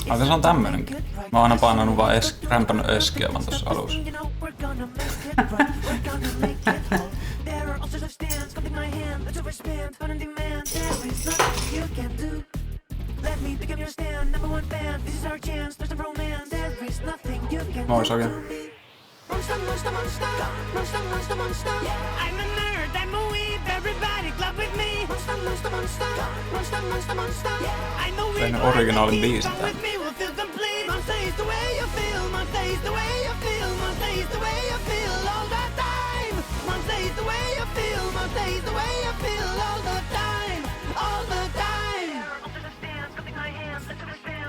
Ai se on tämmönenkin. Mä oon aina painanut vaan rämpännyt eskiä vaan tossa alussa. Moi Soke. Tein originaalin biisin tänne.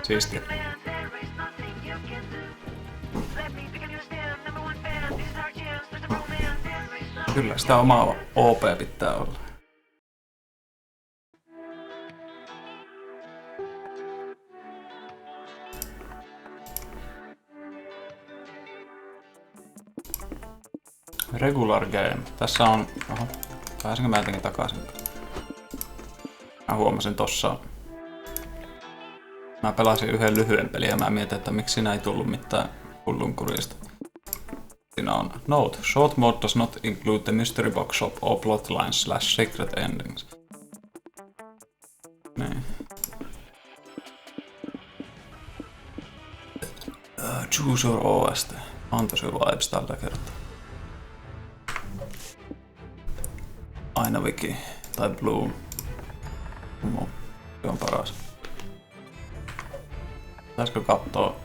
Siistiä. Kyllä sitä omaa OP pitää olla. Regular game. Tässä on... Oho, pääsinkö mä jotenkin takaisin? Mä huomasin tossa... Mä pelasin yhden lyhyen pelin ja mä mietin, että miksi siinä ei tullut mitään hullunkurista. Siinä on note. Short mode does not include the mystery box shop or plotlines / secret endings. Niin. Choose your OST. Antoisi vibes tällä kertaa. Aina Wiki tai Bloom. Se on paras. Pitäisikö kattoo?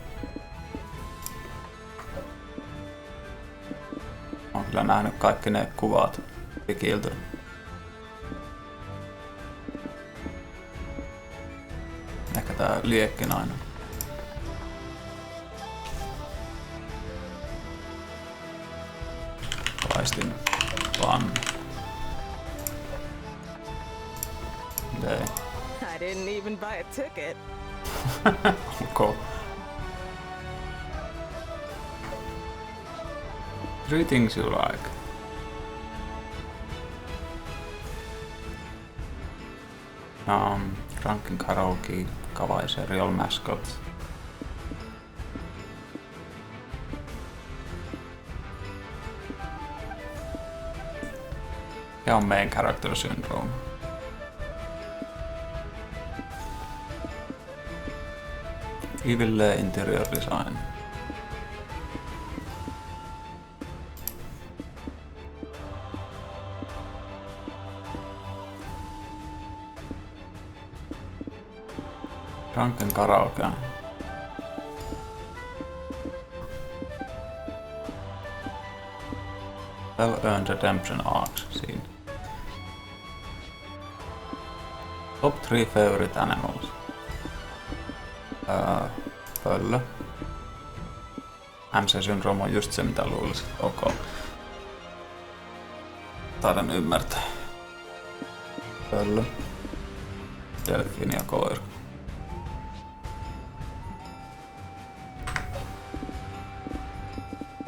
Olen kyllä nähnyt kaikki ne kuvat Wikiltä. Ehkä tää liekkinainen. Paistin vaan. I didn't even buy a ticket. Okay. 3 things you like. Drunken karaoke, kawaii serial mascot. Ja on main character syndrome. Evil interior design. Drunken karaoke. Well-earned redemption arcs siinä. Top 3 favorite animals. Pöllö. MC-syndrooma on just se mitä luulisin. Ok. Taidan ymmärtää. Pöllö. Delfiini ja koira.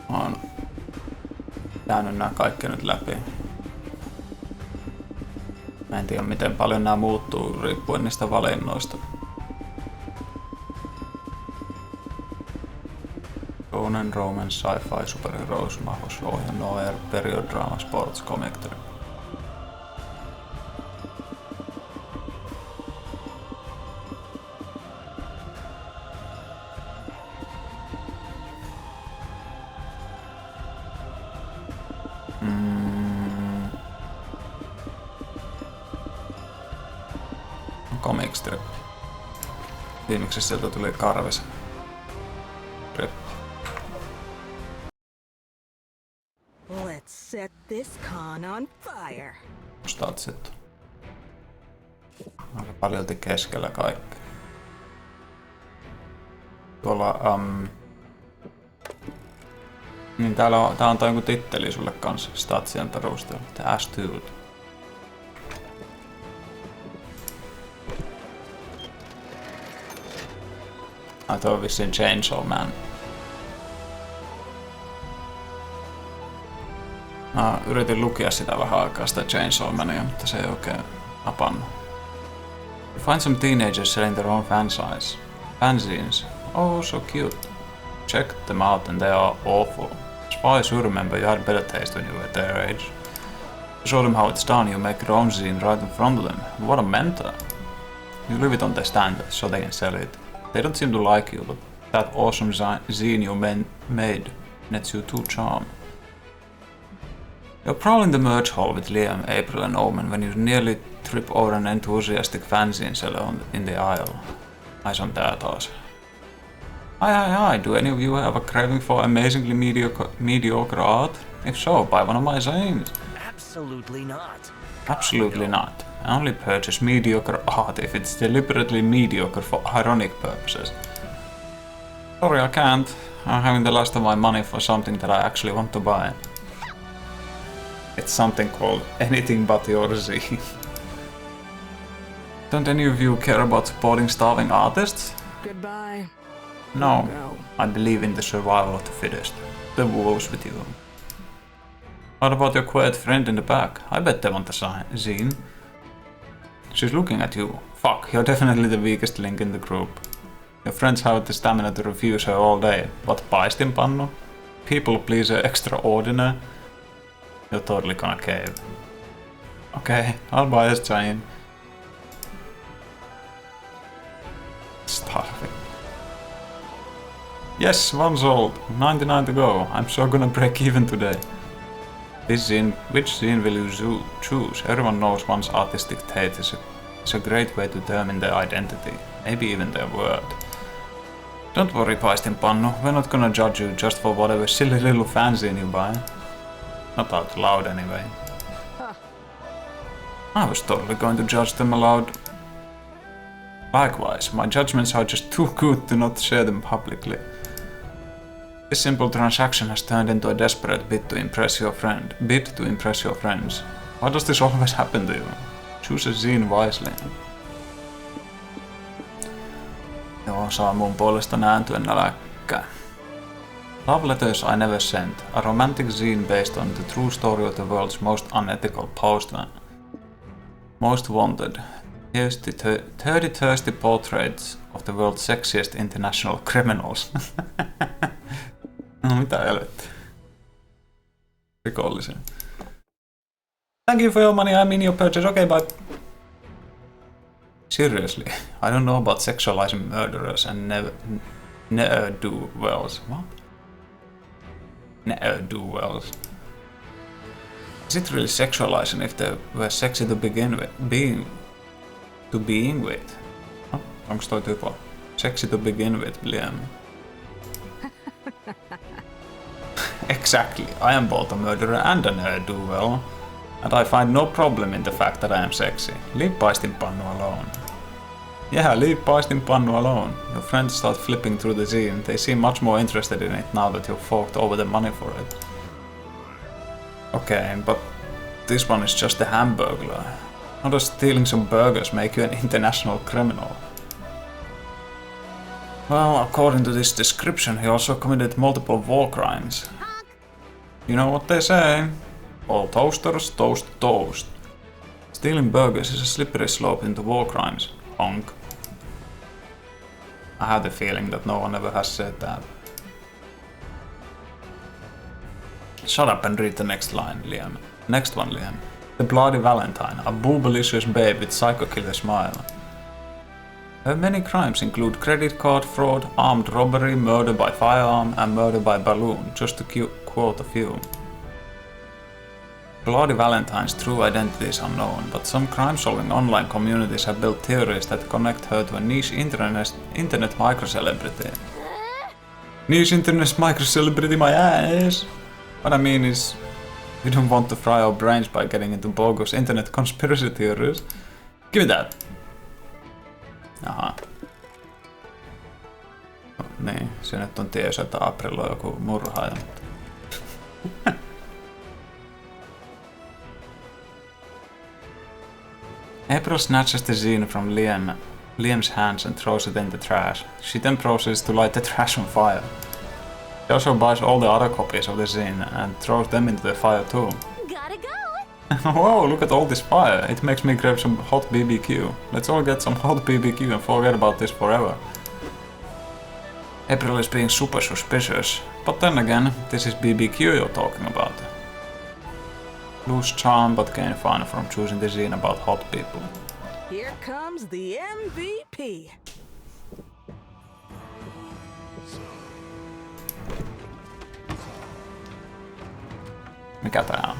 Mä oon käynyt nää kaikki nyt läpi. Mä en tiedä miten paljon nää muuttuu riippuen niistä valinnoista. Shonen, romance, sci-fi, superheroes, mahoshow ja noir, period drama, sports, commentary. Comic strip. Viimeksi sieltä tuli Karvis. Strip. Let's set this con on fire. Statsit. Aika paljolti keskellä kaikki. Niin tää antaa joku titteli sulle kans statsien perusteella. The Astute. Toi on vissiin Chainsaw Man. Mä yritin lukea sitä vähän aikaa sitä Chainsaw Mania, mutta se ei oikein napannut. You find some teenagers selling their own fanzines. Oh, so cute. Check them out and they are awful. As far as you remember, you had better taste when you were their age. You show them how it's done, you make your own zine right in front of them. What a mentor. You leave it on their stand so they can sell it. They don't seem to like you, but that awesome zine you made nets you too charm. You're prowling the merch hall with Liam, April and Omen when you nearly trip over an enthusiastic fanzine seller in the aisle. Ai se on tää taas. Hi, do any of you have a craving for amazingly mediocre art? If so, buy one of my zines. Absolutely not. Absolutely not. I only purchase mediocre art if it's deliberately mediocre for ironic purposes. Sorry, I can't. I'm having the last of my money for something that I actually want to buy. It's something called Anything But Your Zine. Don't any of you care about supporting starving artists? Goodbye. No. No. I believe in the survival of the fittest. The wolves with you. What about your quiet friend in the back? I bet they want a zine. She's looking at you. Fuck, you're definitely the weakest link in the group. Your friends have the stamina to refuse her all day. What, paistinpannu? People pleaser extraordinaire? You're totally gonna cave. Okay, I'll buy a zine. Starving. Yes, one sold. 99 to go. I'm so gonna break even today. This zine, which zine will you choose? Everyone knows one's artistic taste is a great way to determine their identity, maybe even their word. Don't worry, paistinpannu, we're not gonna judge you just for whatever silly little fanzine you buy. Not out loud anyway. I was totally going to judge them aloud. Likewise, my judgments are just too good to not share them publicly. This simple transaction has turned into a desperate bid to impress your friends. Why does this always happen to you? Choose a zine wisely. Joo, saa mun puolesta nääntyä näläkkää. Love Letters I Never Sent, a romantic zine based on the true story of the world's most unethical postman. Most wanted. Here's the 30 thirsty portraits of the world's sexiest international criminals. No mitä helvettiä. Rikollisia. Thank you for your money, I mean your purchase. Okay, bye. Seriously, I don't know about sexualizing murderers and ne'er-do-wells. What? Ne'er-do-wells. Is it really sexualizing if they were sexy to begin with? Being with? Huh? Onks toi typo? Sexy to begin with, Liam. Exactly, I am both a murderer and a ne'er-do-well. And I find no problem in the fact that I am sexy. Leave paistinpannu alone. Yeah, leave paistinpannu alone. Your friends start flipping through the zine. They seem much more interested in it now that you've forked over the money for it. Okay, but this one is just a hamburglar. How does stealing some burgers make you an international criminal? Well, according to this description, he also committed multiple war crimes. You know what they say? All toasters toast toast. Stealing burgers is a slippery slope into war crimes. Honk. I have the feeling that no one ever has said that. Shut up and read the next line, Liam. Next one, Liam. The Bloody Valentine, a boobalicious babe with psycho-killer smile. Her many crimes include credit card fraud, armed robbery, murder by firearm, and murder by balloon, just to quote a few. Bloody Valentine's true identity is unknown, but some crime-solving online communities have built theories that connect her to a niche internet micro-celebrity. Niche internet micro-celebrity, my ass! What I mean is, we don't want to fry our brains by getting into bogus internet conspiracy theories. Give me that! Aha. No, niin, se nyt on tiesä, että April on joku murhaaja. April snatches the zine from Liam's hands and throws it in the trash. She then proceeds to light the trash on fire. She also buys all the other copies of the zine and throws them into the fire too. Gotta go! Whoa, look at all this fire. It makes me grab some hot BBQ. Let's all get some hot BBQ and forget about this forever. April is being super suspicious. But then again, this is BBQ you're talking about. Lose charm but gain fun from choosing the zine about hot people. Here comes the MVP. Mikä tää on?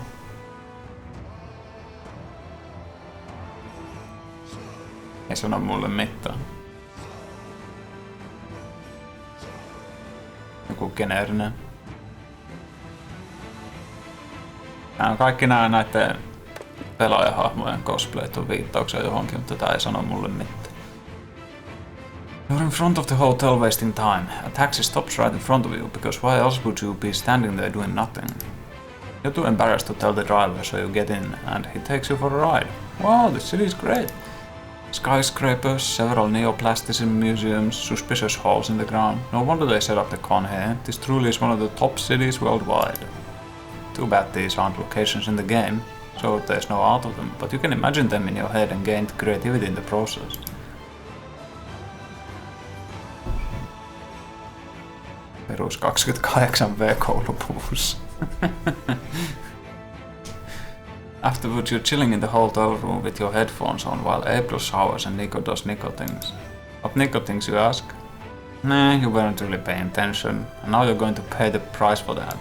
Ei sano mulle mitään. Joku geneerinen. Kaikki näiden pelaajahahmojen cosplayt on viittauksia johonkin, mutta tää ei sano mulle mitään. You're in front of the hotel wasting time. A taxi stops right in front of you, because why else would you be standing there doing nothing? You're too embarrassed to tell the driver, so you get in and he takes you for a ride. Wow, the city is great! Skyscrapers, several neoplastism museums, suspicious holes in the ground. No wonder they set up the con here. This truly is one of the top cities worldwide. Too bad these aren't locations in the game, so there's no art of them, but you can imagine them in your head and gain creativity in the process. Perus 28V koulupuvussa. Afterwards you're chilling in the hotel room with your headphones on while April showers and Nico does Nico things. What Nico things, you ask? Nah, you weren't really paying attention, and now you're going to pay the price for that.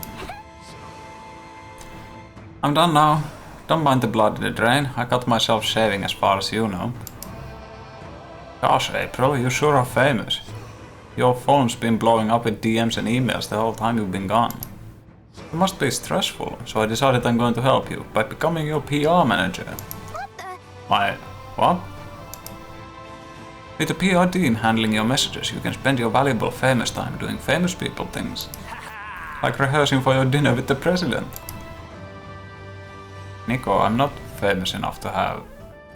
I'm done now. Don't mind the blood in the drain. I got myself shaving as far as you know. Gosh, April, you sure are famous. Your phone's been blowing up with DMs and emails the whole time you've been gone. It must be stressful, so I decided I'm going to help you by becoming your PR manager. What? With the PR team handling your messages, you can spend your valuable famous time doing famous people things. Like rehearsing for your dinner with the president. Nico, I'm not famous enough to have...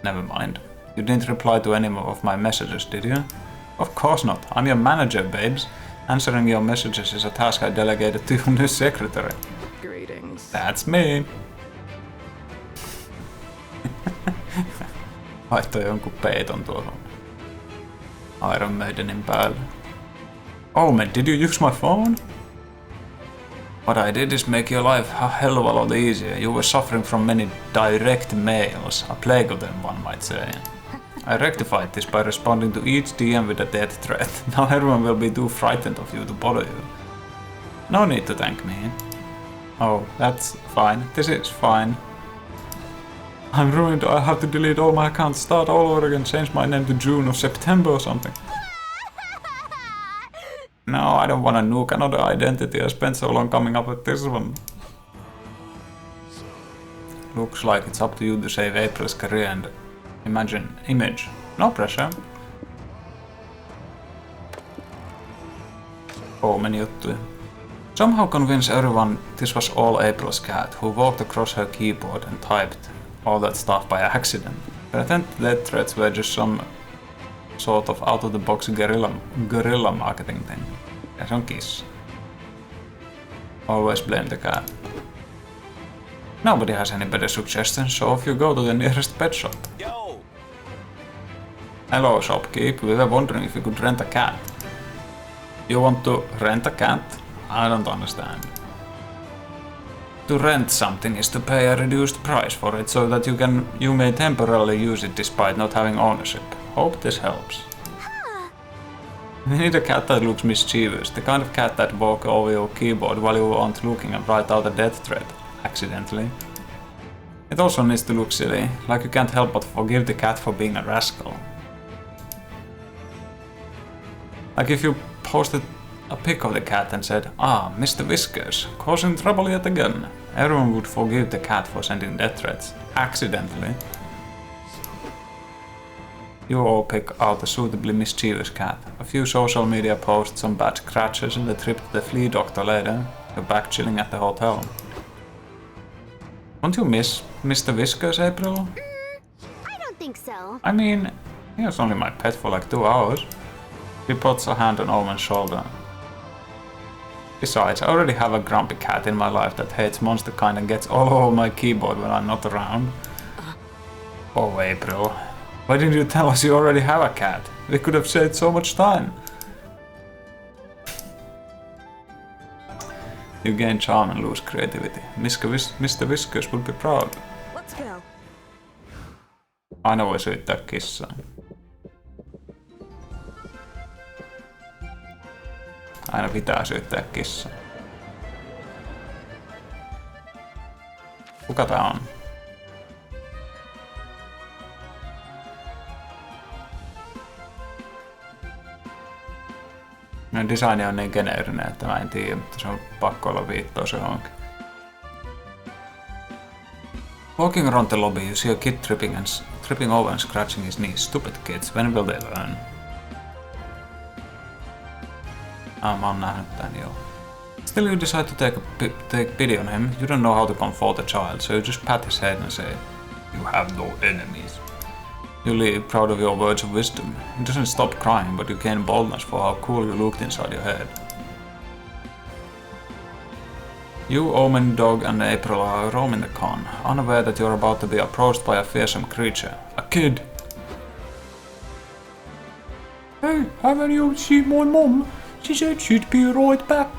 Never mind. You didn't reply to any of my messages, did you? Of course not. I'm your manager, babes. Answering your messages is a task I delegated to your new secretary. Greetings. That's me. Laittoi jonkun peiton tuohon Iron Maidenin päälle. Oh man, did you use my phone? What I did is make your life a hell of a lot easier. You were suffering from many direct mails, a plague of them one might say. I rectified this by responding to each DM with a death threat. Now everyone will be too frightened of you to bother you. No need to thank me. Oh, that's fine. This is fine. I'm ruined. I have to delete all my accounts, start all over again, change my name to June or September or something. No, I don't want to nuke another identity. I spent so long coming up with this one. Looks like it's up to you to save April's career and image. No pressure. Oh, many juttuja. Somehow convince everyone this was all April's cat, who walked across her keyboard and typed all that stuff by accident. Pretend death threats were just some sort of out-of-the-box guerrilla marketing thing. Ja se on kiss. Always blame the cat. Nobody has any better suggestions, so off you go to the nearest pet shop. Yo! Hello, shopkeep. We were wondering if you could rent a cat. You want to rent a cat? I don't understand. To rent something is to pay a reduced price for it so that you may temporarily use it despite not having ownership. Hope this helps. We need a cat that looks mischievous, the kind of cat that walks over your keyboard while you aren't looking and write out a death threat, accidentally. It also needs to look silly, like you can't help but forgive the cat for being a rascal. Like if you posted a pic of the cat and said, "Ah, Mr. Whiskers, causing trouble yet again." Everyone would forgive the cat for sending death threats, accidentally. You all pick out a suitably mischievous cat. A few social media posts, some bad scratches, and a trip to the flea doctor later. You're back chilling at the hotel. Won't you miss Mr. Whiskers, April? I don't think so. I mean, he was only my pet for like 2 hours. He puts a hand on Omen's shoulder. Besides, I already have a grumpy cat in my life that hates monster kind and gets all over my keyboard when I'm not around. Oh, April. Why didn't you tell us you already have a cat? We could have saved so much time. You gain charm and lose creativity. Mr. Whiskers would be proud. Let's go. Aina voi syyttää kissaa. Aina pitää syyttää kissaa. Kuka tää on? No, designi on niin geneerinen, että mä en tiedä, mutta se on pakko olla viittaus johonkin. Walking around the lobby, you see a kid tripping over and scratching his knees. Stupid kids, when will they learn? Mä oon nähnyt tän, joo. Still you decide to take pity on him. You don't know how to comfort the child, so you just pat his head and say, "You have no enemies." You leave proud of your words of wisdom. He doesn't stop crying, but you gain boldness for how cool you looked inside your head. You, Omen, Dog, and April are roaming the con, unaware that you're about to be approached by a fearsome creature. A kid! Hey, haven't you seen my mom? She said she'd be right back.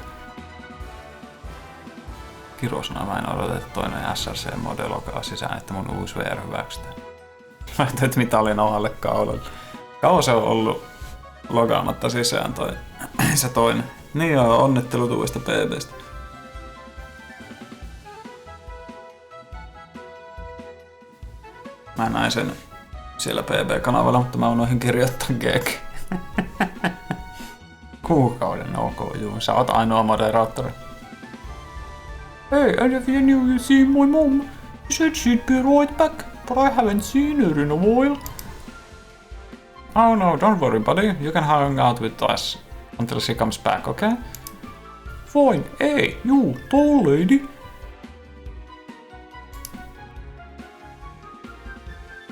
Kirosana mä en odota, että toinen SRC-mode lokaa sisään, että mun uusi VR hyväksytään. Laitoit mitalin omalle kaulalle. Kauan se on ollut logaamatta sisään se toinen. Niin joo, onnittelut uudesta PBstä. Mä näin sen siellä PB-kanavalla, mutta mä unohdin kirjoittaa gag. Kuukauden ok, juu. Sä oot ainoa moderaattori. Hey, and have you seen my mom? She said she'd be right back, but I haven't seen her in a while. Oh no, don't worry buddy, you can hang out with us until she comes back, okay? Fine, hey, you, tall lady.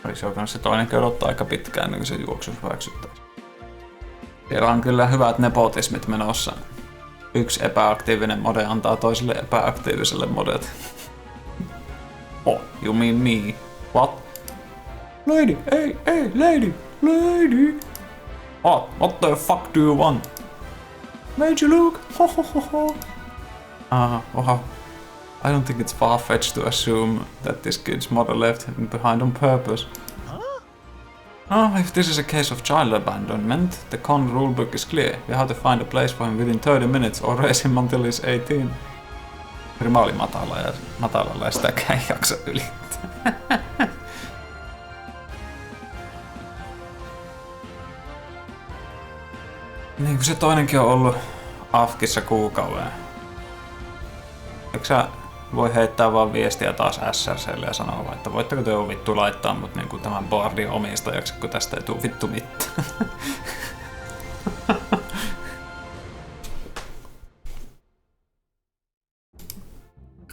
Olisi joutunut se toinenkin odottaa aika pitkään ennen kuin se juoksu hyväksyttäisiin. Siellä on kyllä hyvät nepotismit menossa. Yksi epäaktiivinen mode antaa toiselle epäaktiiviselle modet. Oh, you mean me? What? Lady, hey, lady! What the fuck do you want? Made you look? Ho ho ho ho. Wow. I don't think it's far-fetched to assume that this kid's mother left him behind on purpose. If this is a case of child abandonment, the con rulebook is clear. You have to find a place for him within 30 minutes or raise him until he's 18. Rima oli matalalla ja sitäkään ei jaksa ylittää. Niin kuin se toinenkin on ollut Afkissa kuukauden. Eikö sä voi heittää vaan viestiä taas SRClle ja sanoa, että voitteko te jo vittu laittaa mut niinku tämän boardin omistajaksi, kun tästä ei tuu vittu mitään.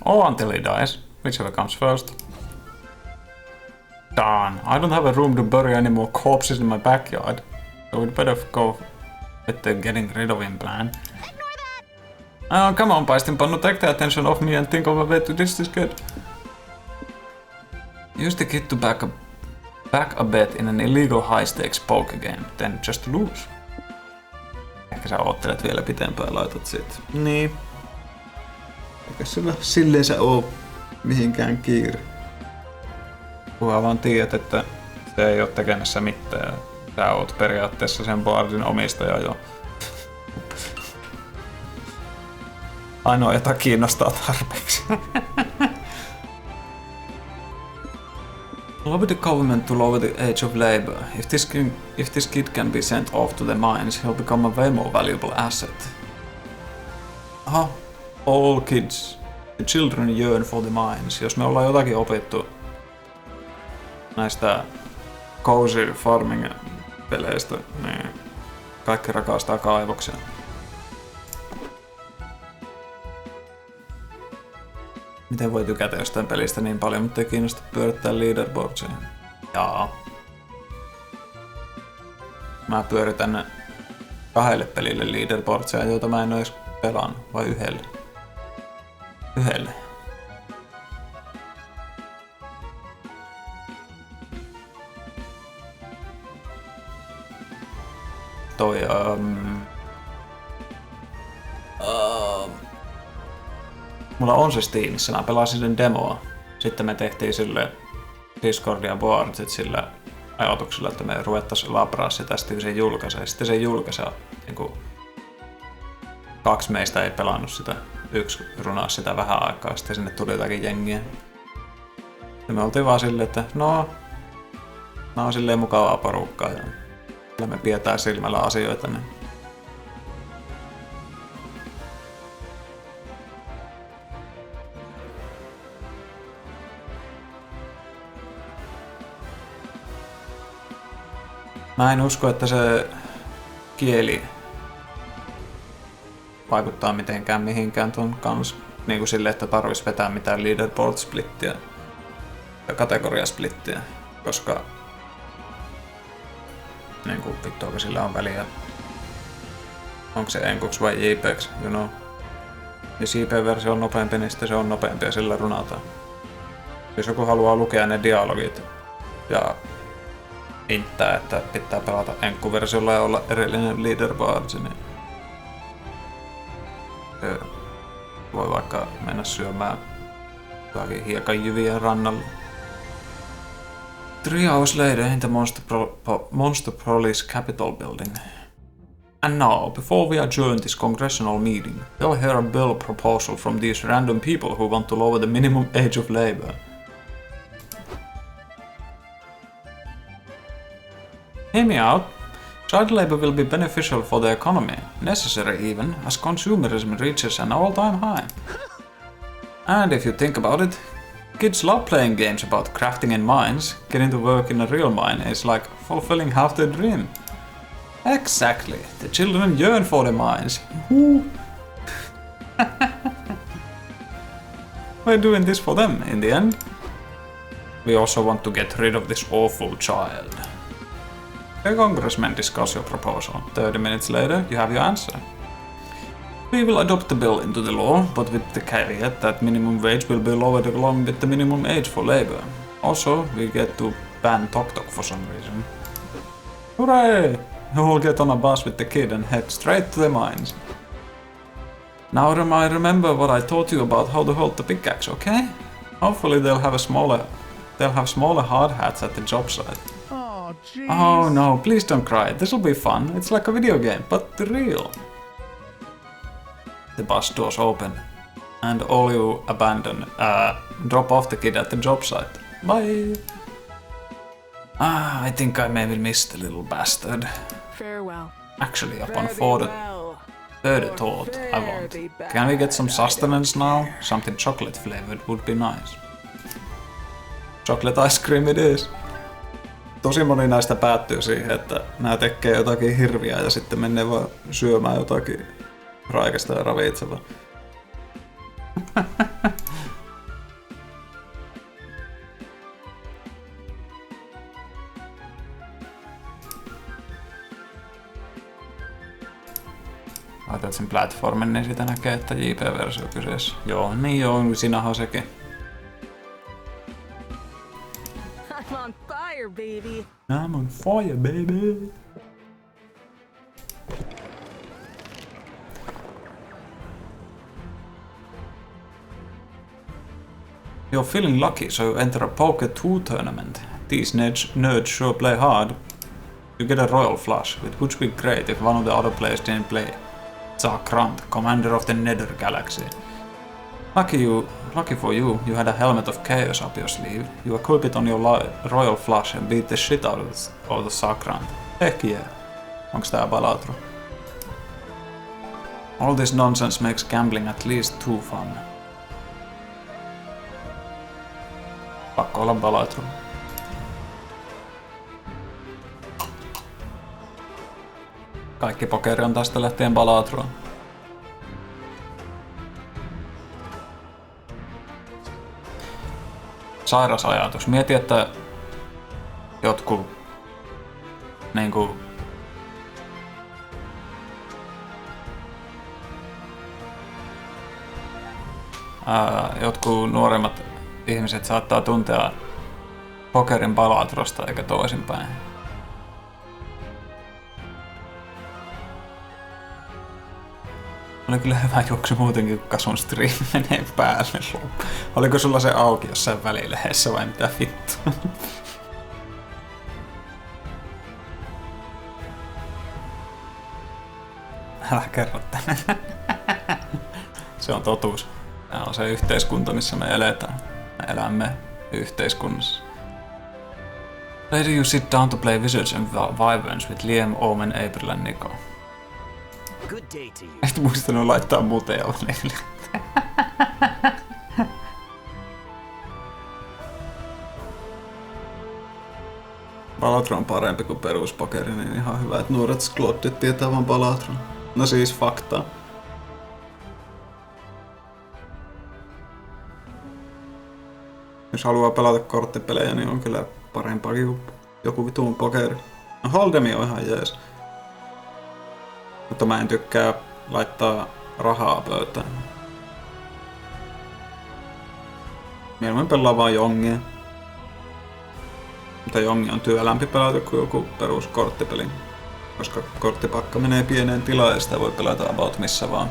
Or until he dies, whichever comes first. Darn, I don't have a room to bury any more corpses in my backyard, so we'd better go with the getting rid of him plan. Oh, come on, paistinpannu, take the attention off me and think of a way to this good. Use the kid to back a bet in an illegal high-stakes poker game, then just lose. Ehkä sä oottelet vielä pitempään ja laitat sit. Niin. Eikä sulla silleen sä oo mihinkään kiire. Kunhan vaan tiedät, että se ei oo tekemässä mitään. Sä oot periaatteessa sen boardin omistaja jo. Ainoa, jota kiinnostaa tarpeeksi. Lobby the government to lower the age of labor. If this kid can be sent off to the mines, he'll become a way more valuable asset. Aha, all kids. The children yearn for the mines. Jos me ollaan jotakin opittu näistä cozy farming peleistä, niin kaikki rakastaa kaivoksia. Miten voi tykätä jostain pelistä niin paljon, mutta ei kiinnosta pyörittää leaderboardsia? Jaa. Mä pyöritän 2 pelille leaderboardsia, joita mä en oo edes pelannut. Vai 1? 1. Toi mulla on se Steamissa, mä pelasin sen demoa. Sitten me tehtiin sille Discordia boardsit sillä ajatuksella, että me ruvettaisiin labraa sitä, sitten se julkaisee. Sitten se julkaisee, niin 2 meistä ei pelannut sitä, 1 runasi sitä vähän aikaa, sitten sinne tuli jotakin jengiä. Ja me oltiin vaan silleen, että no on silleen mukavaa porukkaa ja me pidetään silmällä asioita. Niin. Mä en usko, että se kieli vaikuttaa mitenkään mihinkään ton kans. Niinku sille, että tarvis vetää mitään leaderboard-splittiä ja kategoriasplittiä, koska niinku vittuako sillä on väliä. Onko se enkuks vai JPEGs, you know. Jos JP-versio on nopeampi, niin sitten se on nopeampi ja sillä runataan. Jos joku haluaa lukea ne dialogit ja inttää, että pitää pelata enkkuversiolla ja olla erillinen leaderboard, niin voi vaikka mennä syömään jotakin hiekanjyviä rannalla. 3 hours later in the Monster Capitol building. And now, before we adjourn this congressional meeting, we'll hear a bill proposal from these random people who want to lower the minimum age of labor. Hear me out. Child labor will be beneficial for the economy, necessary even, as consumerism reaches an all-time high. And if you think about it, kids love playing games about crafting in mines. Getting to work in a real mine is like fulfilling half their dream. Exactly. The children yearn for the mines. We're doing this for them in the end. We also want to get rid of this awful child. The congressman discuss your proposal. 30 minutes later, you have your answer. We will adopt the bill into the law, but with the caveat that minimum wage will be lowered along with the minimum age for labor. Also, we get to ban Tok Tok for some reason. Hooray! You'll get on a bus with the kid and head straight to the mines. Now I remember what I taught you about how to hold the pickaxe, okay? Hopefully they'll have smaller hard hats at the job site. Oh, jeez. Oh no, please don't cry. This'll be fun. It's like a video game, but real. The bus doors open, and all you drop off the kid at the job site. Bye! I think I maybe missed the little bastard. Farewell. Actually, upon Farewell. third thought, I won't. Can we get some sustenance now? Something chocolate flavored would be nice. Chocolate ice cream it is. Tosi moni näistä päättyy siihen, että nää tekee jotakin hirviä ja sitten menee vaan syömään jotakin raikasta ja ravitsevaa. Laitat sen platformin, niin siitä näkee, että JP-versio kyseessä. Joo, niin joo, sinähän on sekin. I'm on fire, baby. I'm on fire, baby! You're feeling lucky, so you enter a pt3 tournament. These nerds sure play hard. You get a royal flush, which would be great if one of the other players didn't play. Zakrant, commander of the Nether Galaxy. Lucky for you, you had a helmet of chaos up your sleeve. You equip it on your royal flush and beat the shit out of the Zakrant. Heck yeah. Onks tää Balatro? All this nonsense makes gambling at least too fun. Pakko olla Balatro. Kaikki pokeri on tästä lähtien Balatroa. sairas ajatus. Mieti, että jotkut niinku jotkut nuoremmat ihmiset saattaa tuntea pokerin Balatrosta eikä toisinpäin. Oli kyllä hyvä juoksu muutenkin, kun sun stream menee päälle. Oliko sulla se auki jossain välilehdessä vai mitä vittua? Älä kerro tänne. Se on totuus. Tämä on se yhteiskunta, missä me eletään. Me elämme yhteiskunnassa. Where do you sit down to play Wizards and Wyverns with Liam, Omen, April and Nico? Good day to you. Et muistanut laittaa muteja niille. Balatron on parempi kuin peruspokeri, niin ihan hyvä, että nuoret sklottit tietää vaan Balatron. No siis fakta. Jos haluaa pelata korttipelejä, niin on kyllä parempaakin kuin joku vituun pokeri. No Hold'emi on ihan jees. Mutta mä en tykkää laittaa rahaa pöytään. Mieluummin pelaa vaan jongia. Mutta jongi on työlämpi pelata kuin joku peruskorttipeli. Koska korttipakka menee pieneen tilaan ja sitä voi pelata about missä vaan.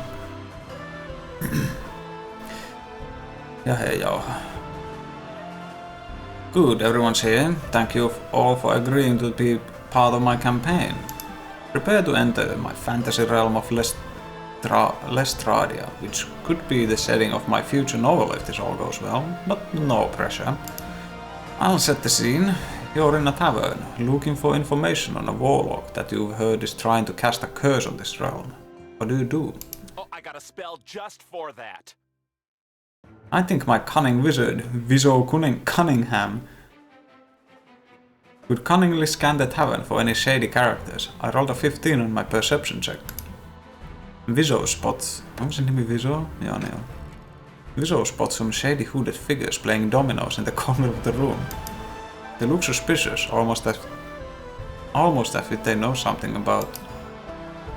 Ja hei jauha. Good, everyone's here. Thank you all for agreeing to be part of my campaign. Prepare to enter my fantasy realm of Lestradia, which could be the setting of my future novel if this all goes well, but no pressure. I'll set the scene. You're in a tavern, looking for information on a warlock that you've heard is trying to cast a curse on this realm. What do you do? Oh, I got a spell just for that. I think my cunning wizard, Viso Cunningham, could cunningly scan the tavern for any shady characters. I rolled a 15 on my perception check. Viso spots... Onko se nimi Viso? Joo, niin on. Viso spots some shady hooded figures playing dominoes in the corner of the room. They look suspicious, almost as if they know something about...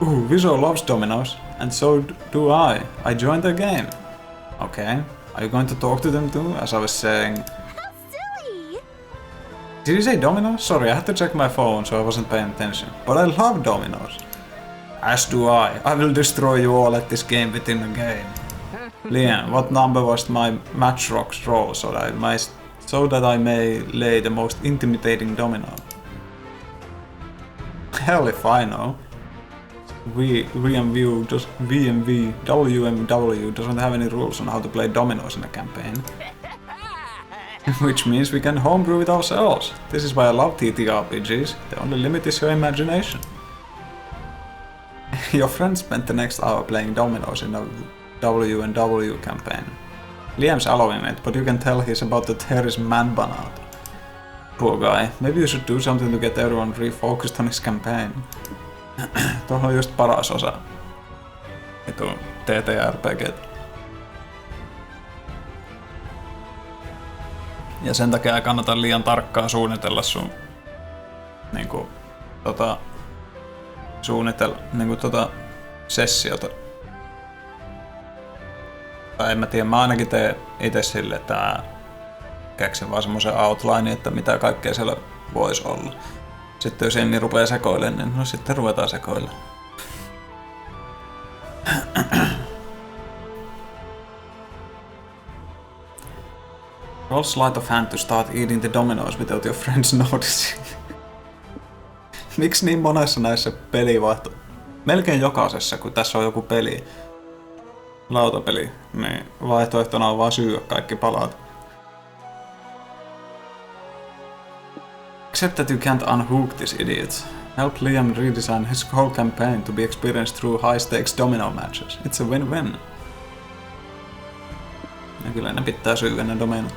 Ooh, Viso loves dominoes, and so do I. I joined their game. Okay. Are you going to talk to them too, as I was saying? How silly! Did you say dominoes? Sorry, I had to check my phone, so I wasn't paying attention. But I love dominoes. As do I. I will destroy you all at this game within a game. Liam, what number was my matchrock's roll so that I may lay the most intimidating domino? Hell if I know. WMW doesn't have any rules on how to play dominoes in a campaign. Which means we can homebrew it ourselves. This is why I love TTRPGs. The only limit is your imagination. Your friend spent the next hour playing dominoes in a W&W campaign. Liam's allowing it, but you can tell he's about to tear his man bun out. Poor guy. Maybe you should do something to get everyone refocused on his campaign. Tuohon on just paras osa. Vitu TTRPG. Ja sen takia ei kannata liian tarkkaan suunnitella sun sessiota. Tai en mä tiedä, mä ainakin teen itse sille, että keksin vaan semmosen outline, että mitä kaikkea siellä voisi olla. Sitten jos Enni rupeaa sekoilemaan, niin no sitten ruvetaan sekoilemaan. Roll sleight of hand to start eating the dominoes without your friends noticing. Miksi niin monessa näissä pelivaihto... Melkein jokaisessa, kun tässä on joku peli, lautapeli, niin vaihtoehtona on vaan syödä kaikki palat. Except that you can't unhook this idiot. Help Liam redesign his whole campaign to be experienced through high-stakes domino matches. It's a win-win. Ja kyllä ne pitää syödä ne dominot.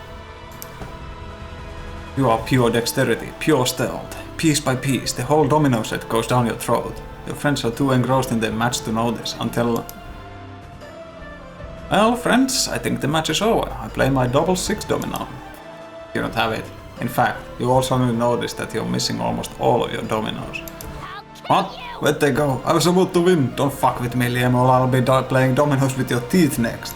You are pure dexterity, pure stealth. Piece by piece, the whole domino set goes down your throat. Your friends are too engrossed in their match to notice until... Well, friends, I think the match is over. I play my double 6 domino. You don't have it. In fact, you also noticed that you're missing almost all of your dominoes. What? Where'd they go? I was about to win. Don't fuck with me, Liam, or I'll be playing dominoes with your teeth next.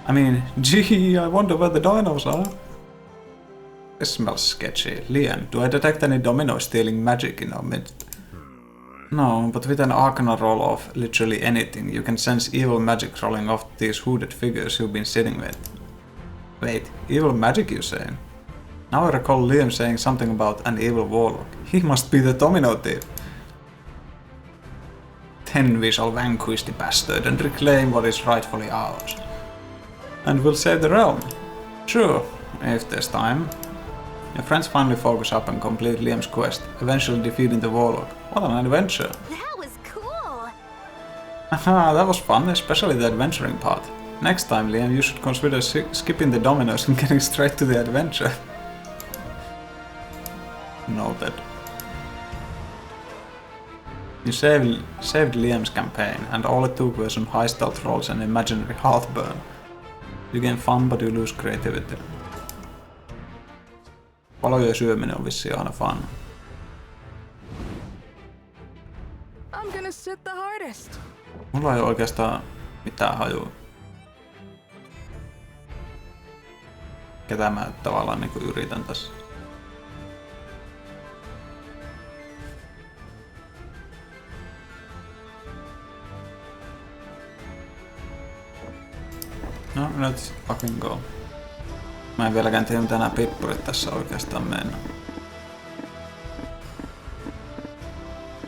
I mean, gee, I wonder where the dominoes are. This smells sketchy. Liam, do I detect any domino stealing magic in our midst? No, but with an arcana roll of literally anything, you can sense evil magic rolling off these hooded figures you've been sitting with. Wait, evil magic you say? Now I recall Liam saying something about an evil warlock. He must be the domino thief. Then we shall vanquish the bastard and reclaim what is rightfully ours. And we'll save the realm. Sure, if there's time. Your friends finally focus up and complete Liam's quest, eventually defeating the warlock. What an adventure! That was cool. Haha, that was fun, especially the adventuring part. Next time, Liam, you should consider skipping the dominoes and getting straight to the adventure. Noted. You saved Liam's campaign, and all it took were some high stealth rolls and imaginary heartburn. You gain fun, but you lose creativity. Palojen syöminen on vissiin aina fun. I'm gonna sit the hardest. Mulla ei ole oikeastaan mitään hajua. Ketä mä tavallaan niinku yritän tässä. No, let's fucking go. Mä en vieläkään tiedä mitä nää pippurit tässä oikeastaan mennä.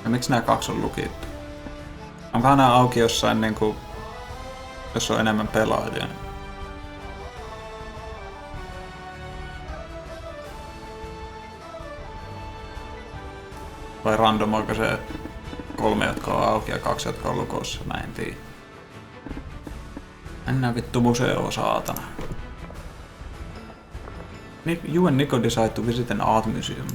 Ja miksi nää kaksi on lukittu? Onkohan nää auki jossain niinku... jos on enemmän pelaajia? Vai randomoiko se 3, jotka on auki ja 2, jotka on lukossa? Mä en tiedä. Mennään vittu museoon, saatana. You and Nico decide to visit an art museum.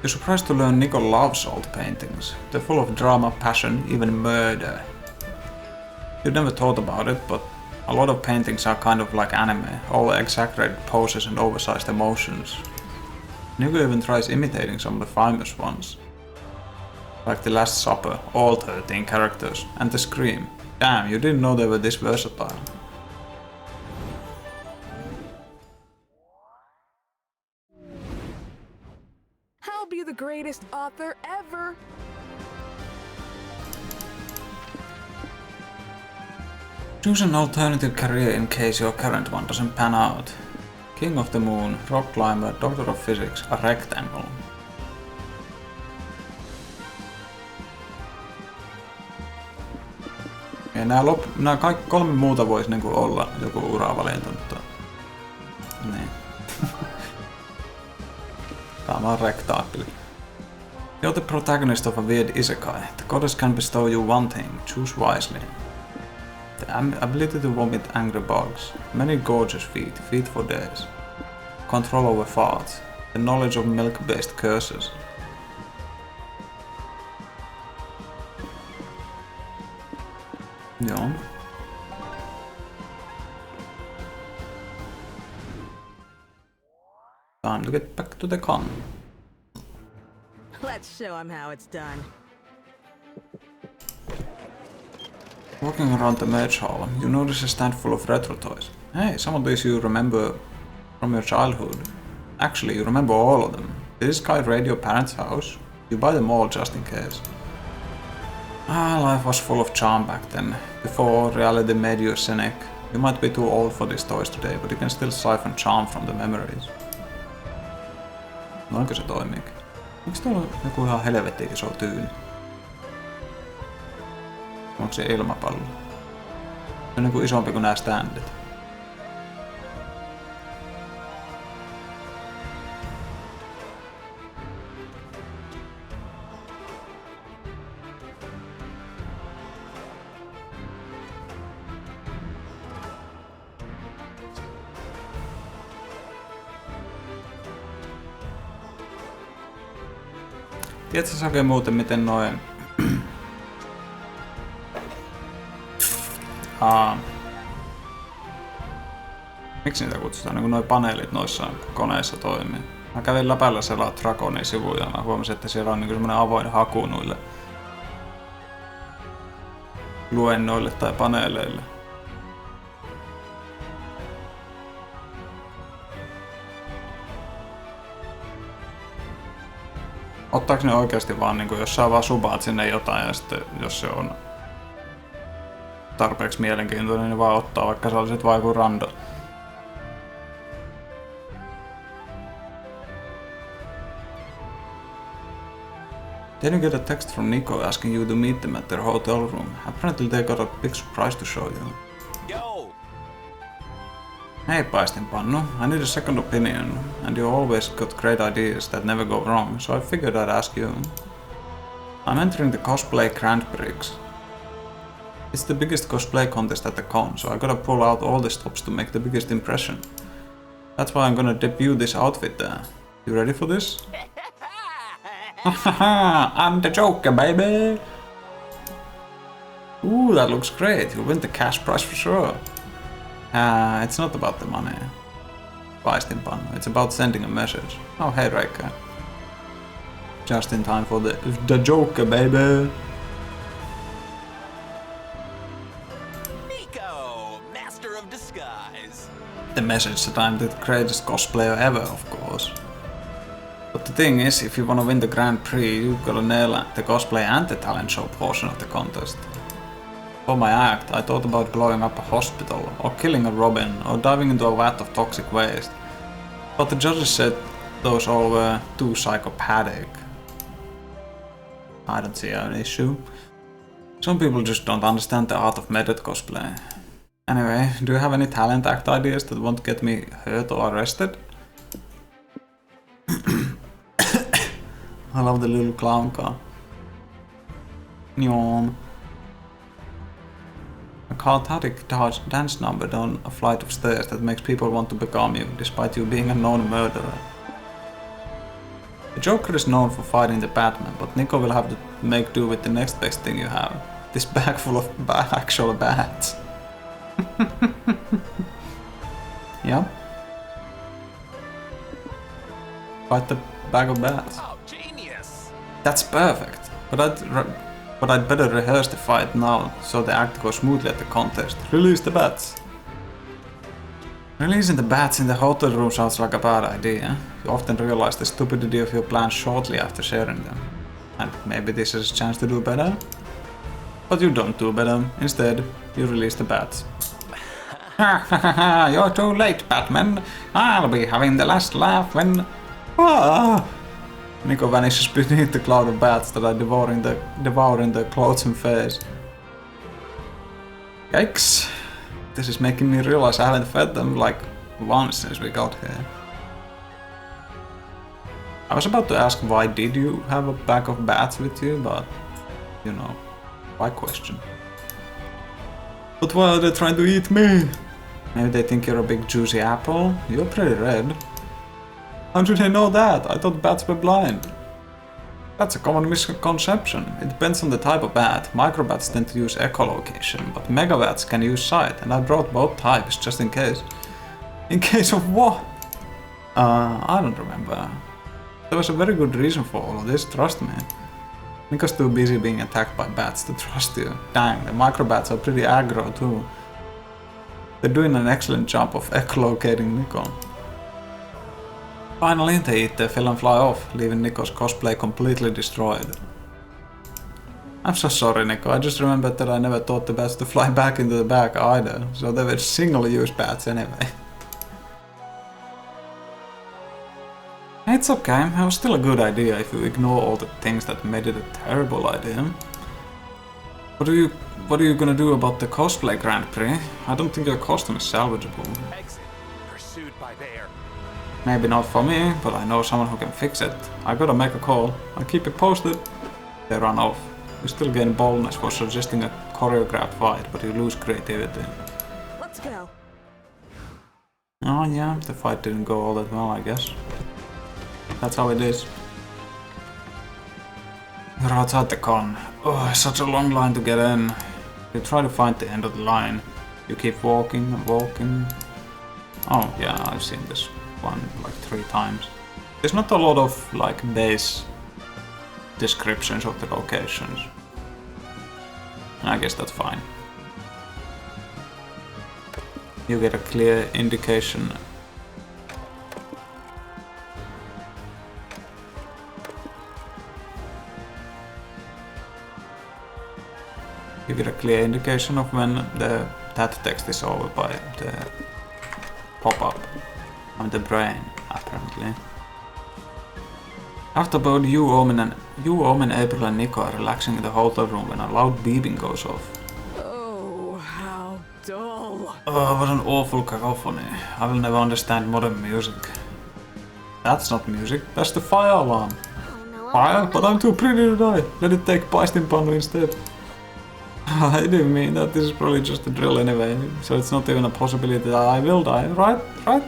You're surprised to learn Nico loves old paintings. They're full of drama, passion, even murder. You'd never thought about it, but a lot of paintings are kind of like anime, all exaggerated poses and oversized emotions. Nico even tries imitating some of the famous ones. Like The Last Supper, all 13 characters, and The Scream. Damn, you didn't know they were this versatile. I'll be the greatest author ever. Choose an alternative career in case your current one doesn't pan out. King of the Moon, Rock Climber, Doctor of Physics, a rectangle. Ja nää kaikki 3 muuta vois niinku olla joku uravalinta, mutta... Niin. Tämä on rektaakkeli. You're the protagonist of a weird isekai. The goddess can bestow you one thing. Choose wisely. The ability to vomit angry bugs. Many gorgeous feet. Feet for days. Control over farts. The knowledge of milk-based curses. Joo. Time to get back to the con. Let's show him how it's done. Walking around the merch hall, you notice a stand full of retro toys. Hey, some of these you remember from your childhood. Actually, you remember all of them. Did this guy raid your parents' house? You buy them all just in case. Life was full of charm back then. Before reality made you a cynic. You might be too old for these toys today, but you can still siphon charm from the memories. Noinko se toimii? Miksi tuolla on joku ihan helvetin iso tyyny? Onko se ilmapallo? Se on niinku isompi kuin nää standit. Tiedätkö Sake muuten miten noin... Miksi niitä kutsutaan? Niin kuin noi paneelit noissa koneissa toimii. Mä kävin läpällä selaa Dragonin sivuja ja mä huomasin, että siellä on niin semmonen avoin haku noille luennoille tai paneeleille. Ottaako ne oikeasti vaan niin jos sä vaan subaat sinne jotain ja sitten jos se on tarpeeksi mielenkiintoinen, niin vaan ottaa, vaikka sä olisit vaan joku rando. Did you get a text from Nico asking you to meet them at their hotel room? Apparently they got a big surprise to show you. Yo! Hey paistinpannu, I need a second opinion, and you always got great ideas that never go wrong, so I figured I'd ask you. I'm entering the cosplay Grand Prix. It's the biggest cosplay contest at the con, so I gotta pull out all the stops to make the biggest impression. That's why I'm gonna debut this outfit there. You ready for this? I'm the Joker, baby! Ooh, that looks great. You'll win the cash prize for sure. It's not about the money. Paistinpannu. It's about sending a message. Oh, hey, Reika. Just in time for the Joker, baby! Nico! Master of disguise! The message that I'm the greatest cosplayer ever, of course. But the thing is, if you wanna win the Grand Prix, you've gotta nail the cosplay and the talent show portion of the contest. For my act, I thought about blowing up a hospital, or killing a robin, or diving into a vat of toxic waste. But the judges said those all were too psychopathic. I don't see an issue. Some people just don't understand the art of method cosplay. Anyway, do you have any talent act ideas that won't get me hurt or arrested? I love the little clown car. Yawn. A chaotic dance number down a flight of stairs that makes people want to become you, despite you being a known murderer. The Joker is known for fighting the Batman, but Nico will have to make do with the next best thing you have. This bag full of actual bats. Yeah. Fight the bag of bats. Oh, genius! That's perfect. But I'd better rehearse the fight now, so the act goes smoothly at the contest. Release the bats. Releasing the bats in the hotel room sounds like a bad idea. You often realize the stupidity of your plans shortly after sharing them. And maybe this is a chance to do better? But you don't do better. Instead, you release the bats. You're too late, Batman. I'll be having the last laugh when... Ah! Nico vanishes beneath the cloud of bats that are devouring the clothes and face. Yikes! This is making me realize I haven't fed them like once since we got here. I was about to ask why did you have a bag of bats with you, but you know, why question? But why are they trying to eat me? Maybe they think you're a big juicy apple? You're pretty red. How do they know that? I thought bats were blind. That's a common misconception. It depends on the type of bat. Microbats tend to use echolocation, but megabats can use sight, and I brought both types just in case. In case of what? I don't remember. There was a very good reason for all of this, trust me. Nico's too busy being attacked by bats to trust you. Dang, the microbats are pretty aggro too. They're doing an excellent job of echolocating Nico. Finally, they eat their fill and fly off, leaving Nico's cosplay completely destroyed. I'm so sorry, Nico. I just remembered that I never taught the bats to fly back into the bag either, so they were single-use bats anyway. It's okay. It was still a good idea if you ignore all the things that made it a terrible idea. What are you gonna do about the cosplay Grand Prix? I don't think your costume is salvageable. Exit. Pursued by bear. Maybe not for me, but I know someone who can fix it. I gotta make a call. I'll keep it posted. They run off. You still gain boldness for suggesting a choreographed fight, but you lose creativity. Let's go. Oh yeah, the fight didn't go all that well, I guess. That's how it is. You're outside the con. Oh, such a long line to get in. You try to find the end of the line. You keep walking and walking. Oh yeah, I've seen this one like 3 times. There's not a lot of like base descriptions of the locations. And I guess that's fine. You get a clear indication. You get a clear indication of when that text is over by the pop-up on the brain, apparently. After about you, Omen, April and Nico are relaxing in the hotel room when a loud beeping goes off. Oh, how dull. Oh, what an awful cacophony. I will never understand modern music. That's not music, that's the fire alarm. Oh no. Fire? But I'm too pretty to die. Let it take Paistinpannu instead. I didn't mean that. This is probably just a drill anyway, so it's not even a possibility that I will die, right? Right?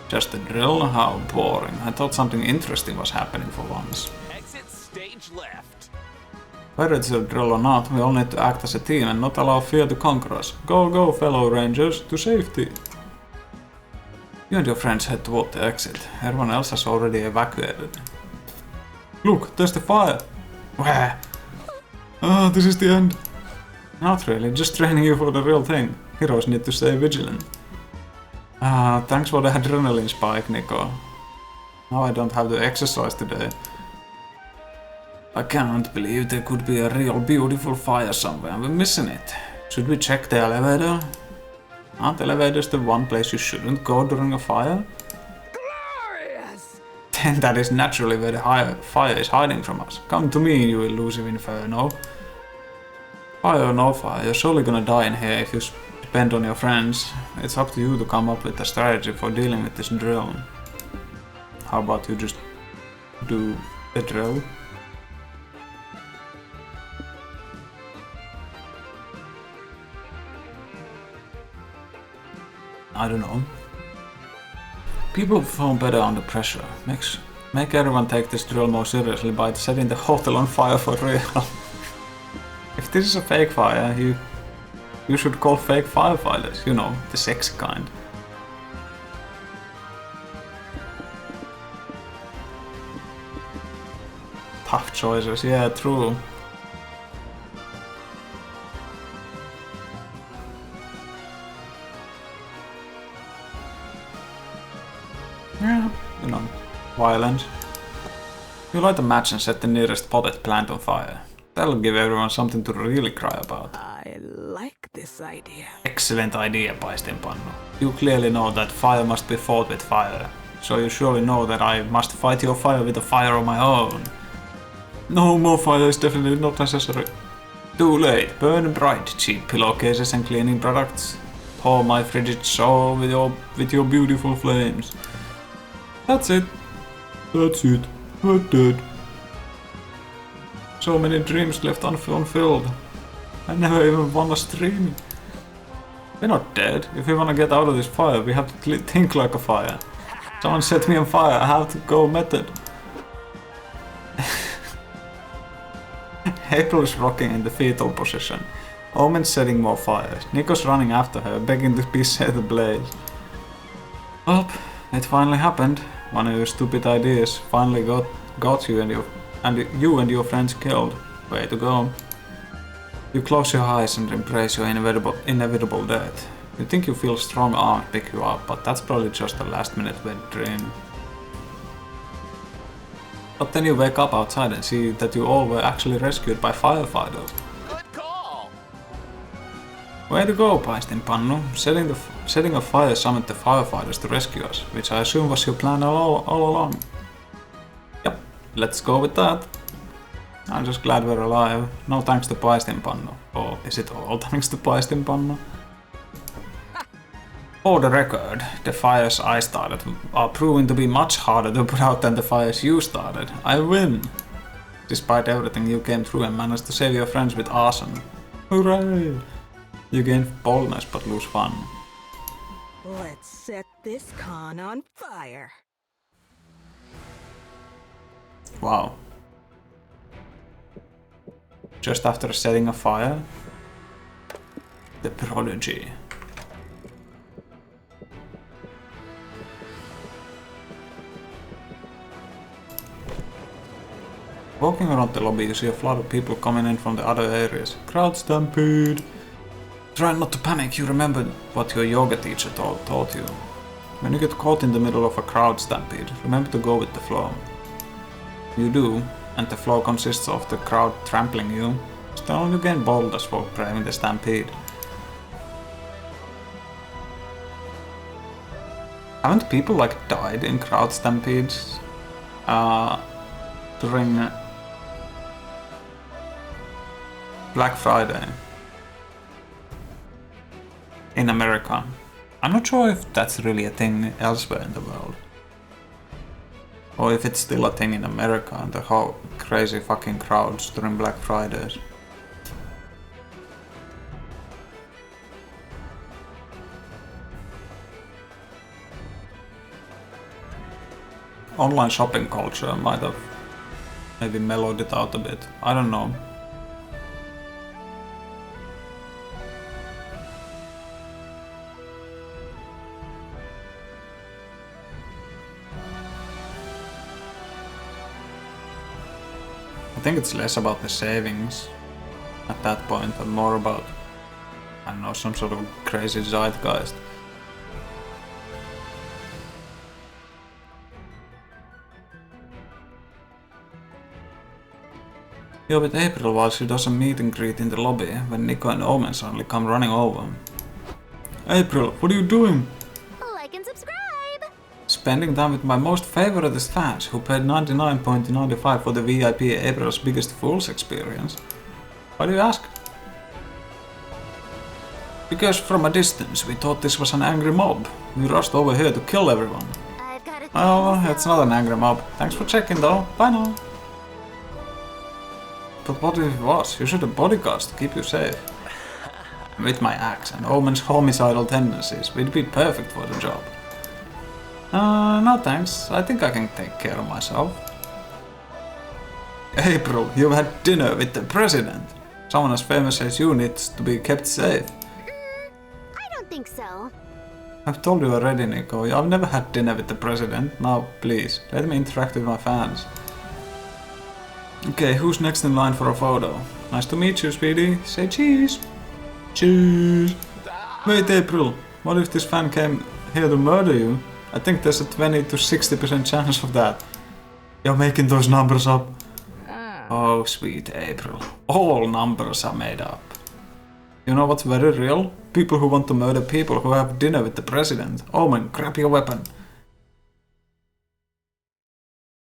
Just a drill? How boring. I thought something interesting was happening for once. Exit stage left. Whether it's a drill or not, we all need to act as a team and not allow fear to conquer us. Go, go, fellow rangers, to safety. You and your friends head toward the exit. Everyone else has already evacuated. Look, there's the fire! Where? Ah, this is the end. Not really, just training you for the real thing. Heroes need to stay vigilant. Ah, thanks for the adrenaline spike, Nico. Now I don't have to exercise today. I can't believe there could be a real beautiful fire somewhere and we're missing it. Should we check the elevator? Aren't elevators the one place you shouldn't go during a fire? Glorious! Then that is naturally where the fire is hiding from us. Come to me, you elusive inferno. Fire or no fire, you're surely gonna die in here if you depend on your friends. It's up to you to come up with a strategy for dealing with this drill. How about you just do a drill? I don't know. People perform better under pressure. Make everyone take this drill more seriously by setting the hotel on fire for real. If this is a fake fire, you should call fake firefighters, you know, the sexy kind. Tough choices, yeah, true. Yeah, you know, violence. You light a match and set the nearest potted plant on fire. That'll give everyone something to really cry about. I like this idea. Excellent idea, Paistinpannu. You clearly know that fire must be fought with fire, so you surely know that I must fight your fire with a fire of my own. No, more fire is definitely not necessary. Too late. Burn bright, cheap pillowcases and cleaning products. Pour my frigid soul with your beautiful flames. That's it. That's it. We're dead. So many dreams left unfulfilled. I never even won a stream. We're not dead. If we want to get out of this fire, we have to think like a fire. Someone set me on fire, I have to go method. April is rocking in the fetal position. Omen's setting more fires. Nico's running after her, begging to be set ablaze. Well, it finally happened. One of your stupid ideas finally got you and your friends killed. Way to go. You close your eyes and embrace your inevitable death. You think you feel strong arms pick you up, but that's probably just a last-minute wet dream. But then you wake up outside and see that you all were actually rescued by firefighters. Good call. Way to go, Paistinpannu. Setting a fire summoned the firefighters to rescue us, which I assume was your plan all along. Yep, let's go with that. I'm just glad we're alive. No thanks to Paistinpannu. Or is it all thanks to Paistinpannu? For the record, the fires I started are proving to be much harder to put out than the fires you started. I win! Despite everything, you came through and managed to save your friends with arson. Hooray! You gain boldness but lose fun. Let's set this con on fire. Wow. Just after setting a fire? The prodigy. Walking around the lobby, you see a flood of people coming in from the other areas. Crowd stampede! Try not to panic, you remember what your yoga teacher taught you. When you get caught in the middle of a crowd stampede, remember to go with the flow. You do, and the flow consists of the crowd trampling you. Still, you gain boldness for braving the stampede. Haven't people like died in crowd stampedes during Black Friday in America? I'm not sure if that's really a thing elsewhere in the world. Or if it's still a thing in America and the whole crazy fucking crowds during Black Fridays. Online shopping culture might have maybe mellowed it out a bit. I don't know. I think it's less about the savings at that point and more about, I don't know, some sort of crazy zeitgeist. You're with April while she does a meet and greet in the lobby when Nico and Omen suddenly come running over. April, what are you doing? Like and subscribe! Spending time with my most favoritist fans who paid $99.95 for the VIP April's Biggest Fools experience. Why do you ask? Because from a distance we thought this was an angry mob. We rushed over here to kill everyone. I've got a Oh, it's not an angry mob. Thanks for checking though. Bye now. But what if it was? You should have bodyguards to keep you safe. With my axe and Omen's homicidal tendencies, we'd be perfect for the job. No thanks. I think I can take care of myself. April, you've had dinner with the president. Someone as famous as you needs to be kept safe. I don't think so. I've told you already, Nico. I've never had dinner with the president. Now, please, let me interact with my fans. Okay, who's next in line for a photo? Nice to meet you, Speedy. Say cheese. Cheese. Wait, April. What if this fan came here to murder you? I think there's a 20 to 60% chance of that. You're making those numbers up. Oh, sweet April. All numbers are made up. You know what's very real? People who want to murder people who have dinner with the president. Omen, grab your weapon.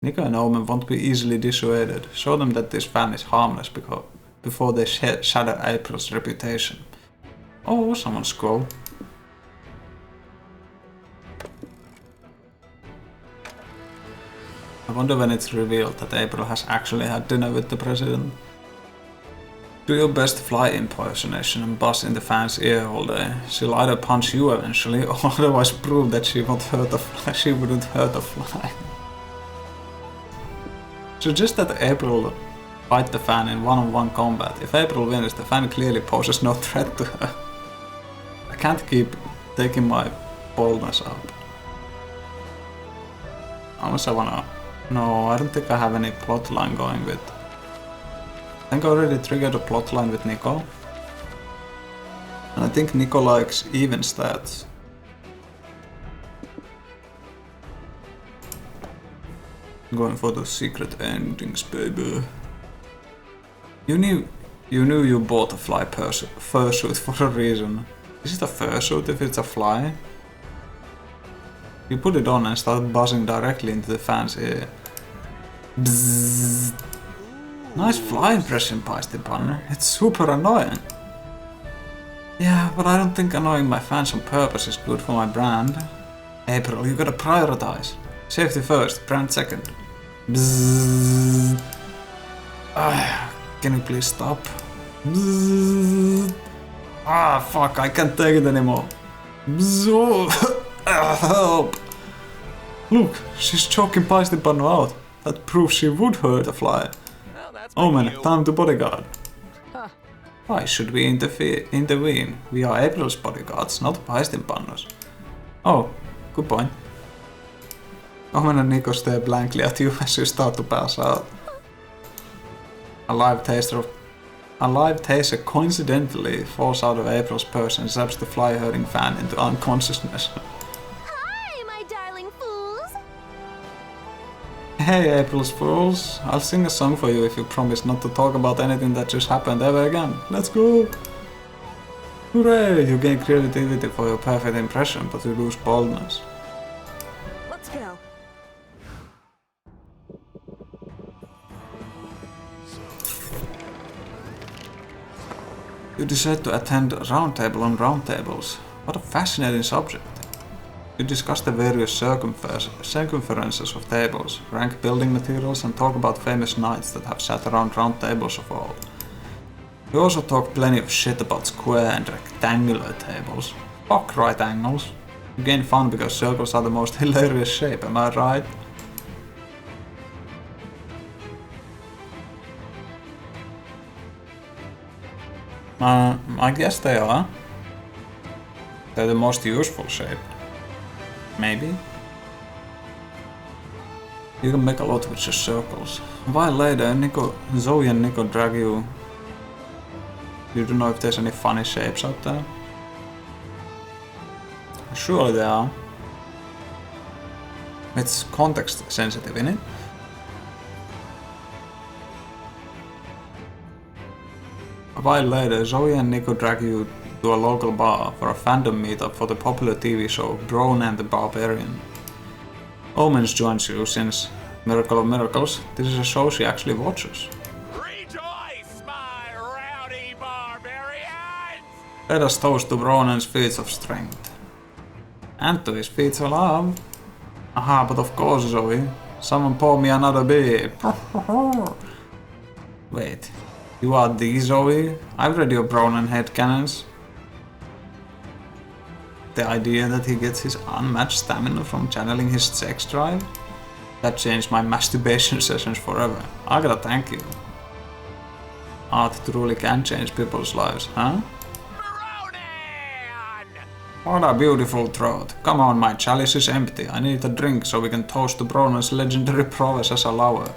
Nico and Omen won't be easily dissuaded. Show them that this fan is harmless before they shatter April's reputation. Oh, someone scroll. I wonder when it's revealed that April has actually had dinner with the president. Do your best fly impersonation and buzz in the fan's ear all day. She'll either punch you eventually or otherwise prove that she wouldn't hurt a fly. Suggest that April fight the fan in one-on-one combat. If April wins, the fan clearly poses no threat to her. I can't keep taking my boldness up. Unless I wanna... No, I don't think I have any plotline going with... I think I already triggered a plotline with Nico. And I think Nico likes even stats. Going for the secret endings, baby. You knew you bought a fly fursuit for a reason. Is it a fursuit if it's a fly? You put it on and start buzzing directly into the fan's ear. Bzzz. Nice fly impression, Pasty Punner. It's super annoying. Yeah, but I don't think annoying my fans on purpose is good for my brand. April, you gotta prioritize. Safety first, brand second. Bzzz. Can you please stop? Bzzz. Ah, fuck, I can't take it anymore. Bzzz. Help! Look, she's choking Pasty Punner out. That proves she would hurt a fly. Well, that's Omen, you. time to bodyguard. Why should we intervene? We are April's bodyguards, not Pasty Punners. Oh, good point. Omen and Nico stare blankly at you as you start to pass out. A live taser coincidentally falls out of April's purse and zaps the fly-herding fan into unconsciousness. Hi, my darling fools. Hey April's fools, I'll sing a song for you if you promise not to talk about anything that just happened ever again. Let's go! Hooray! You gain creativity for your perfect impression, but you lose boldness. Let's go. You decide to attend a roundtable on roundtables. What a fascinating subject. You discuss the various circumferences of tables, rank building materials and talk about famous knights that have sat around round tables of old. You also talk plenty of shit about square and rectangular tables. Fuck right angles. You gain fun because circles are the most hilarious shape, am I right? I guess they are. They're the most useful shape. Maybe? You can make a lot with just circles. A while later, Zoe and Nico drag you. You don't know if there's any funny shapes out there? Surely there are. It's context sensitive, innit? A while later, Zoe and Nico drag you to a local bar for a fandom meetup for the popular TV show Prom and the Barbarian. Omens joins you since, miracle of miracles, this is a show she actually watches. Rejoice, my rowdy barbarians! Let us toast to Ronan's feats of strength. And to his feats of love. Aha, but of course, Zoe. Someone pour me another beer. Wait, you are the Zoe? I've read your Ronan headcanons. The idea that he gets his unmatched stamina from channeling his sex drive? That changed my masturbation sessions forever. I gotta thank you. Art truly can change people's lives, huh? Ronan! What a beautiful throat. Come on, my chalice is empty. I need a drink so we can toast to Bronan's legendary prowess as a lover.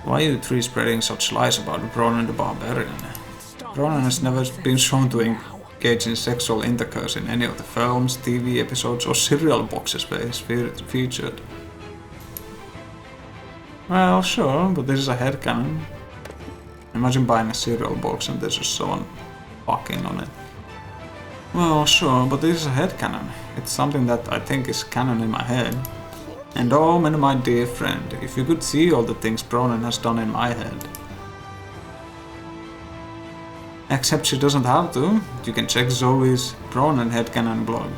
Why are you three spreading such lies about Ronan the Barbarian? Ronan has never been shown to engage in sexual intercourse in any of the films, TV episodes or cereal boxes where he's featured. Well, sure, but this is a headcanon. Imagine buying a cereal box and there's just someone fucking on it. Well, sure, but this is a headcanon. It's something that I think is canon in my head. And oh, my dear friend, if you could see all the things Ronan has done in my head. Except she doesn't have to. You can check Zoe's Ronan headcanon blog.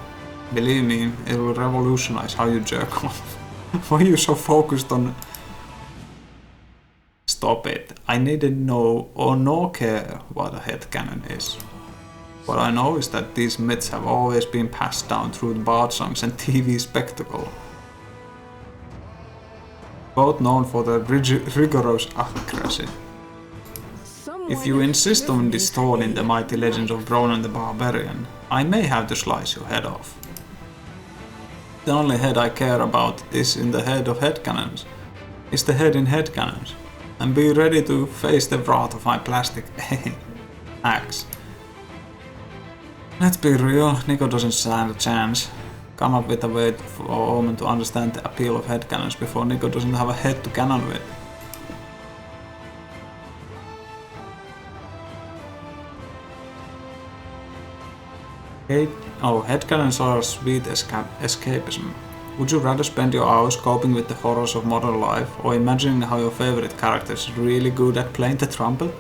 Believe me, it will revolutionize how you jerk off. Why are you so focused on... Stop it. I neither know or nor care what a headcanon is. What I know is that these myths have always been passed down through bard songs and TV spectacle. Both known for their rigorous accuracy. If you insist on distorting the mighty legends of Ronan the Barbarian, I may have to slice your head off. The only head I care about is in the head of headcanons. Is the head in headcanons. And be ready to face the wrath of my plastic axe. Let's be real, Nico doesn't stand a chance. Come up with a way for Omen to understand the appeal of headcanons before Nico doesn't have a head to cannon with. Headcanons are sweet escapism. Would you rather spend your hours coping with the horrors of modern life or imagining how your favorite character is really good at playing the trumpet?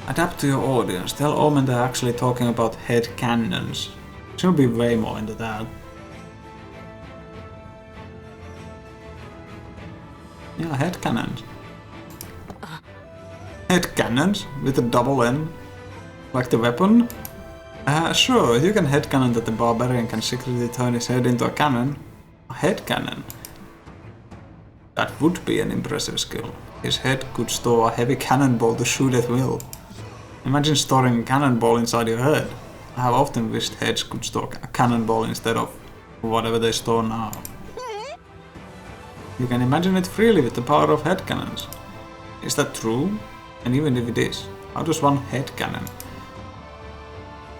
Adapt to your audience. Tell Omen they're actually talking about headcanons. She'll be way more into that. Yeah, headcanons. Headcanons with a double N? Like the weapon? Sure, you can headcanon that the barbarian can secretly turn his head into a cannon. A headcanon? That would be an impressive skill. His head could store a heavy cannonball to shoot at will. Imagine storing a cannonball inside your head. I have often wished heads could store a cannonball instead of whatever they store now. You can imagine it freely with the power of headcanons. Is that true? And even if it is, how does one headcanon?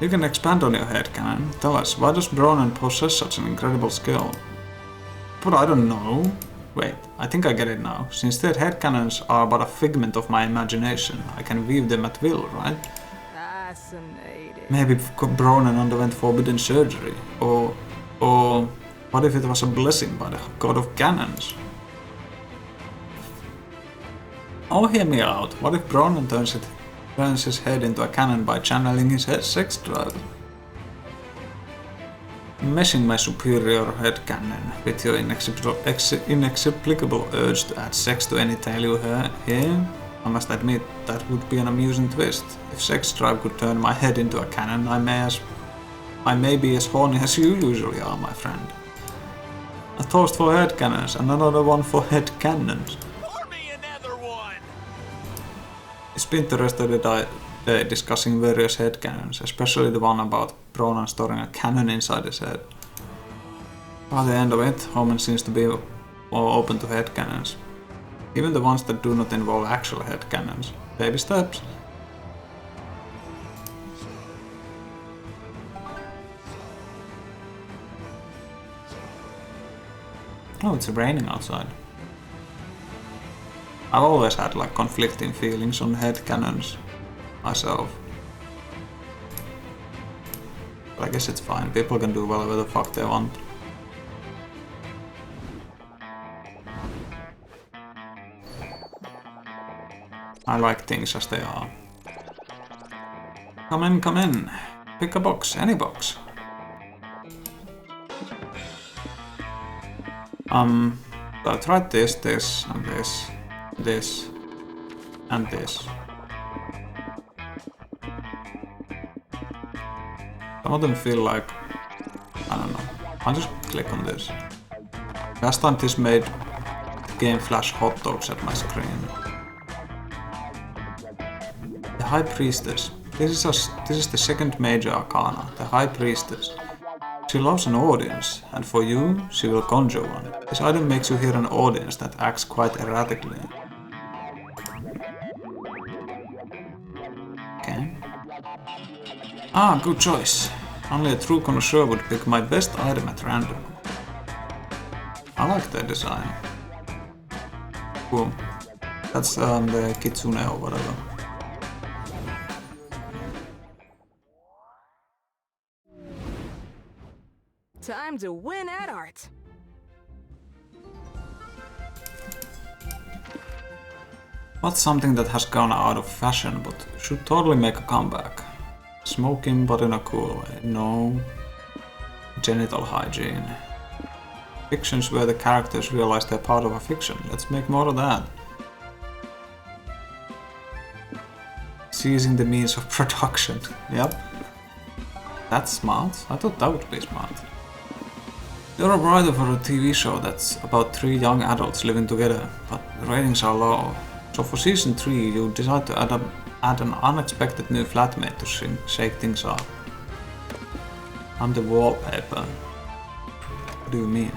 You can expand on your headcanon. Tell us, why does Bronan possess such an incredible skill? But I don't know. Wait, I think I get it now. Since their headcanons are but a figment of my imagination, I can weave them at will, right? Fascinating. Maybe Bronan underwent forbidden surgery. Or what if it was a blessing by the god of cannons? Oh, hear me out. What if Bronan turns his head into a cannon by channeling his sex drive? Meshing my superior headcanon with your inexplicable urge to add sex to any tale you hear, I must admit that would be an amusing twist. If sex drive could turn my head into a cannon, I may be as horny as you usually are, my friend. A toast for headcanons and another one for headcanons. Pour me another one! I spent the rest of the day discussing various headcanons, especially the one about Bronan storing a cannon inside his head. By the end of it, Homan seems to be more open to headcanons. Even the ones that do not involve actual headcanons. Baby steps. Oh, it's raining outside. I've always had like conflicting feelings on headcanons myself. But I guess it's fine. People can do whatever the fuck they want. I like things as they are. Come in, come in. Pick a box, any box. So I tried this, and this, and this. Some of them feel like, I don't know. I'll just click on this. Last time this made the game flash hot dogs at my screen. The High Priestess. This is the second major arcana, the High Priestess. She loves an audience, and for you, she will conjure one. This item makes you hear an audience that acts quite erratically. Okay. Ah, good choice. Only a true connoisseur would pick my best item at random. I like the design. Cool. That's the kitsune or whatever. Time to win at art. What's something that has gone out of fashion but should totally make a comeback? Smoking but in a cool way. No. Genital hygiene. Fictions where the characters realize they're part of a fiction. Let's make more of that. Seizing the means of production. Yep. That's smart. I thought that would be smart. You're a writer for a TV show that's about 3 young adults living together, but the ratings are low. So for season 3 you decide to add an unexpected new flatmate to shake things up. I'm the wallpaper. What do you mean?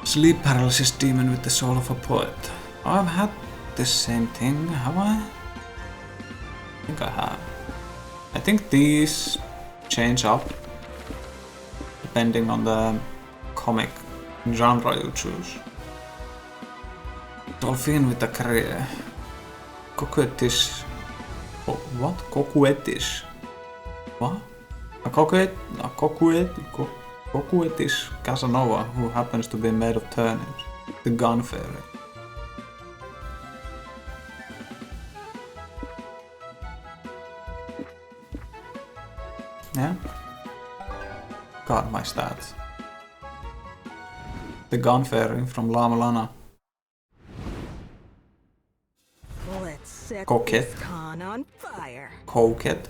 Sleep paralysis demon with the soul of a poet. I've had this same thing, have I? I think I have. I think these change up depending on the comic genre you choose. Dolphin with a career. Coquettish. What? Coquettish. What? A coquettish Casanova who happens to be made of turnips. The gun fairy. Yeah? Got my stats. The gun fairy from Lama Lana. Let's set Coquette. this con on fire. Coquette.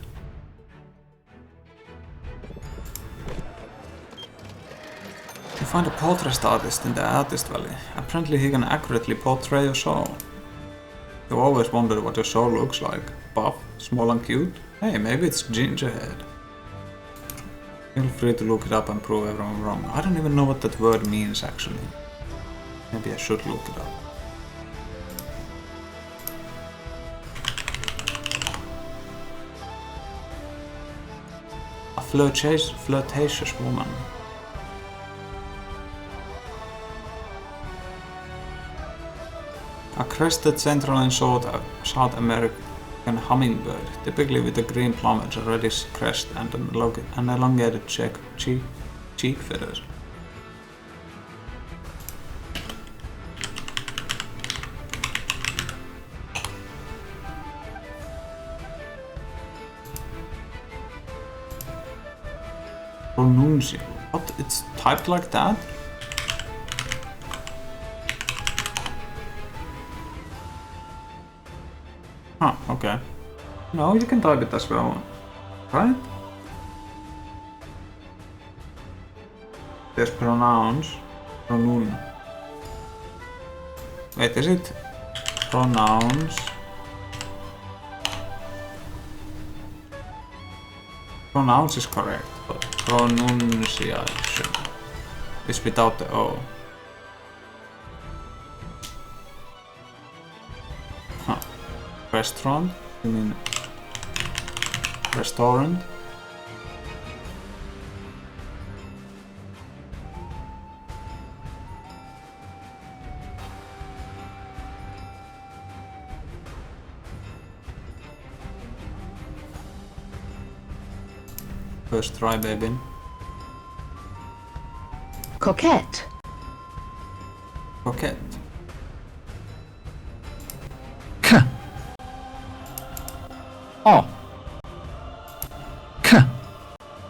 You find a portrait artist in the Artist Valley. Apparently he can accurately portray your soul. You always wondered what your soul looks like. Buff, small and cute? Hey, maybe it's gingerhead. Feel free to look it up and prove everyone wrong. I don't even know what that word means actually. Maybe I should look it up. A flirtatious woman. A crested Central and South American hummingbird, typically with a green plumage, a reddish crest, and an elongated cheek feathers. Pronuncio. What? It's typed like that? Huh, okay. No, you can type it as well, right? There's pronounce. Pronun. Wait, is it pronounce? Pronounce is correct, but pronunciation is without the O. Huh. Restaurant? You mean restaurant? First try, baby. Coquette. Coquette. Oh.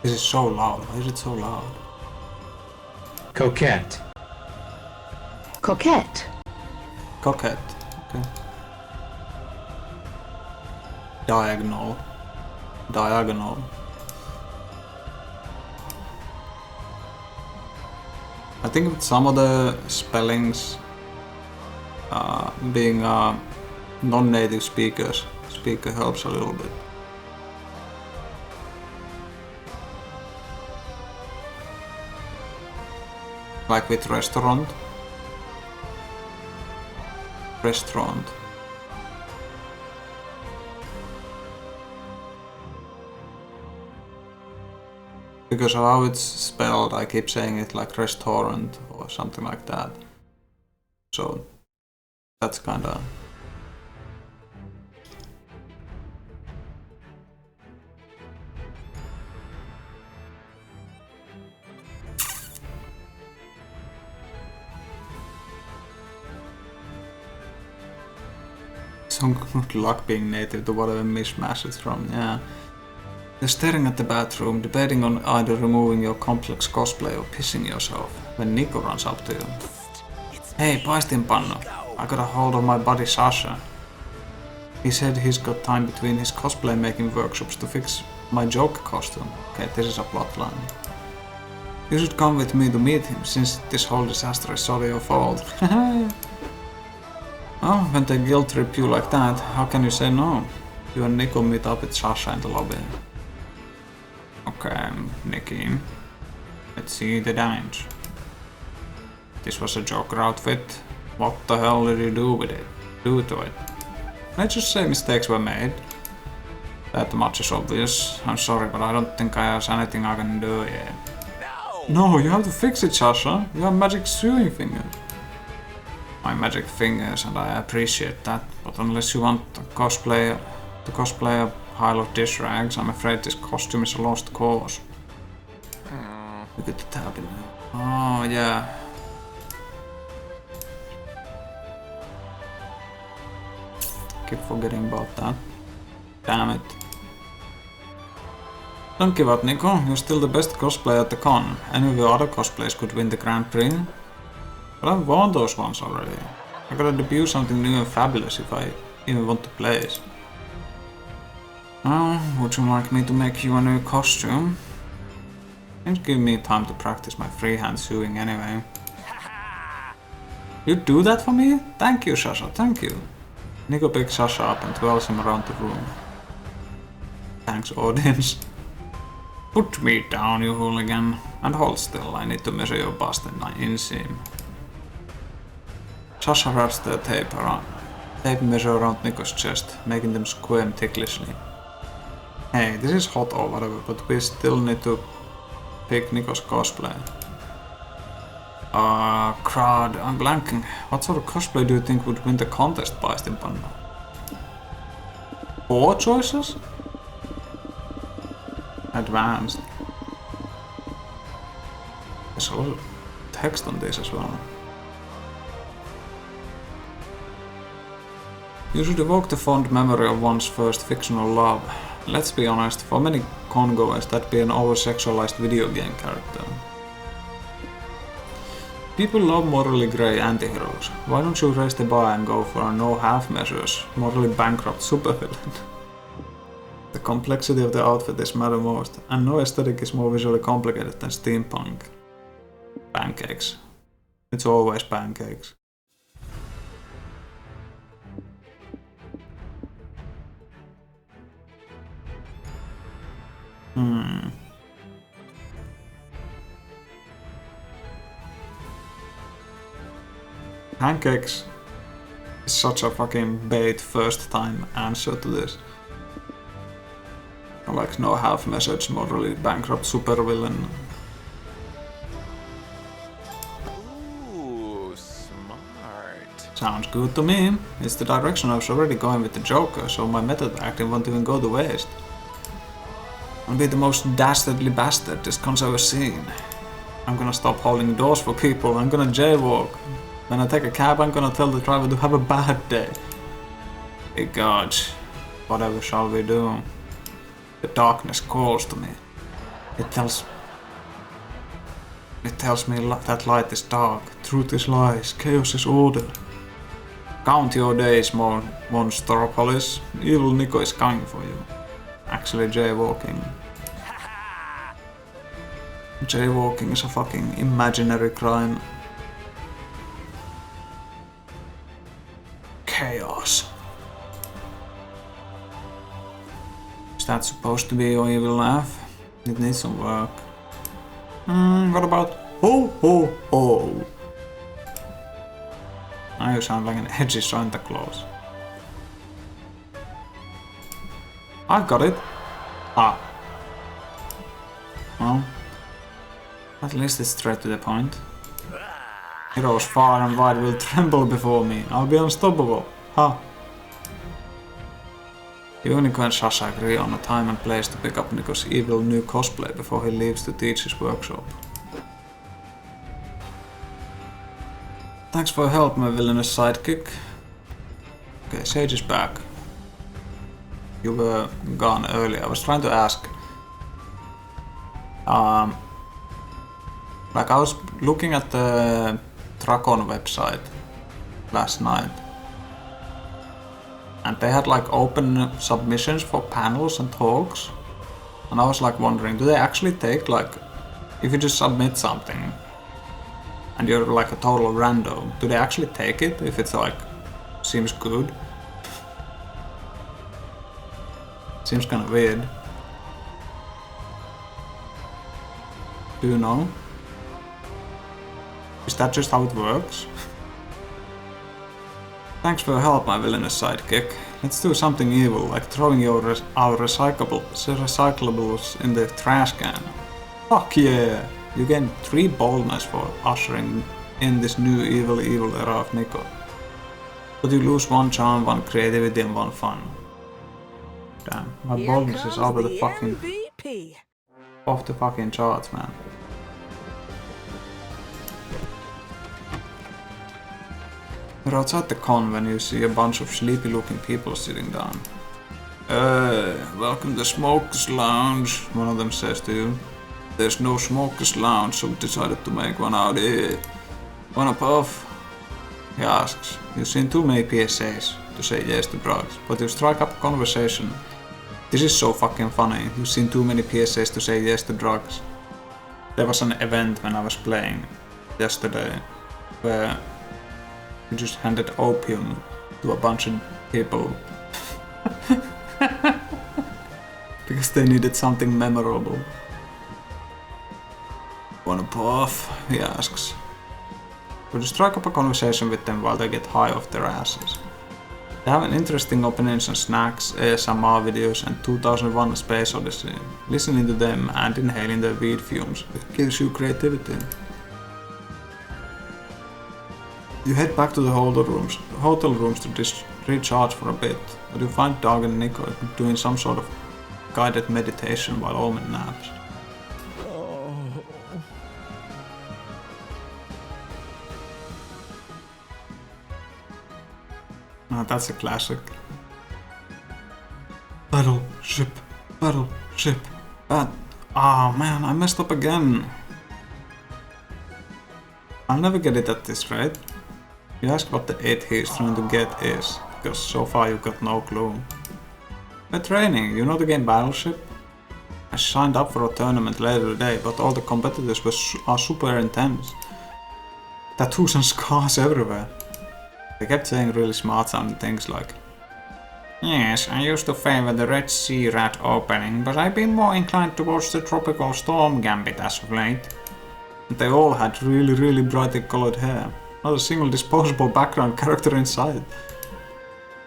This is so loud. Why is it so loud? Coquette. Coquette. Coquette. Okay. Diagonal. Diagonal. I think with some of the spellings, being a non-native speaker helps a little bit. Like with restaurant. Restaurant. Because of how it's spelled, I keep saying it like restaurant or something like that. So that's kinda... Some good luck being native to whatever mishmash it's from, yeah. You're staring at the bathroom, debating on either removing your complex cosplay or pissing yourself, when Nico runs up to you. Hey, paistinpannu, I got a hold of my buddy Sasha. He said he's got time between his cosplay making workshops to fix my Joker costume. Okay, this is a plotline. You should come with me to meet him, since this whole disaster is solely your fault. Oh, when they guilt trip you like that, how can you say no? You and Nico meet up with Sasha in the lobby. Okay, Nikki. Let's see the damage. This was a Joker outfit. What the hell did you do with it? Do to it? Let's just say mistakes were made. That much is obvious. I'm sorry, but I don't think there's anything I can do yet. No, you have to fix it, Sasha. You have magic sewing fingers. My magic fingers, and I appreciate that, but unless you want to cosplay a pile of dish rags, I'm afraid this costume is a lost cause. Look at the tab in there. Oh, yeah. Keep forgetting about that. Damn it. Don't give up, Nico. You're still the best cosplayer at the con. Any of your other cosplays could win the Grand Prix. But I've won those ones already. I gotta debut something new and fabulous if I even want to place. Oh, would you like me to make you a new costume? Can't give me time to practice my freehand sewing anyway. You do that for me? Thank you, Sasha, thank you. Nico picks Sasha up and twirls him around the room. Thanks, audience. Put me down, you hooligan. And hold still, I need to measure your bust and my inseam. Sasha wraps the tape measure around Nico's chest, making them squirm ticklishly. Hey, this is hot or whatever, but we still need to pick Nico's cosplay. Crud, I'm blanking. What sort of cosplay do you think would win the contest, Paistinpanna? 4 choices? Advanced. There's a lot of text on this as well. You should evoke the fond memory of one's first fictional love. Let's be honest, for many congoers that'd be an over-sexualized video game character. People love morally grey anti-heroes. Why don't you raise the bar and go for a no half measures, morally bankrupt supervillain? The complexity of the outfit is matter most, and no aesthetic is more visually complicated than steampunk. Pancakes. It's always pancakes. Pancakes is such a fucking bait first time answer to this. Like no half message, morally bankrupt supervillain. Ooh, smart. Sounds good to me. It's the direction I was already going with the Joker, so my method acting won't even go to waste. I'll be the most dastardly bastard this con's ever seen. I'm gonna stop holding doors for people, I'm gonna jaywalk. When I take a cab, I'm gonna tell the driver to have a bad day. Hey gods, whatever shall we do? The darkness calls to me. It tells me that light is dark, truth is lies, chaos is order. Count your days, Monsteropolis. Evil Nico is coming for you. Actually, jaywalking. Jaywalking is a fucking imaginary crime. Chaos. Is that supposed to be your evil laugh? It needs some work. What about ho ho ho? Now you sound like an edgy Santa Claus. I've got it. Ah. Well, at least it's straight to the point. Heroes far and wide will tremble before me. I'll be unstoppable. Ha. Unico and Sasha agree on a time and place to pick up Nico's evil new cosplay before he leaves to teach his workshop. Thanks for your help, my villainous sidekick. Okay, Sage is back. You were gone earlier. I was trying to ask. Like I was looking at the Dragon website last night. And they had like open submissions for panels and talks. And I was like wondering, do they actually take like, if you just submit something and you're like a total rando, do they actually take it if it's like, seems good? Seems kind of weird. Do you know? Is that just how it works? Thanks for your help, my villainous sidekick. Let's do something evil, like throwing our recyclables in the trash can. Fuck yeah! You gain 3 boldness for ushering in this new evil era of Nico. But you lose 1 charm, 1 creativity and 1 fun. Damn, my Here boldness is comes out of the the fucking... MVP. off the fucking charts, man. You're outside the con when you see a bunch of sleepy looking people sitting down. Welcome to Smokers Lounge, one of them says to you. There's no Smokers Lounge, so we decided to make one out here. Wanna puff? He asks. You've seen too many PSAs to say yes to drugs, but you strike up a conversation. This is so fucking funny. You've seen too many PSAs to say yes to drugs. There was an event when I was playing yesterday where we just handed opium to a bunch of people because they needed something memorable. Wanna puff? He asks. Could you strike up a conversation with them while they get high off their asses? They have an interesting opinions on snacks, ASMR videos and 2001 Space Odyssey. Listening to them and inhaling their weed fumes gives you creativity. You head back to the hotel rooms to recharge for a bit, but you find Doug and Nico doing some sort of guided meditation while Omen naps. Oh, that's a classic. Battleship. Ah, man, I messed up again. I'll never get it at this rate. You ask what the 8 he's trying to get is, because so far you got no clue. We're training, you know the game Battleship? I signed up for a tournament later today, but all the competitors are super intense. Tattoos and scars everywhere. They kept saying really smart sounding things like, "Yes, I used to favor the Red Sea Rat opening, but I've been more inclined towards the Tropical Storm Gambit as of late." And they all had really brightly colored hair. Not a single disposable background character in sight.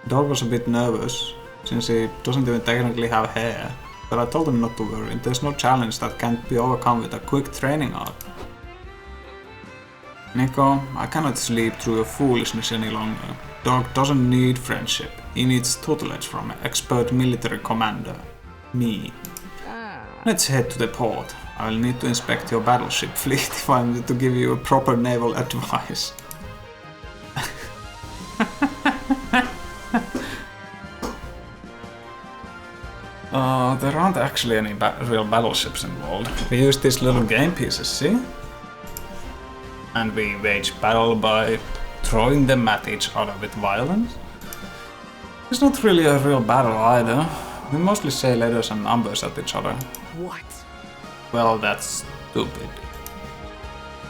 Dog was a bit nervous, since he doesn't even technically have hair, but I told him not to worry, there's no challenge that can't be overcome with a quick training arc. Nico, I cannot sleep through your foolishness any longer. Dog doesn't need friendship, he needs tutelage from an expert military commander. Me. Let's head to the port. I will need to inspect your battleship fleet if I'm to give you a proper naval advice. There aren't actually any real battleships involved. We use these little game pieces, see? And we wage battle by throwing them at each other with violence. It's not really a real battle either. We mostly say letters and numbers at each other. What? Well, that's stupid.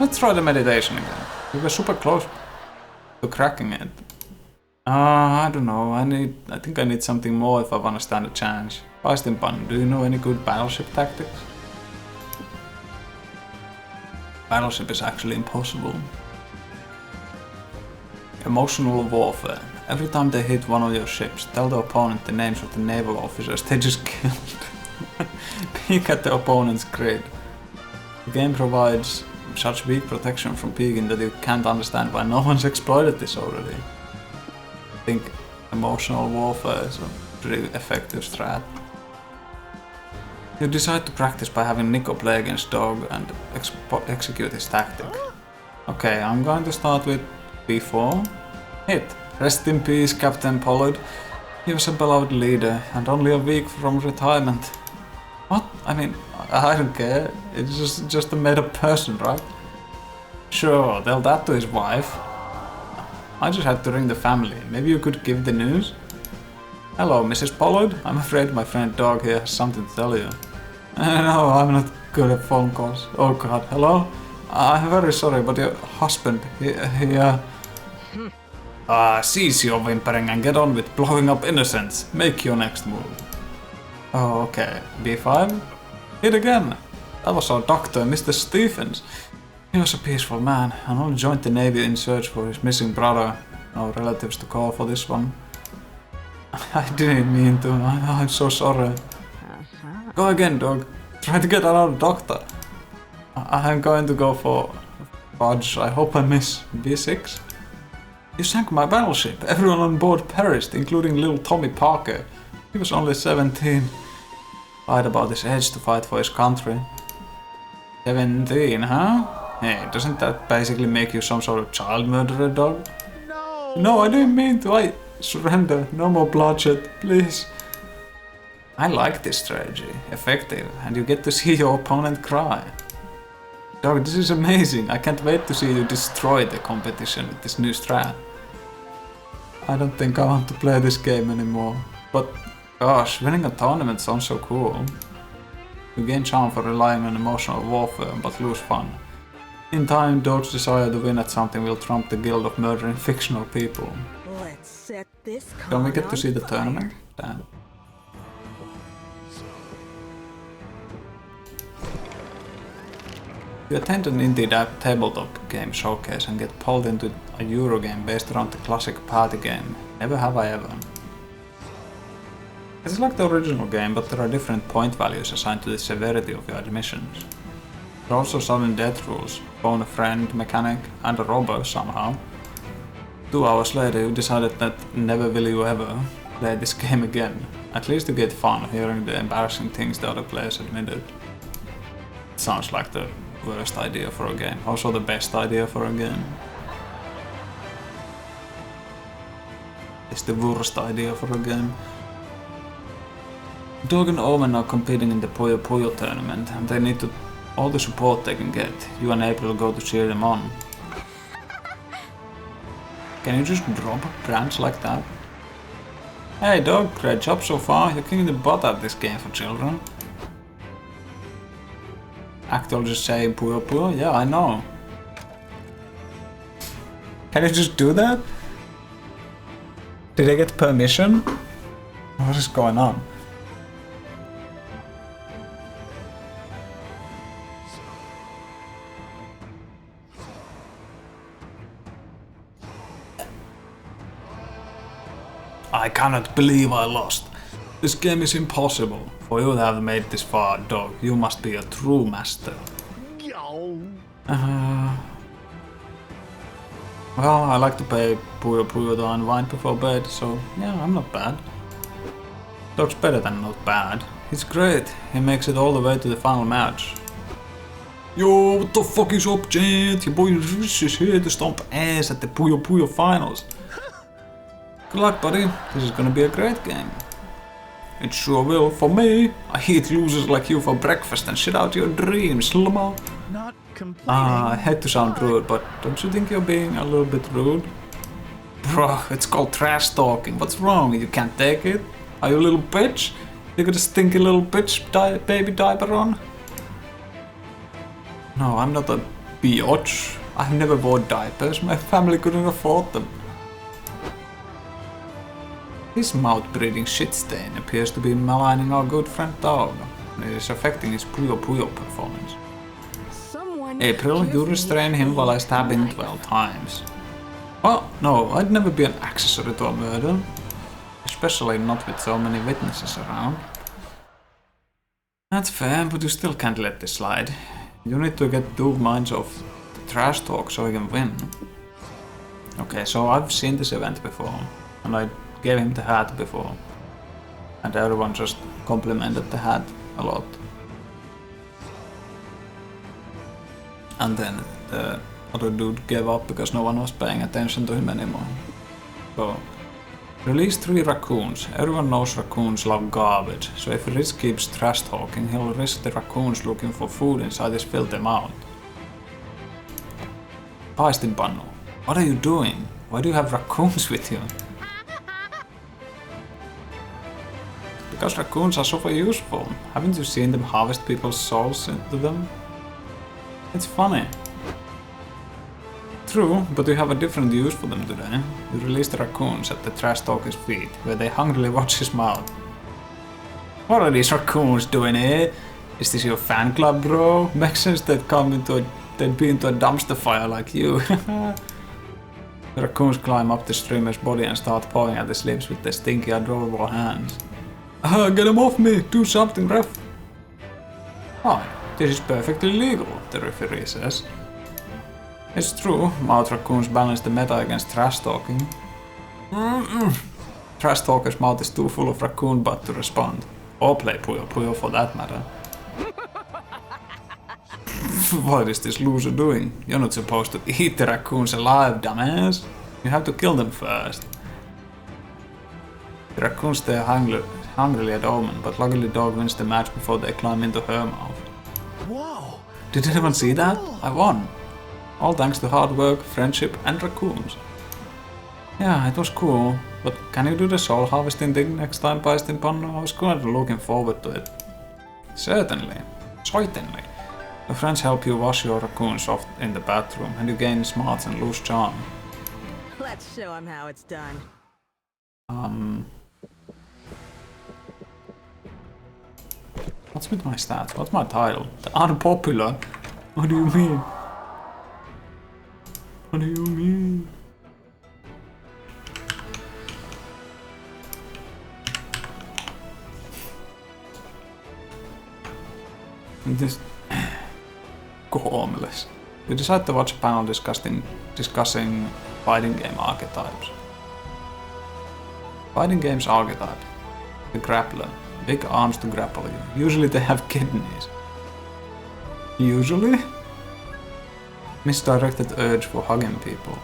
Let's try the meditation again. We were super close to cracking it. I don't know. I think I need something more if I want to stand a chance. Paistinpan, do you know any good battleship tactics? Battleship is actually impossible. Emotional warfare. Every time they hit one of your ships, tell the opponent the names of the naval officers they just killed. Peek at the opponent's grid. The game provides such weak protection from peeking that you can't understand why no one's exploited this already. I think emotional warfare is a pretty effective strat. You decide to practice by having Nico play against Dog and execute his tactic. Okay, I'm going to start with B4. Hit. Rest in peace, Captain Pollard. He was a beloved leader and only a week from retirement. What? I mean, I don't care. It's just a made-up person, right? Sure, tell that to his wife. I just had to ring the family. Maybe you could give the news? Hello, Mrs. Pollard. I'm afraid my friend Dog here has something to tell you. No, I'm not good at phone calls. Oh god, hello? I'm very sorry, but your husband, cease your whimpering and get on with blowing up innocents. Make your next move. Oh, okay. B5? Hit again. That was our doctor, Mr. Stephens. He was a peaceful man and only joined the Navy in search for his missing brother. No relatives to call for this one. I didn't mean to. I'm so sorry. Go again, Dog. Try to get another doctor. I'm going to go for fudge. I hope I miss. B6? You sank my battleship. Everyone on board perished, including little Tommy Parker. He was only 17. Lied about his age to fight for his country. 17, huh? Hey, doesn't that basically make you some sort of child murderer, Dog? No! No, I didn't mean to. I surrender. No more bloodshed, please. I like this strategy. Effective. And you get to see your opponent cry. Dog, this is amazing. I can't wait to see you destroy the competition with this new strat. I don't think I want to play this game anymore. But gosh, winning a tournament sounds so cool. You gain charm for relying on emotional warfare, but lose fun. In time, Dog's desire to win at something will trump the guild of murdering fictional people. Let's set this Don't we con get to see on the fire. tournament? Damn. You attend an indie tabletop game showcase and get pulled into a Eurogame based around the classic party game. Never have I ever. It's like the original game, but there are different point values assigned to the severity of your missions. There are also sudden death rules, phone a friend mechanic, and a robber somehow. 2 hours later you decided that never will you ever play this game again. At least you get fun hearing the embarrassing things the other players admitted. It sounds like the worst idea for a game, also the best idea for a game. It's the worst idea for a game. Dog and Omen are competing in the Puyo Puyo tournament and they need all the support they can get. You and April go to cheer them on. Can you just drop a branch like that? Hey dog, great job so far, you're kicking the butt at this game for children. Actor just saying Puyo Puyo? Yeah, I know. Can you just do that? Did I get permission? What is going on? I cannot believe I lost. This game is impossible. For you to have made this far, dog, you must be a true master. Well, I like to play Puyo Puyo to unwind before bed, so yeah, I'm not bad. Dog's better than not bad. He's great. He makes it all the way to the final match. Yo, what the fuck is up, gent? Your boy Rich is here to stomp ass at the Puyo Puyo finals. Good luck, buddy. This is gonna be a great game. It sure will for me. I eat losers like you for breakfast and shit out your dreams, Lamo. Not complaining. I hate to sound rude, but don't you think you're being a little bit rude? Bro, it's called trash talking. What's wrong? You can't take it? Are you a little bitch? You got a stinky little bitch baby diaper on? No, I'm not a biatch. I've never worn diapers. My family couldn't afford them. His mouth-breathing shit stain appears to be maligning our good friend dog, and it is affecting his Puyo Puyo performance. April, you restrain him while I stab him 12 times. Well, no, I'd never be an accessory to a murder. Especially not with so many witnesses around. That's fair, but you still can't let this slide. You need to get Doug minds off the trash talk so he can win. Okay, so I've seen this event before, and I gave him the hat before, and everyone just complimented the hat a lot. And then the other dude gave up because no one was paying attention to him anymore. So, release 3 raccoons. Everyone knows raccoons love garbage, so if Riz keeps trash talking, he'll risk the raccoons looking for food inside his filthy mouth. Paistinpannu, what are you doing? Why do you have raccoons with you? Because raccoons are super useful. Haven't you seen them harvest people's souls into them? It's funny. True, but you have a different use for them today. You release the raccoons at the trash talker's feet, where they hungrily watch his mouth. What are these raccoons doing here? Is this your fan club, bro? Makes sense they'd be into a dumpster fire like you. The raccoons climb up the streamer's body and start pawing at his lips with their stinky, adorable hands. Get him off me! Do something, ref! Oh, this is perfectly legal, the referee says. It's true, mouth raccoons balance the meta against trash talking. Trash talker's mouth is too full of raccoon butt to respond. Or play Puyo Puyo for that matter. What is this loser doing? You're not supposed to eat the raccoons alive, dumbass. You have to kill them first. The raccoons stare hungrily at Omen, but luckily Dog wins the match before they climb into her mouth. Whoa! Did anyone see that? I won! All thanks to hard work, friendship and raccoons. Yeah, it was cool, but can you do the soul harvesting thing next time, Paistinpannu? I was kind of looking forward to it. Certainly. Certainly. Your friends help you wash your raccoons off in the bathroom, and you gain smarts and lose charm. Let's show him how it's done. What's with my stats? What's my title? The unpopular. What do you mean? What do you mean? This Gormless. You decide to watch a panel discussing fighting game archetypes. Fighting games archetype. The grappler. Big arms to grapple you. Usually they have kidneys. Usually? Misdirected urge for hugging people.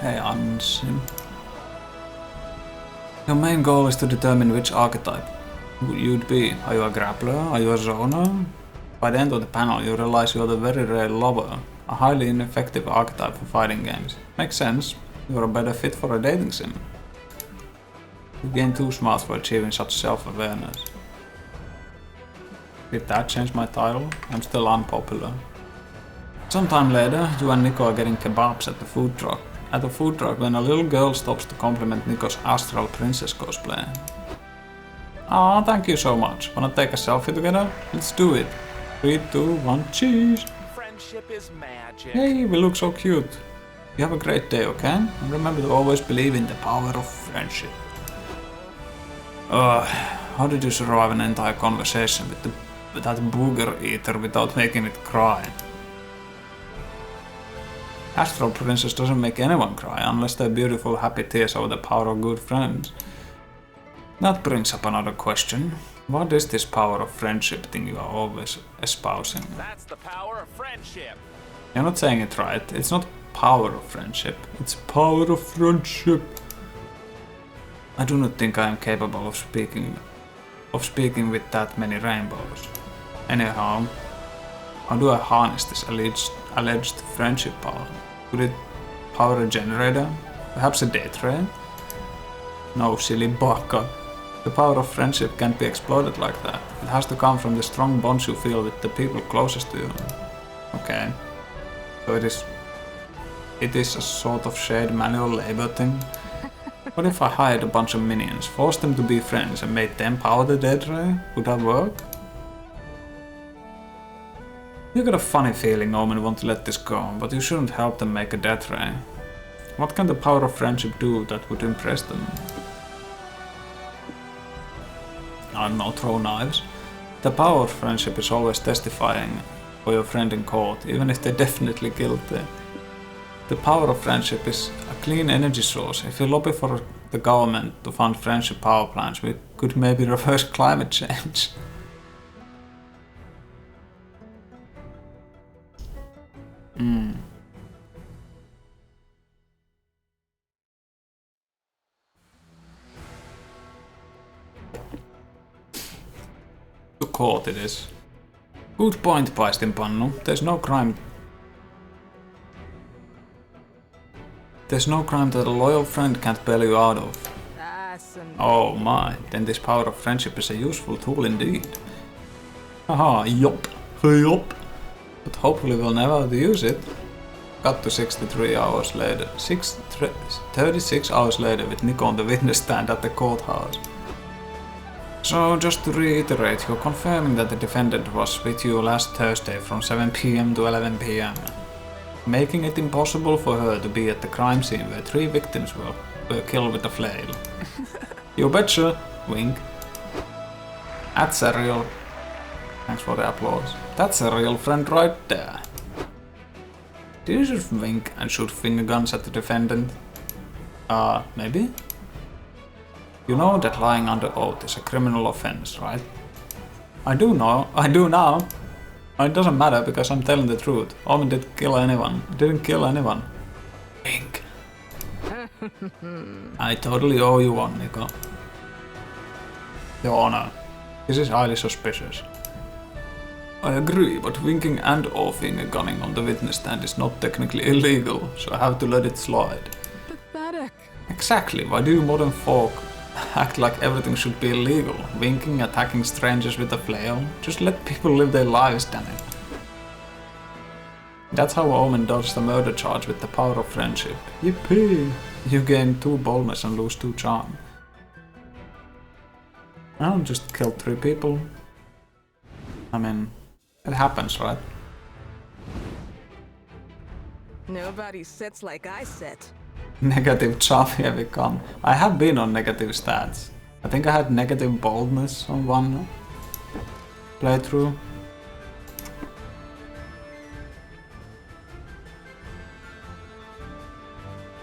Hey, Ansin. Your main goal is to determine which archetype you'd be. Are you a grappler? Are you a zoner? By the end of the panel, you realize you're the very rare lover, a highly ineffective archetype for fighting games. Makes sense. You're a better fit for a dating sim. You gain too smart for achieving such self-awareness. Did that change my title? I'm still unpopular. Sometime later, you and Nico are getting kebabs at the food truck. At the food truck when a little girl stops to compliment Nico's astral princess cosplay. Aw, thank you so much. Wanna take a selfie together? Let's do it. 3, 2, 1, cheese! Friendship is magic. Hey, we look so cute. You have a great day, okay? And remember to always believe in the power of friendship. How did you survive an entire conversation with that booger eater without making it cry? Astral Princess doesn't make anyone cry unless they're beautiful, happy tears over the power of good friends. That brings up another question. What is this power of friendship thing you are always espousing? That's the power of friendship. You're not saying it right. It's not power of friendship. It's power of friendship. I do not think I am capable of speaking with that many rainbows. Anyhow, how do I harness this alleged friendship power? Could it power a generator? Perhaps a date ray? No, silly baka. The power of friendship can't be exploited like that. It has to come from the strong bonds you feel with the people closest to you. Okay. So it is a sort of shared manual labor thing. What if I hired a bunch of minions, forced them to be friends and made them power the dead ray? Would that work? You got a funny feeling Omen want to let this go, but you shouldn't help them make a death ray. What can the power of friendship do that would impress them? I don't know, throw knives. The power of friendship is always testifying for your friend in court, even if they're definitely guilty. The power of friendship is a clean energy source. If you lobby for the government to fund friendship power plants, we could maybe reverse climate change. To court it is. Good point, paistinpannu. There's no crime that a loyal friend can't bail you out of. Oh my, then this power of friendship is a useful tool indeed. Haha, yup. Yup. But hopefully we'll never have to use it. Cut to 63 hours later. 36 hours later with Nico on the witness stand at the courthouse. So, just to reiterate, you're confirming that the defendant was with you last Thursday from 7 PM to 11 PM, making it impossible for her to be at the crime scene where 3 victims were killed with a flail. You betcha! Wink. That's a real... Thanks for the applause. That's a real friend right there. Did you just wink and shoot finger guns at the defendant? Maybe? You know that lying under oath is a criminal offense, right? I do now. It doesn't matter because I'm telling the truth. Omen didn't kill anyone. Wink. I totally owe you one, Nico. Your Honor, this is highly suspicious. I agree, but winking and or finger gunning on the witness stand is not technically illegal, so I have to let it slide. Pathetic. Exactly, why do you modern folk act like everything should be illegal? Winking, attacking strangers with a flail? Just let people live their lives, damn it. That's how Omen dodged the murder charge with the power of friendship. Yippee! You gain 2 boldness and lose 2 charm. I don't just kill 3 people. I mean, it happens, right? Nobody sits like I sit. Negative Chavi have become. I have been on negative stats. I think I had negative boldness on one playthrough.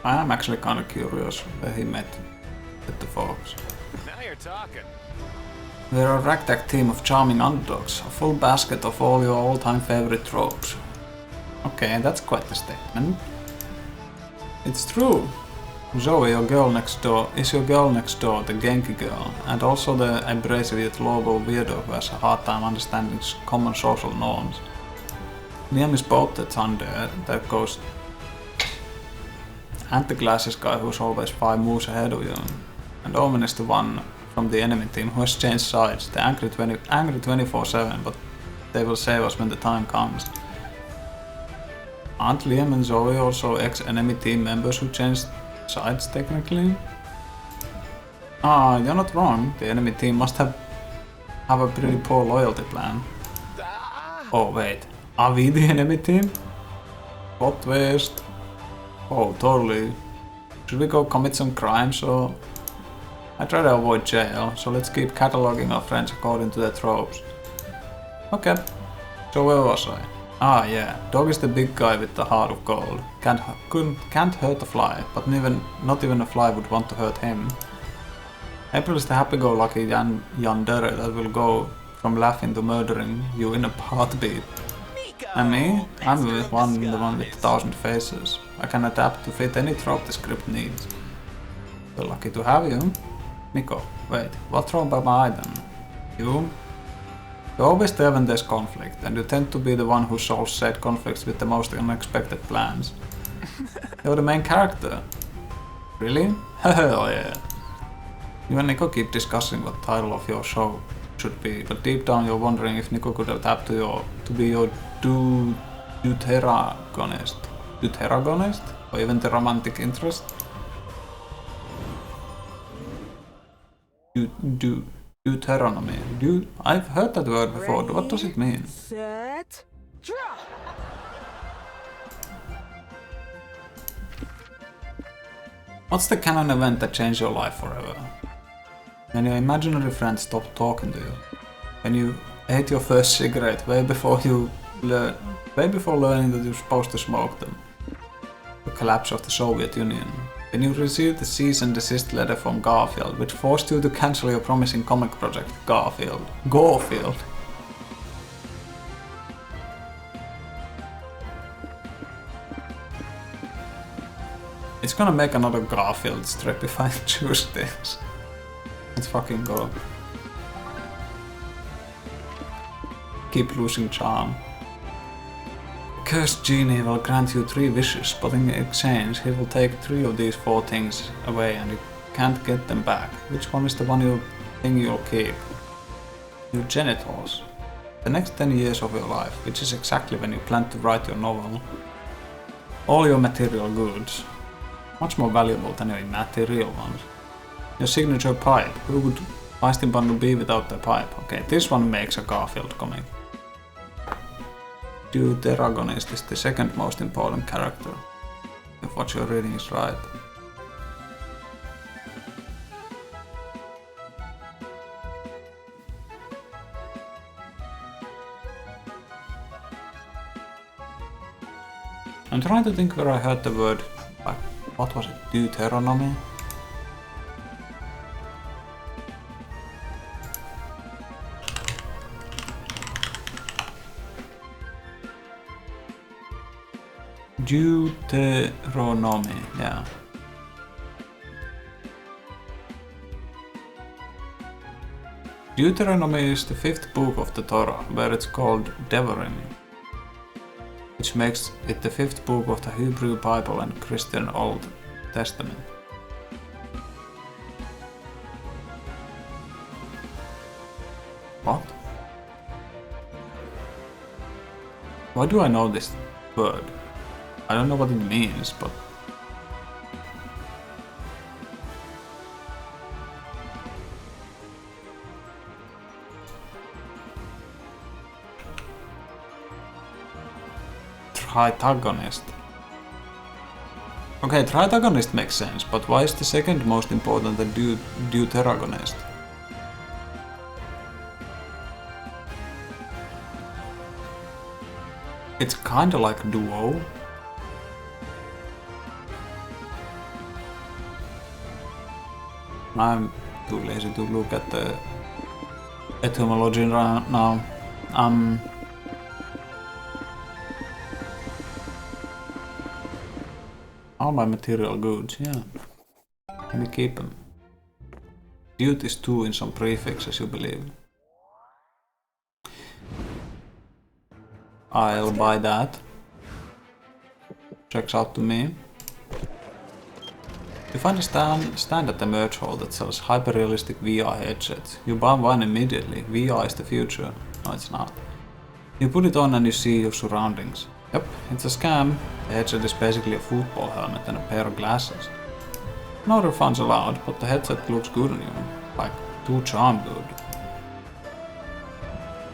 I am actually kind of curious where he met with the folks. Now you're talking. We're a ragtag team of charming underdogs, a full basket of all your all-time favorite tropes. Okay, that's quite a statement. It's true. Zoe, your girl next door, is your girl next door, the Genki girl, and also the abrasive yet lovable weirdo who has a hard time understanding common social norms. Liam is both the thunder that goes and the glasses guy who's always 5 moves ahead of you, and Omen is the one from the enemy team who has changed sides, the angry 24/7, but they will save us when the time comes. Aren't Liam and Zoe also ex-enemy team members who changed sides technically? Ah, you're not wrong. The enemy team must have a pretty poor loyalty plan. Oh wait, are we the enemy team? Plot twist. Oh, totally. Should we go commit some crimes or... I'd rather avoid jail, so let's keep cataloging our friends according to their tropes. Okay, so where was I? Ah yeah, Dog is the big guy with the heart of gold. Can't hurt a fly, but not even a fly would want to hurt him. April is the happy-go-lucky yandere that will go from laughing to murdering you in a heartbeat. And me? I'm the one with 1,000 faces. I can adapt to fit any trope the script needs. So lucky to have you. Nico, wait, what trope am I then? You? You're always there when there's conflict, and you tend to be the one who solves said conflicts with the most unexpected plans. You're the main character. Really? Hell yeah. You and Nico keep discussing what title of your show should be, but deep down you're wondering if Nico could adapt to be your deuteragonist? Or even the romantic interest? Deuteronomy. I've heard that word before. What does it mean? Set, draw. What's the canon event that changed your life forever? When your imaginary friends stopped talking to you. When you ate your first cigarette way before learning that you're supposed to smoke them. The collapse of the Soviet Union. When you received the cease and desist letter from Garfield, which forced you to cancel your promising comic project, Garfield. It's gonna make another Garfield strip if I choose this. Let's fucking go. Keep losing charm. Cursed genie will grant you 3 wishes, but in exchange he will take 3 of these 4 things away and you can't get them back. Which one is the one you'll keep? Your genitals. The next 10 years of your life, which is exactly when you plan to write your novel. All your material goods. Much more valuable than your immaterial ones. Your signature pipe. Who would Feisty Bundle be without the pipe? Okay, this one makes a Garfield comic. Deuteragonist is the second most important character, if what you're reading is right. I'm trying to think where I heard the word, like, what was it, Deuteronomy? Deuteronomy, yeah. Deuteronomy is the 5th book of the Torah, where it's called Devarim, which makes it the 5th book of the Hebrew Bible and Christian Old Testament. What? Why do I know this word? I don't know what it means, but... Tritagonist. Okay, Tritagonist makes sense, but why is the second most important than Deuteragonist? It's kinda like Duo. I'm too lazy to look at the etymology now. All my material goods, yeah. Let me keep them. Dude is 2 in some prefixes, you believe. I'll buy that. Checks out to me. You find a stand at the merch hall that sells hyper-realistic VR headsets. You buy one immediately. VR is the future. No, it's not. You put it on and you see your surroundings. Yep, it's a scam. The headset is basically a football helmet and a pair of glasses. No refunds allowed, but the headset looks good on you. Like, too charm good.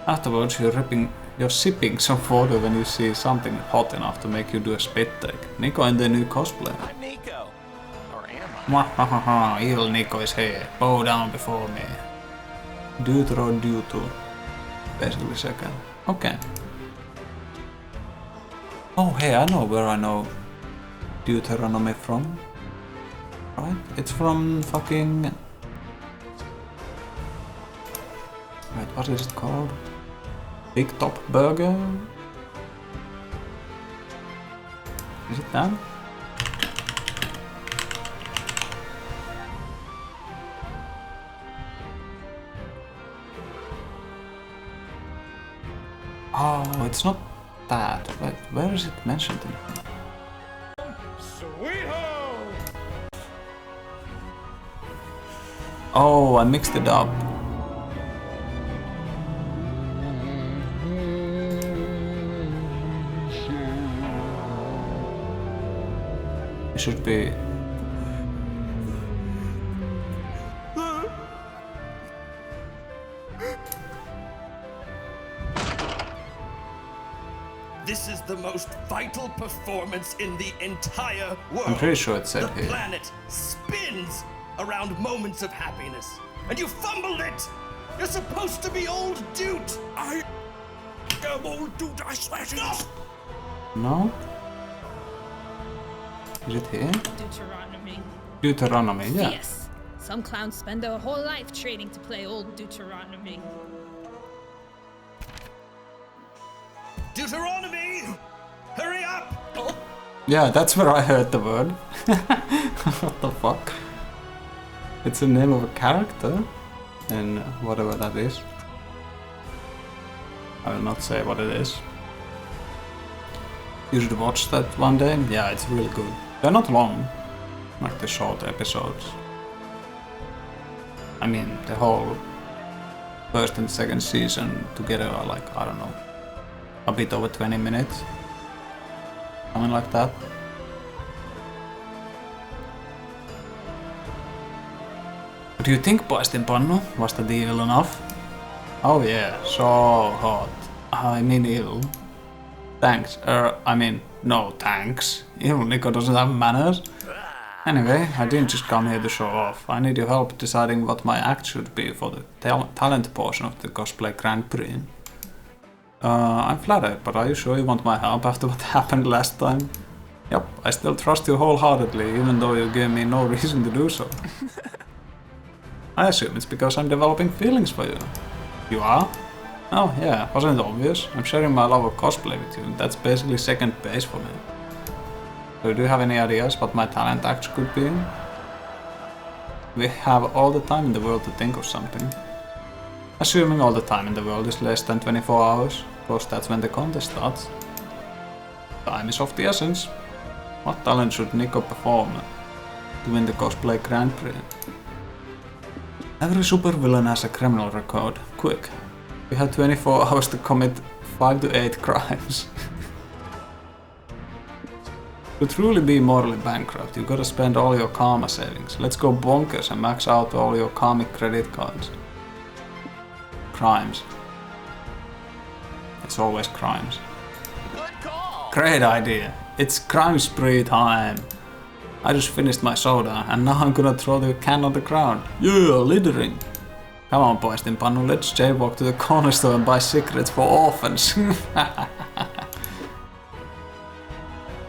Afterwards, you're sipping some water when you see something hot enough to make you do a spit take. Nico in the new cosplay. I'm Nico. Or am I? Mwahaha, evil Nico is here. Bow down before me. Deutero. Basically second. Okay. Oh hey, I know where I know Deuteronomy from. Right? It's from fucking... Wait, what is it called? Big Top Burger? Is it that? Oh, it's not that. Wait, where is it mentioned in? Sweet home! Oh, I mixed it up. It should be... This is the most vital performance in the entire world. I'm pretty sure it said the here. planet spins around moments of happiness, and you fumbled it. You're supposed to be old dude. I am old dude. I swear to you. No? Is it here? Deuteronomy. Deuteronomy, yeah. Yes. Some clowns spend their whole life training to play old Deuteronomy. Deuteronomy! Hurry up! Oh. Yeah, that's where I heard the word. What the fuck? It's the name of a character in whatever that is. I will not say what it is. You should watch that one day. Yeah, it's really good. They're not long, like the short episodes. I mean, the whole first and second season together are like, I don't know, a bit over 20 minutes. Something like that. What do you think, Paistinpannu? Was that evil enough? Oh yeah, so hot. I mean evil. Thanks. I mean, no thanks. Evil Nico doesn't have manners. Anyway, I didn't just come here to show off. I need your help deciding what my act should be for the talent portion of the cosplay Grand Prix. I'm flattered, but are you sure you want my help after what happened last time? Yep, I still trust you wholeheartedly, even though you gave me no reason to do so. I assume it's because I'm developing feelings for you. You are? Oh yeah, wasn't it obvious? I'm sharing my love of cosplay with you, that's basically second base for me. So do you have any ideas what my talent act could be? We have all the time in the world to think of something. Assuming all the time in the world is less than 24 hours, because that's when the contest starts. Time is of the essence. What talent should Nico perform to win the cosplay Grand Prix? Every supervillain has a criminal record. Quick. We have 24 hours to commit 5 to 8 crimes. To truly be morally bankrupt, you gotta spend all your karma savings. Let's go bonkers and max out all your karmic credit cards. Crimes. It's always crimes. Good call. Great idea. It's crime spree time. I just finished my soda and now I'm gonna throw the can on the ground. Yeah, littering. Come on, Paistinpannu, let's jaywalk to the corner store and buy cigarettes for orphans.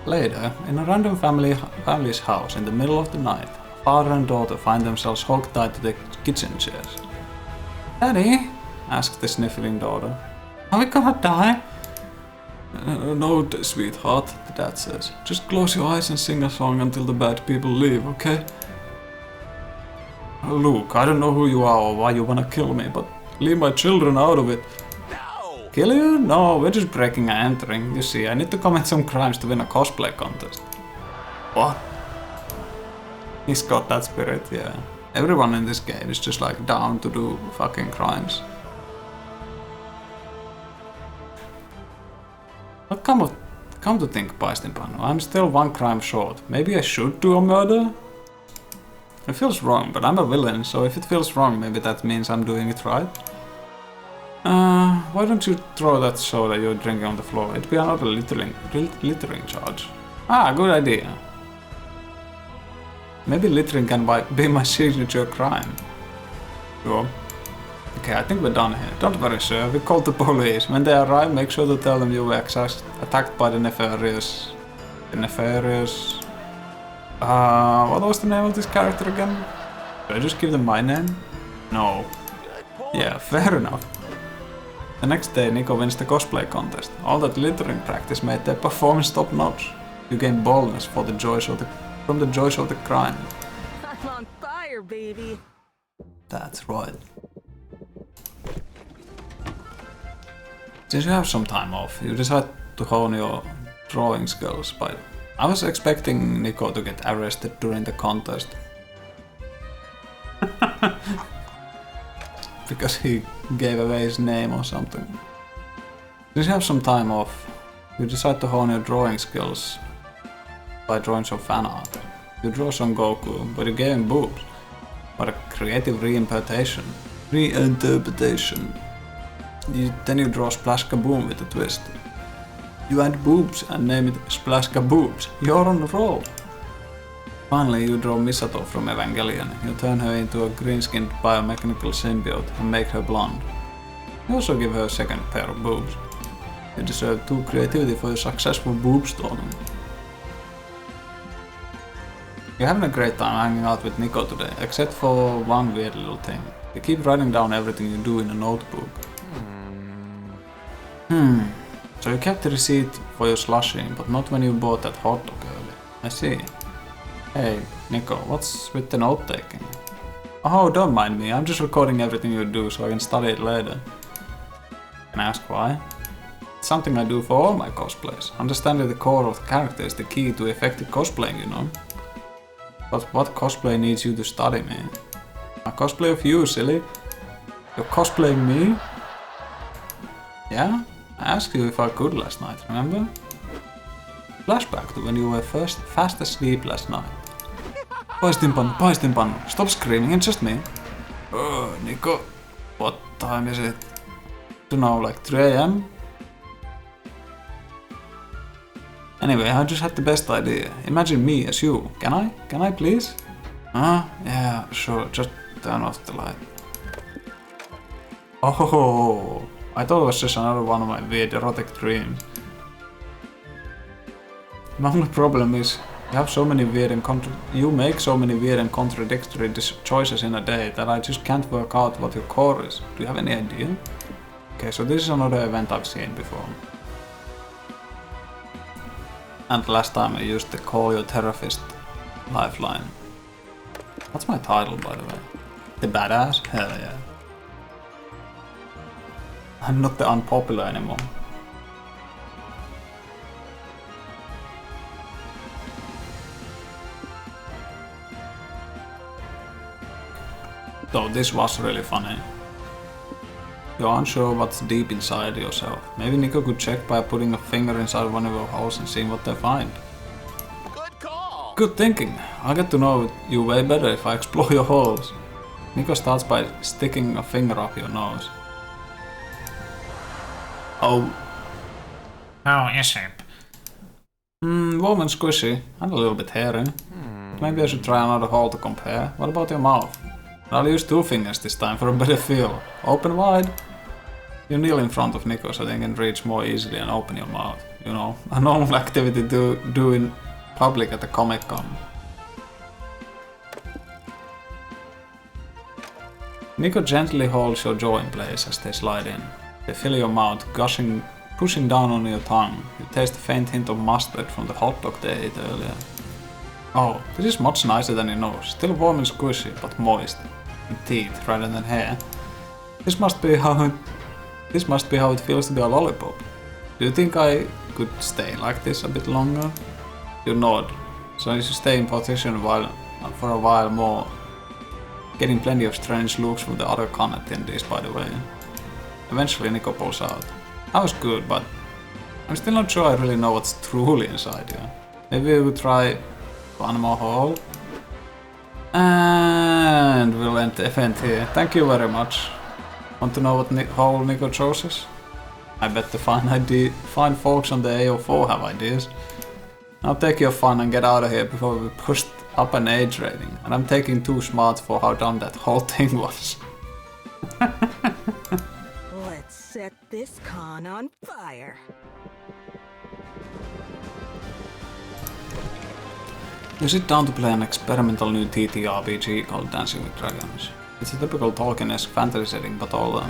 Later, in a random family's house in the middle of the night, father and daughter find themselves hog-tied to the kitchen chairs. Daddy? Asked the sniffling daughter. Are we gonna die? No, sweetheart, the dad says. Just close your eyes and sing a song until the bad people leave, okay? Look, I don't know who you are or why you wanna kill me, but leave my children out of it. No! Kill you? No, we're just breaking and entering. You see, I need to commit some crimes to win a cosplay contest. What? He's got that spirit, yeah. Everyone in this game is just like down to do fucking crimes. But come to think, Paistinpannu, I'm still one crime short. Maybe I should do a murder? It feels wrong, but I'm a villain, so if it feels wrong, maybe that means I'm doing it right. Why don't you throw that soda you're drinking on the floor? It'd be another littering charge. Ah, good idea. Maybe littering can be my signature crime. Sure. Okay, I think we're done here. Don't worry, sir. We called the police. When they arrive, make sure to tell them you were attacked by the nefarious... what was the name of this character again? Should I just give them my name? No. Yeah, fair enough. The next day, Nico wins the cosplay contest. All that littering practice made their performance top-notch. You gain boldness from the joys of the crime. I'm on fire, baby. That's right. Since you have some time off, you decide to hone your drawing skills by... I was expecting Nico to get arrested during the contest. Because he gave away his name or something. Since you have some time off, you decide to hone your drawing skills by drawing some fan art. You draw Son Goku, but you gave him boobs. What a creative reinterpretation. Then you draw Splash Kaboom with a twist. You add boobs and name it Splash Kaboobs. You're on a roll. Finally, you draw Misato from Evangelion. You turn her into a green-skinned biomechanical symbiote and make her blonde. You also give her a second pair of boobs. You deserve 2 creativity for your successful boob storming. You're having a great time hanging out with Nico today, except for one weird little thing. You keep writing down everything you do in a notebook. So you kept the receipt for your slushie, but not when you bought that hot dog earlier. I see. Hey, Nico, what's with the note-taking? Oh, don't mind me, I'm just recording everything you do so I can study it later. Can I ask why? It's something I do for all my cosplays. Understanding the core of the character is the key to effective cosplaying, you know. But what cosplay needs you to study me? A cosplay of you, silly. You're cosplaying me? Yeah? I asked you if I could last night, remember? Flashback to when you were fast asleep last night. Paistinpannu, stop screaming, it's just me. Oh, Nico, what time is it? I don't know, like 3 AM? Anyway, I just had the best idea. Imagine me as you. Can I? Can I please? Yeah, sure, just turn off the light. Oh, I thought it was just another one of my weird erotic dreams. The only problem is, you make so many weird and contradictory choices in a day that I just can't work out what your core is. Do you have any idea? Okay, so this is another event I've seen before. And last time I used the call your therapist lifeline. What's my title, by the way? The badass? Hell yeah. I'm not the unpopular anymore. Though this was really funny. You're unsure what's deep inside yourself. Maybe Nico could check by putting a finger inside one of your holes and seeing what they find. Good call. Good thinking. I'll get to know you way better if I explore your holes. Nico starts by sticking a finger up your nose. How is it? Warm and squishy, and a little bit hairy. Maybe I should try another hole to compare. What about your mouth? I'll use 2 fingers this time for a better feel. Open wide. You kneel in front of Nico so they can reach more easily and open your mouth. You know, a normal activity to do in public at a Comic-Con. Nico gently holds your jaw in place as they slide in. They fill your mouth, gushing, pushing down on your tongue. You taste a faint hint of mustard from the hot dog they ate earlier. Oh, this is much nicer than your nose. Still warm and squishy, but moist. And teeth rather than hair. This must be how it feels to be a lollipop. Do you think I could stay like this a bit longer? You nod. So you should stay in position for a while more. Getting plenty of strange looks from the other con attendees, by the way. Eventually Nico pulls out. That was good, but I'm still not sure I really know what's truly inside here. Maybe we would try one more hole. And we'll end the event here. Thank you very much. Want to know what hole Nico chooses? I bet the fine folks on the AO4 have ideas. Now take your fun and get out of here before we pushed up an age rating. And I'm taking 2 smarts for how dumb that whole thing was. Let's set this con on fire. You sit down to play an experimental new TTRPG called Dancing with Dragons. It's a typical Tolkien-esque fantasy setting, but all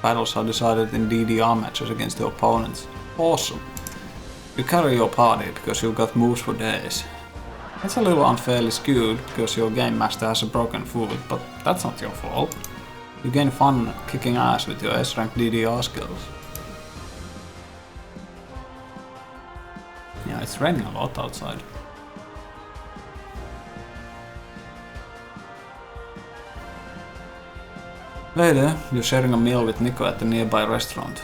battles are decided in DDR matches against the opponents. Awesome! You carry your party because you've got moves for days. It's a little unfairly skewed because your game master has a broken foot, but that's not your fault. You gain fun kicking ass with your S-rank DDR skills. Yeah, it's raining a lot outside. Later, you're sharing a meal with Nico at the nearby restaurant.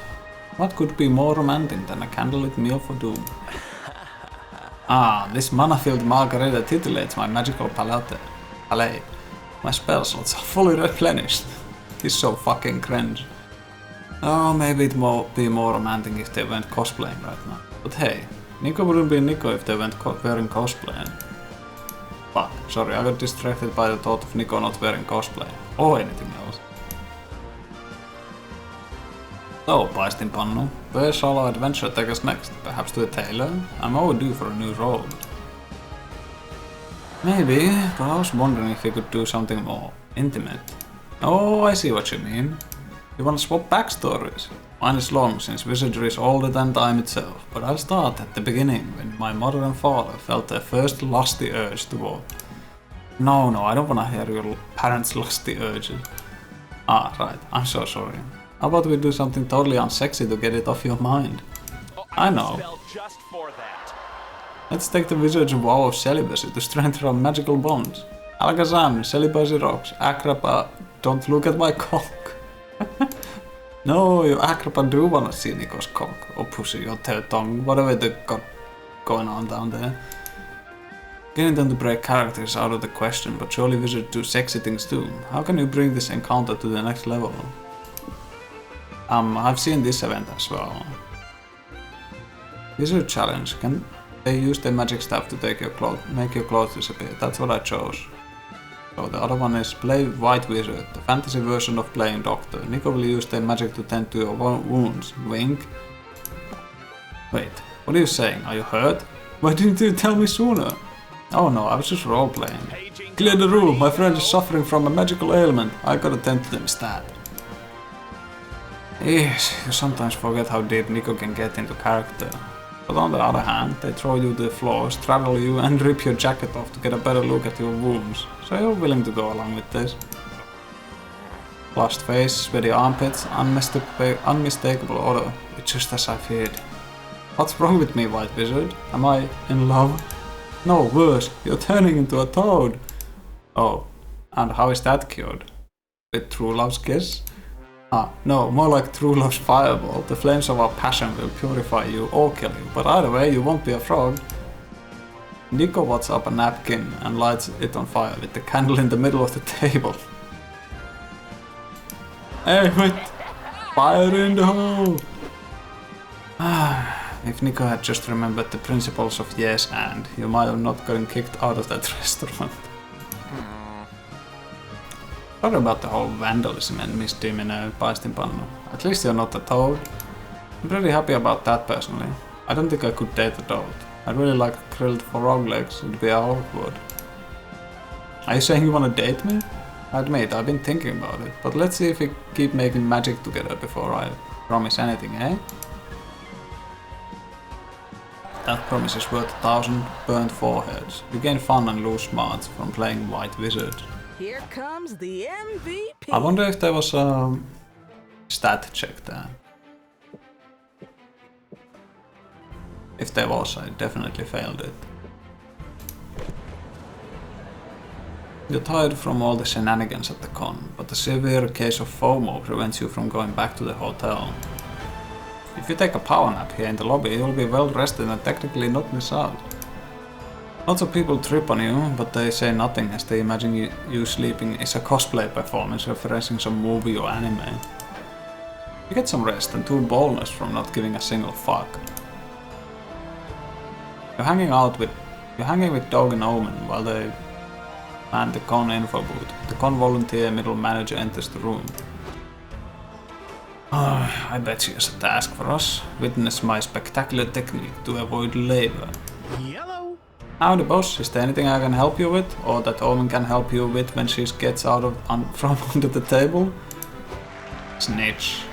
What could be more romantic than a candlelit meal for doom? Ah, this mana-filled margarita titillates my magical palate. My spell slots are fully replenished. He's so fucking cringe. Oh, maybe it would be more romantic if they went cosplaying right now. But hey, Nico wouldn't be Nico if they went wearing cosplay. Fuck, sorry, I got distracted by the thought of Nico not wearing cosplay. Or anything else. So, Paistinpannu, where shall our adventure take us next? Perhaps to a tailor? I'm overdue for a new robe. Maybe, but I was wondering if we could do something more intimate. Oh, I see what you mean. You want to swap backstories? Mine is long, since wizardry is older than time itself, but I'll start at the beginning, when my mother and father felt their first lusty urge to war. No, I don't want to hear your parents' lusty urges. Ah, right, I'm so sorry. How about we do something totally unsexy to get it off your mind? I know. Just for that. Let's take the wizard's vow of celibacy to strengthen our magical bonds. Alakazam, celibacy rocks. Agrippa, don't look at my cock. No, you Agrippa do wanna see Nico's cock, or pussy, or tail tongue, whatever they got going on down there. Getting them to break characters out of the question, but surely wizards do sexy things too. How can you bring this encounter to the next level? I've seen this event as well. Wizard challenge. Can they use their magic staff to make your clothes disappear? That's what I chose. So the other one is play White Wizard, the fantasy version of playing Doctor. Nico will use their magic to tend to your wounds. Wink. Wait, what are you saying? Are you hurt? Why didn't you tell me sooner? Oh no, I was just role-playing. Clear the room, my friend is suffering from a magical ailment. I gotta tend to them stat. Yes, you sometimes forget how deep Nico can get into character. But on the other hand, they throw you to the floor, straddle you and rip your jacket off to get a better look at your wounds. So you're willing to go along with this. Flushed face, sweaty armpits, unmistakable odor. It's just as I feared. What's wrong with me, White Wizard? Am I in love? No, worse, you're turning into a toad. Oh, and how is that cured? With true love's kiss? Ah, no, more like true love's fireball. The flames of our passion will purify you or kill you, but either way you won't be a frog. Nico wads up a napkin and lights it on fire with the candle in the middle of the table. Hey, wait! Fire in the hole! if Nico had just remembered the principles of yes and, you might have not gotten kicked out of that restaurant. Sorry about the whole vandalism and misdeed in a paistinpannu. At least you're not a toad. I'm pretty happy about that personally. I don't think I could date a toad. I'd really like grilled frog legs, it'd be awkward. Are you saying you wanna date me? I admit, I've been thinking about it, but let's see if we keep making magic together before I promise anything, eh? That promise is worth 1,000 burnt foreheads. You gain fun and lose smarts from playing White Wizard. Here comes the MVP. I wonder if there was a stat check there. If there was, I definitely failed it. You're tired from all the shenanigans at the con, but a severe case of FOMO prevents you from going back to the hotel. If you take a power nap here in the lobby, you'll be well rested and technically not miss out. Lots of people trip on you, but they say nothing as they imagine you sleeping is a cosplay performance referencing some movie or anime. You get some rest and 2 bonus from not giving a single fuck. You're hanging with Dog and Omen while they man the con info booth. The con volunteer middle manager enters the room. I bet she has a task for us. Witness my spectacular technique to avoid labor. Yellow. Howdy boss, is there anything I can help you with? Or that Omen can help you with when she gets out of from under the table? Snitch.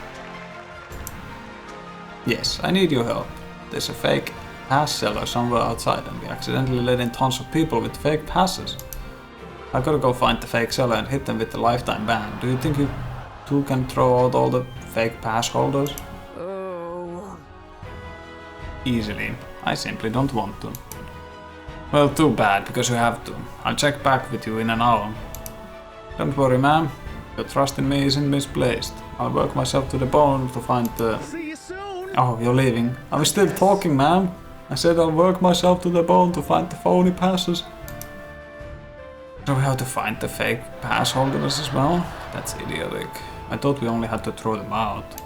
Yes, I need your help. There's a fake pass seller somewhere outside and we accidentally let in tons of people with fake passes. I gotta go find the fake seller and hit them with the lifetime ban. Do you think you two can throw out all the fake pass holders? Oh. Easily. I simply don't want to. Well, too bad, because you have to. I'll check back with you in an hour. Don't worry, ma'am. Your trust in me isn't misplaced. I'll work myself to the bone to find the... See you soon. Oh, you're leaving. I was still talking, ma'am. I said I'll work myself to the bone to find the phony passes. So we have to find the fake pass holders as well? That's idiotic. I thought we only had to throw them out.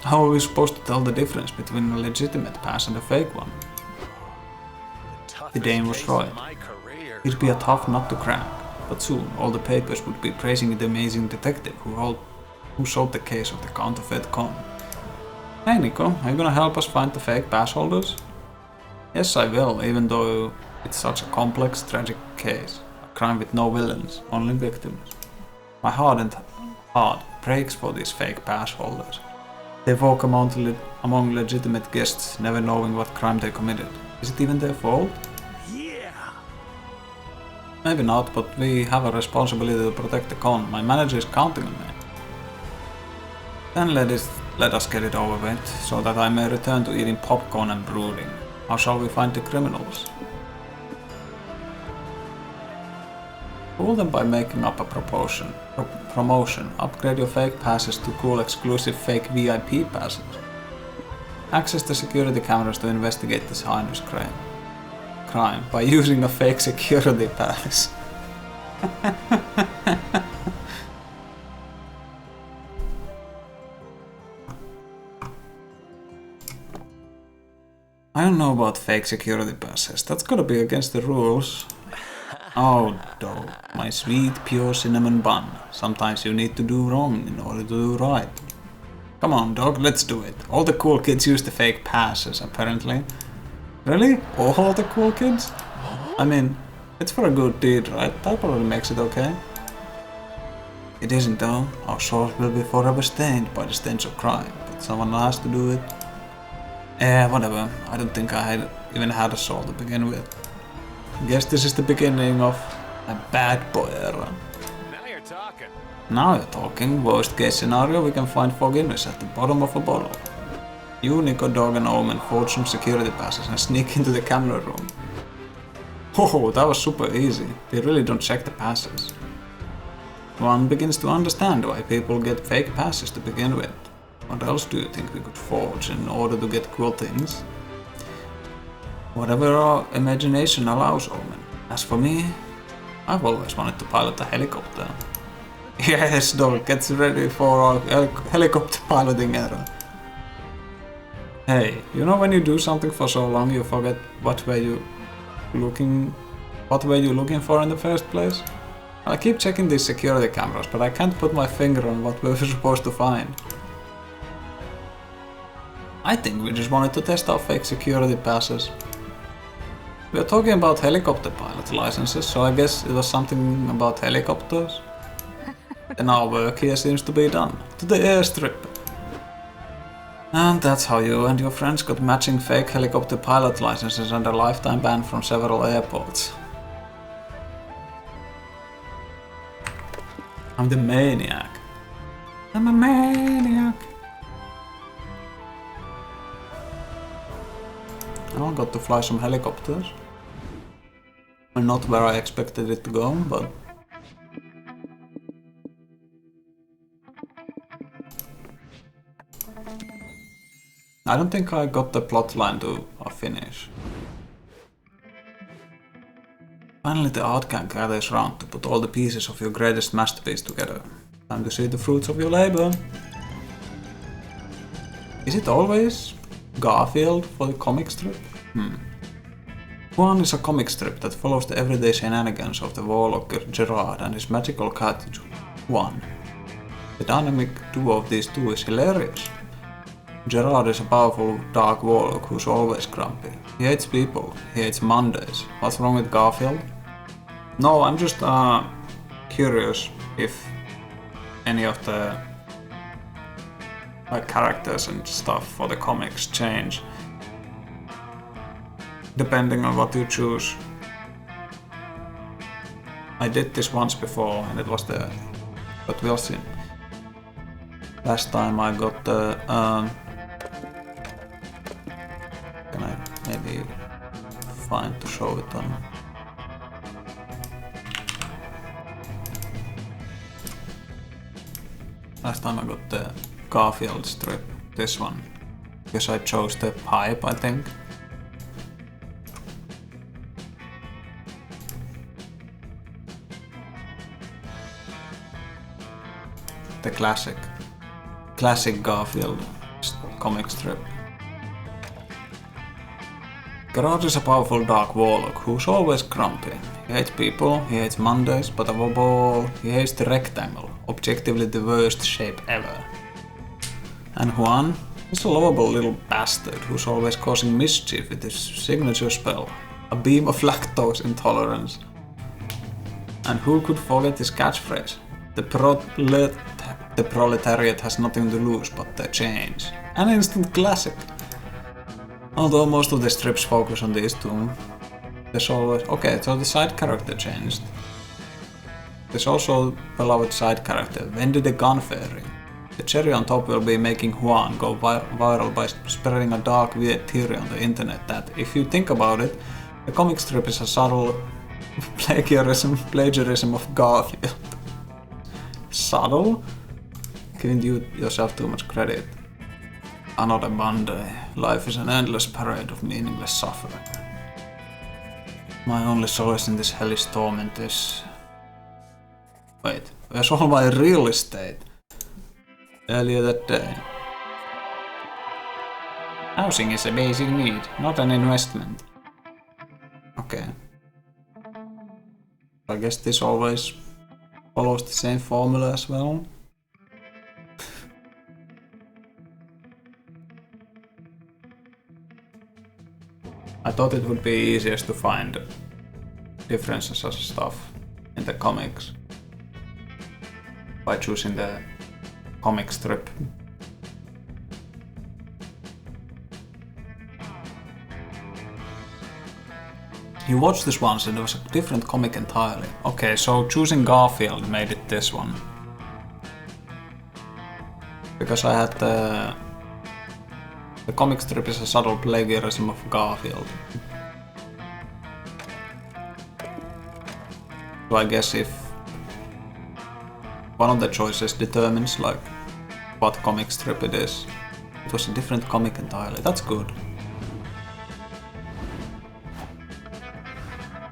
How are we supposed to tell the difference between a legitimate pass and a fake one? The Dane was right. It'd be a tough nut to crack, but soon all the papers would be praising the amazing detective who solved the case of the counterfeit con. Hey Nico, are you gonna help us find the fake pass holders? Yes, I will, even though it's such a complex, tragic case. A crime with no villains, only victims. My heart breaks for these fake pass holders. They walk among legitimate guests, never knowing what crime they committed. Is it even their fault? Yeah. Maybe not, but we have a responsibility to protect the con. My manager is counting on me. Then let us get it over with, so that I may return to eating popcorn and brooding. How shall we find the criminals? Fool them by making up a promotion. Upgrade your fake passes to cool exclusive fake VIP passes. Access the security cameras to investigate this heinous crime by using a fake security pass. I don't know about fake security passes. That's gotta be against the rules. Oh, dog, my sweet, pure cinnamon bun. Sometimes you need to do wrong in order to do right. Come on, dog, let's do it. All the cool kids use the fake passes, apparently. Really? All the cool kids? I mean, it's for a good deed, right? That probably makes it okay. It isn't though. Our souls will be forever stained by the stench of crime, but someone has to do it. Whatever. I don't think I even had a soul to begin with. Guess this is the beginning of a bad boy era. Now you're talking. Now you're talking. Worst case scenario, we can find forgiveness at the bottom of a bottle. You, Nico, Dog and Omen forge some security passes and sneak into the camera room. Oh, that was super easy. They really don't check the passes. One begins to understand why people get fake passes to begin with. What else do you think we could forge in order to get cool things? Whatever our imagination allows, Omen. As for me, I've always wanted to pilot a helicopter. Yes, Dog, get ready for our helicopter piloting era. Hey, you know when you do something for so long you forget what were you looking for in the first place? I keep checking these security cameras, but I can't put my finger on what we were supposed to find. I think we just wanted to test our fake security passes. We are talking about helicopter pilot licenses, so I guess it was something about helicopters. And our work here seems to be done. To the airstrip. And that's how you and your friends got matching fake helicopter pilot licenses and a lifetime ban from several airports. I'm the maniac. I'm a maniac. I got to fly some helicopters. Not where I expected it to go, but... I don't think I got the plotline to a finish. Finally the outcome gathers round to put all the pieces of your greatest masterpiece together. Time to see the fruits of your labor. Is it always Garfield for the comic strip? One is a comic strip that follows the everyday shenanigans of the warlock Gerard and his magical cat Juan. The dynamic duo of these two is hilarious. Gerard is a powerful dark warlock who's always grumpy. He hates people, he hates Mondays. What's wrong with Garfield? No, I'm just curious if any of the characters and stuff for the comics change depending on what you choose. I did this once before and it was the... but we'll see. Last time I got the... can I maybe find to show it on? Last time I got the Garfield strip, this one. Because I chose the pipe, I think. The classic Garfield comic strip. Gerard is a powerful dark warlock who's always grumpy. He hates people, he hates Mondays, but above all, he hates the rectangle, objectively the worst shape ever. And Juan is a lovable little bastard who's always causing mischief with his signature spell, a beam of lactose intolerance. And who could forget his catchphrase? The proletariat has nothing to lose but their change. An instant classic. Although most of the strips focus on these two, there's always... okay, so the side character changed. There's also beloved side character, Wendy the Gun Fairy. The cherry on top will be making Juan go viral by spreading a dark theory on the internet that, if you think about it, the comic strip is a subtle plagiarism of Garfield. Subtle? Giving you yourself too much credit. Another Monday. Life is an endless parade of meaningless suffering. My only solace in this hellish torment is... wait, where's all my real estate? Earlier that day. Housing is a basic need, not an investment. Okay. I guess this always follows the same formula as well. I thought it would be easiest to find differences and stuff in the comics by choosing the comic strip. You watched this once and it was a different comic entirely. Okay, so choosing Garfield made it this one. Because I had the comic strip is a subtle plagiarism of Garfield. So I guess if one of the choices determines like what comic strip it is, it was a different comic entirely. That's good.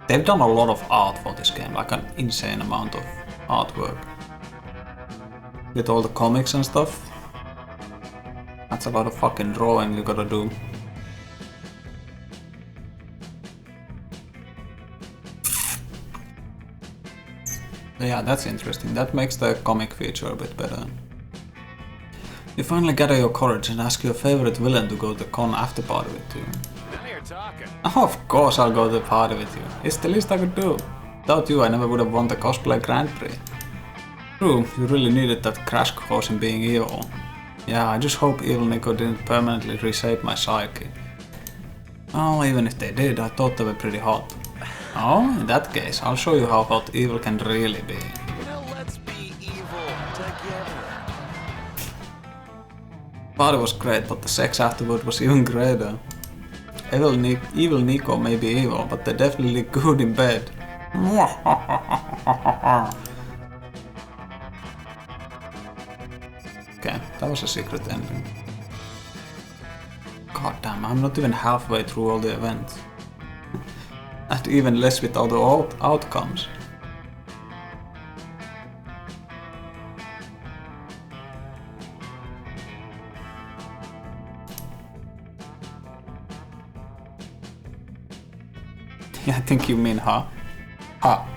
They've done a lot of art for this game, like an insane amount of artwork. With all the comics and stuff. That's a lot of fucking drawing you gotta do. Yeah, that's interesting. That makes the comic feature a bit better. You finally gather your courage and ask your favorite villain to go to the con after party with you. Now you're talking. Oh, of course I'll go to the party with you. It's the least I could do. Without you, I never would have won the cosplay Grand Prix. True, you really needed that crash course in being evil. Yeah, I just hope Evil Nico didn't permanently reshape my psyche. Oh, even if they did, I thought they were pretty hot. Oh, in that case, I'll show you how hot evil can really be. Now let's be evil together. Party was great, but the sex afterward was even greater. Evil Nico may be evil, but they're definitely good in bed. Okay, that was a secret ending. God damn, I'm not even halfway through all the events. And even less with all the outcomes. I think you mean ha. Ha.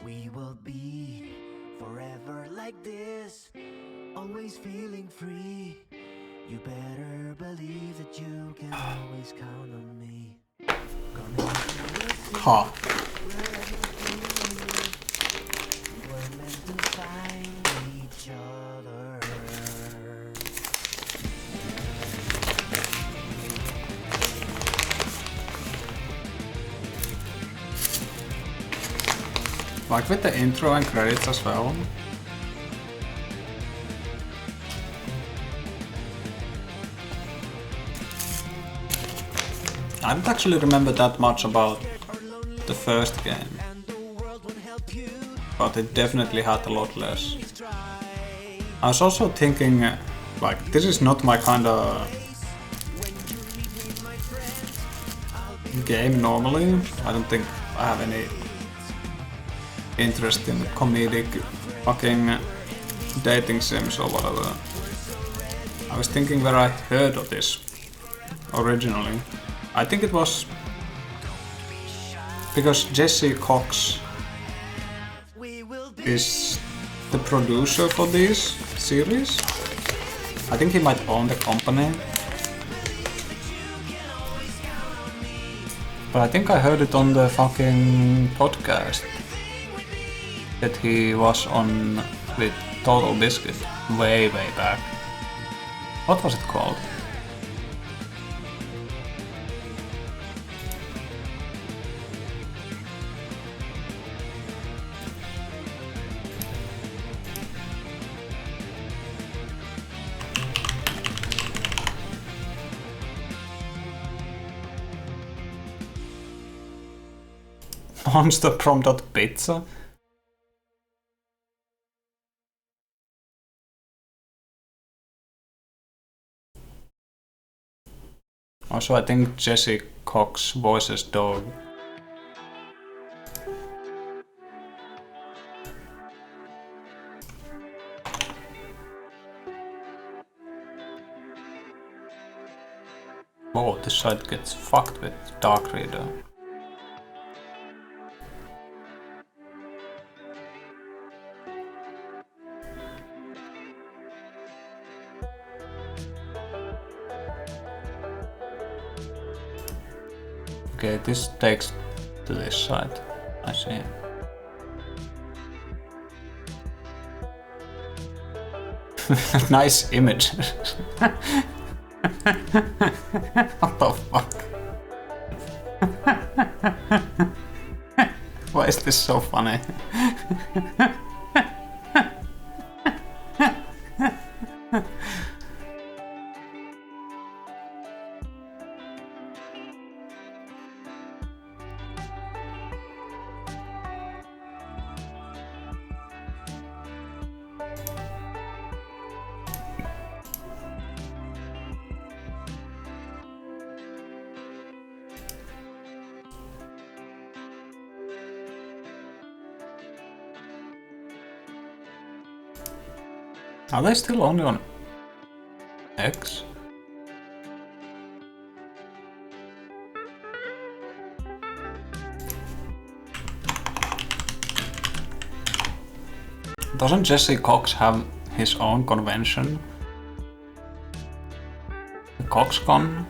We will be forever like this, always feeling free. You better believe that you can always count on me. Ha. We're meant to find each other. Like with the intro and credits as well. I don't actually remember that much about the first game, but it definitely had a lot less. I was also thinking, like, this is not my kind of game normally. I don't think I have any interest in comedic fucking dating sims or whatever. I was thinking where I heard of this originally. I think it was because Jesse Cox is the producer for this series. I think he might own the company. But I think I heard it on the fucking podcast that he was on with Total Biscuit way back. What was it called? Monster Prom.pizza? Also, I think Jesse Cox voices Dog. Whoa, this side gets fucked with Dark Reader. Okay, this takes to this side. I see. Nice image. What the fuck? Why is this so funny? Are they still only on X? Doesn't Jesse Cox have his own convention? The CoxCon?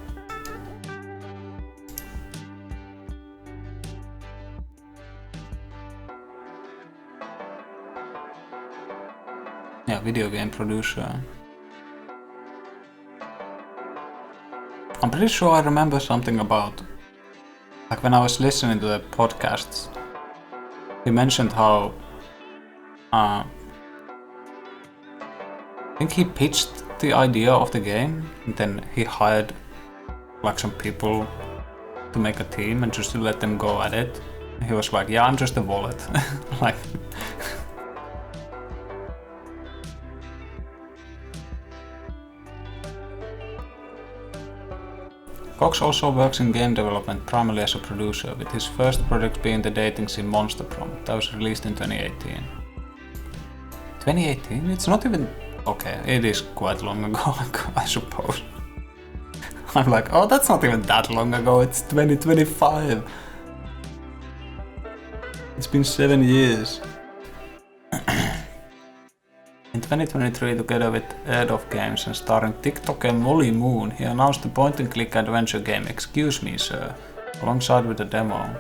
Yeah, video game producer. I'm pretty sure I remember something about, like when I was listening to the podcasts, he mentioned how I think he pitched the idea of the game and then he hired like some people to make a team and just to let them go at it. And he was like, yeah, I'm just a wallet. Like Cox also works in game development primarily as a producer, with his first project being the dating sim Monster Prom, that was released in 2018. 2018? It's not even... Okay, it is quite long ago, I suppose. I'm like, oh, that's not even that long ago, it's 2025. It's been 7 years. In 2023, together with Head of Games and starring TikToker Molly Moon, he announced the point-and-click adventure game Excuse Me Sir, alongside with a demo.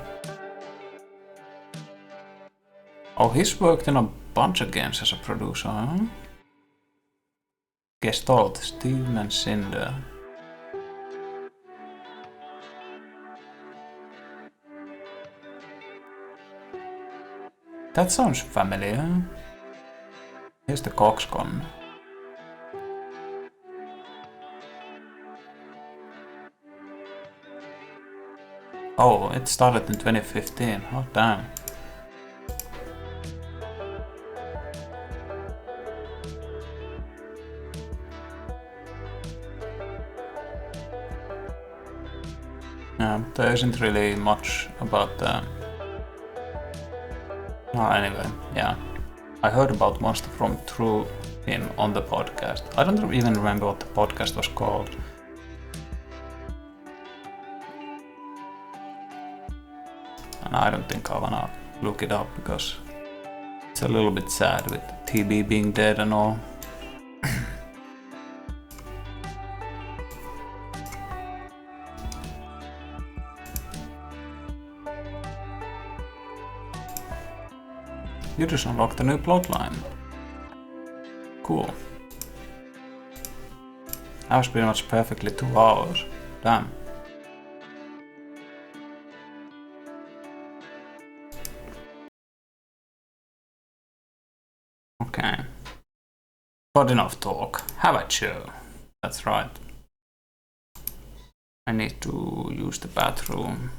Oh, he's worked in a bunch of games as a producer, huh? Gestalt, Steven Cinder. That sounds familiar. Here's the CoxCon. Oh, it started in 2015. Oh, damn. Yeah, there isn't really much about the... Oh, anyway, yeah. I heard about Monster Prom through him on the podcast. I don't even remember what the podcast was called. And I don't think I wanna look it up because it's a little bit sad with TB being dead and all. You just unlocked a new plotline. Cool. That was pretty much perfectly 2 hours. Damn. Okay. But enough talk. Have a chill. That's right. I need to use the bathroom.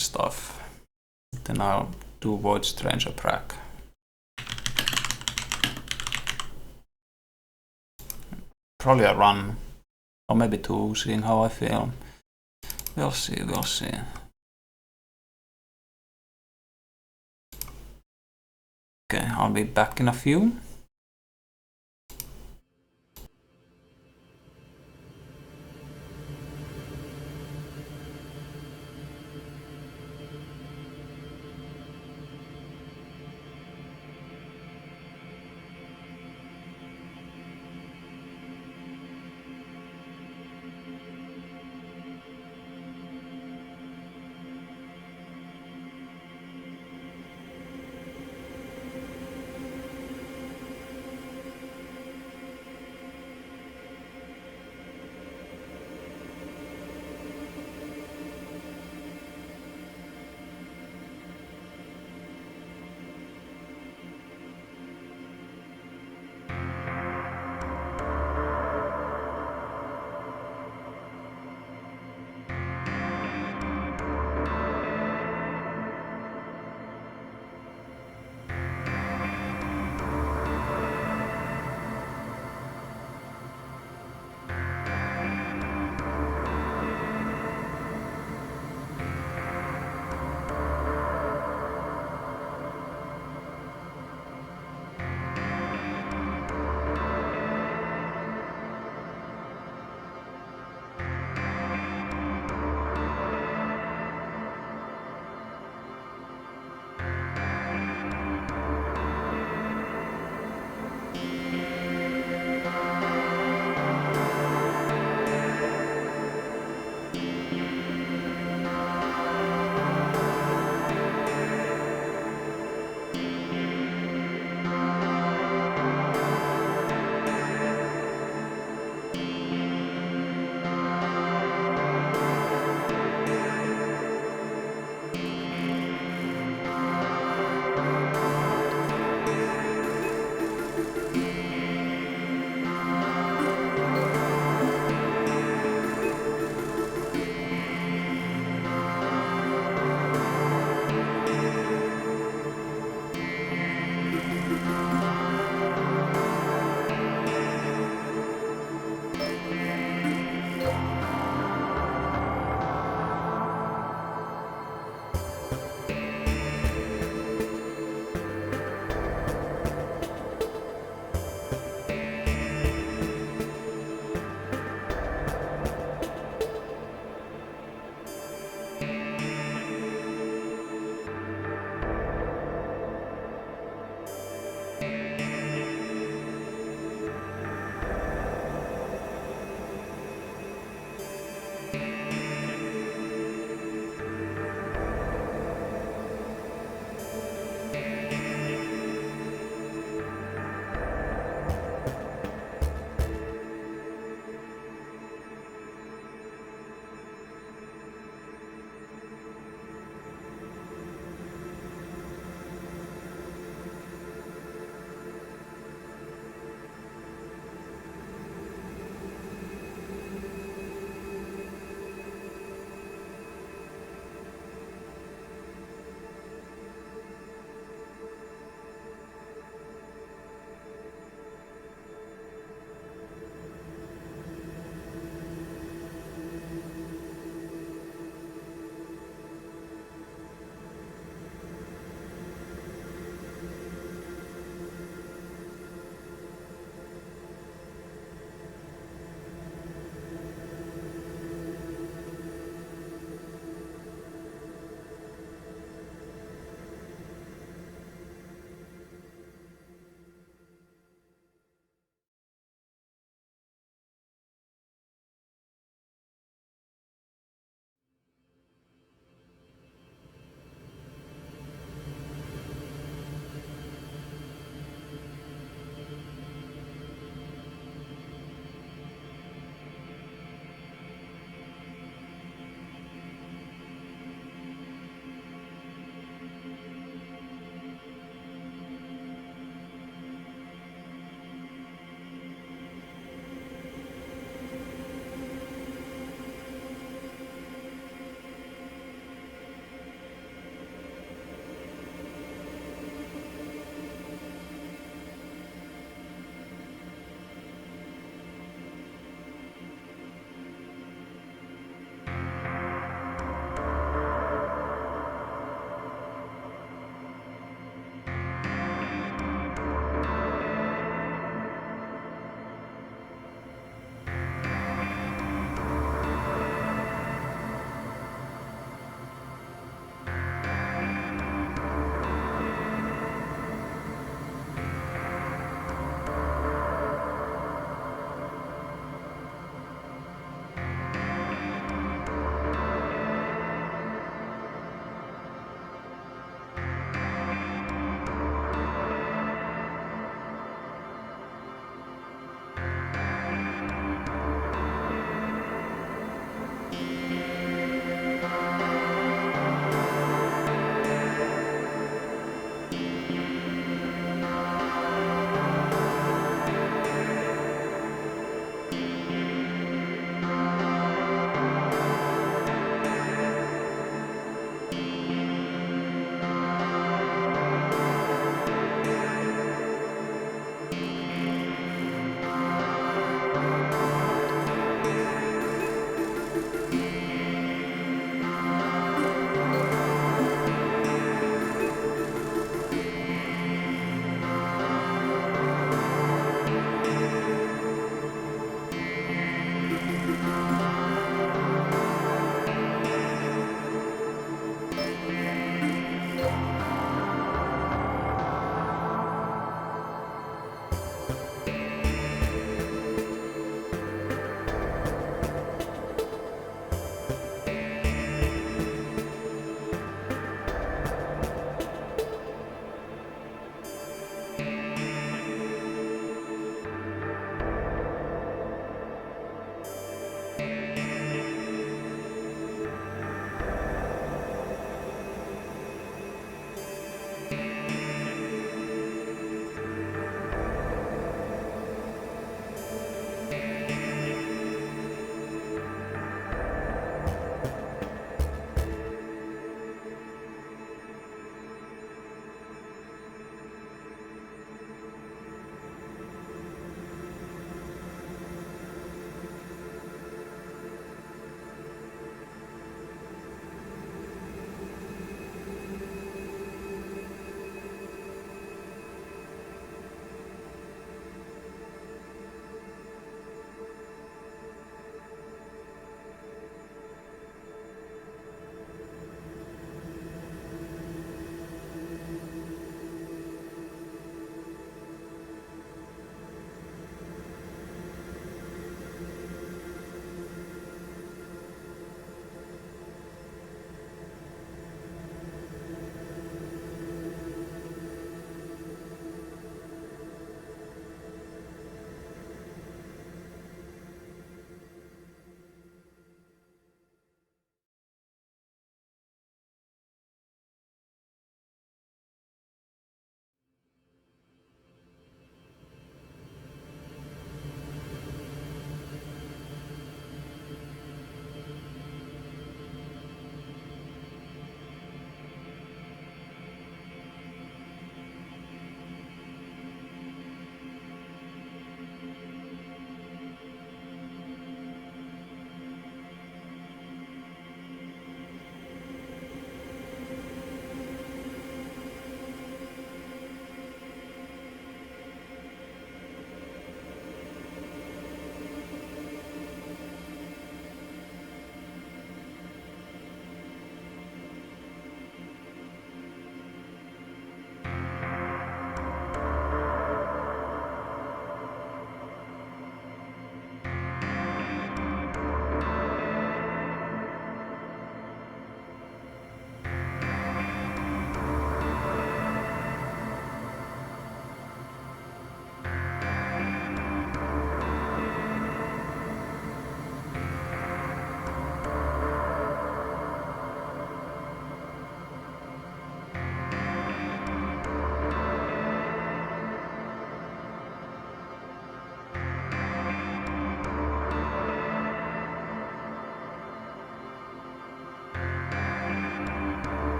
Stuff. Then I'll do Void Stranger Prac. Probably a run. Or maybe 2, seeing how I feel. We'll see, we'll see. Okay, I'll be back in a few.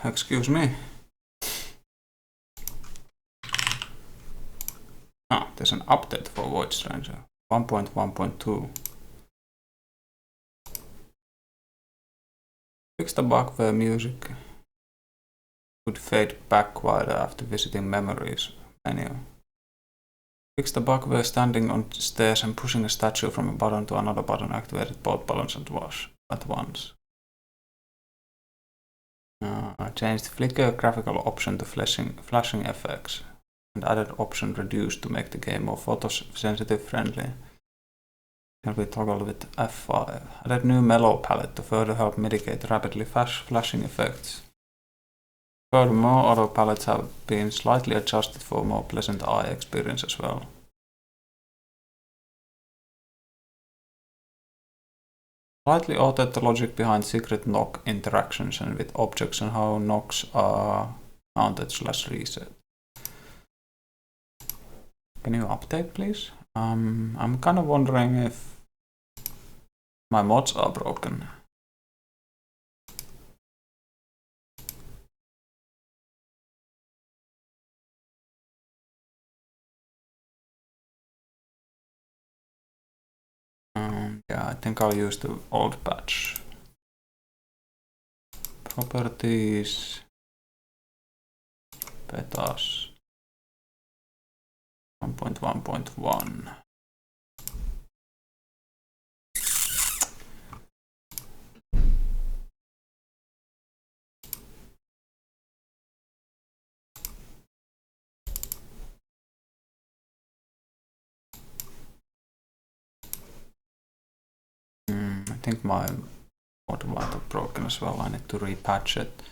Excuse me. There's an update for Void Stranger. 1.1.2. Fix the bug where music would fade back quite after visiting memories menu. Fix the bug where standing on stairs and pushing a statue from a button to another button activated both buttons at once. Changed flicker graphical option to flashing effects and added option reduced to make the game more photosensitive friendly. Can be toggled with F5. Added new mellow palette to further help mitigate rapidly flashing effects. Furthermore, other palettes have been slightly adjusted for a more pleasant eye experience as well. Slightly altered the logic behind secret knock interactions and with objects and how knocks are mounted/reset. Can you update, please? I'm kind of wondering if my mods are broken. Yeah, I think I'll use the old patch. Properties. Betas. 1.1.1. I think my mod might have broken as well. I need to repatch it.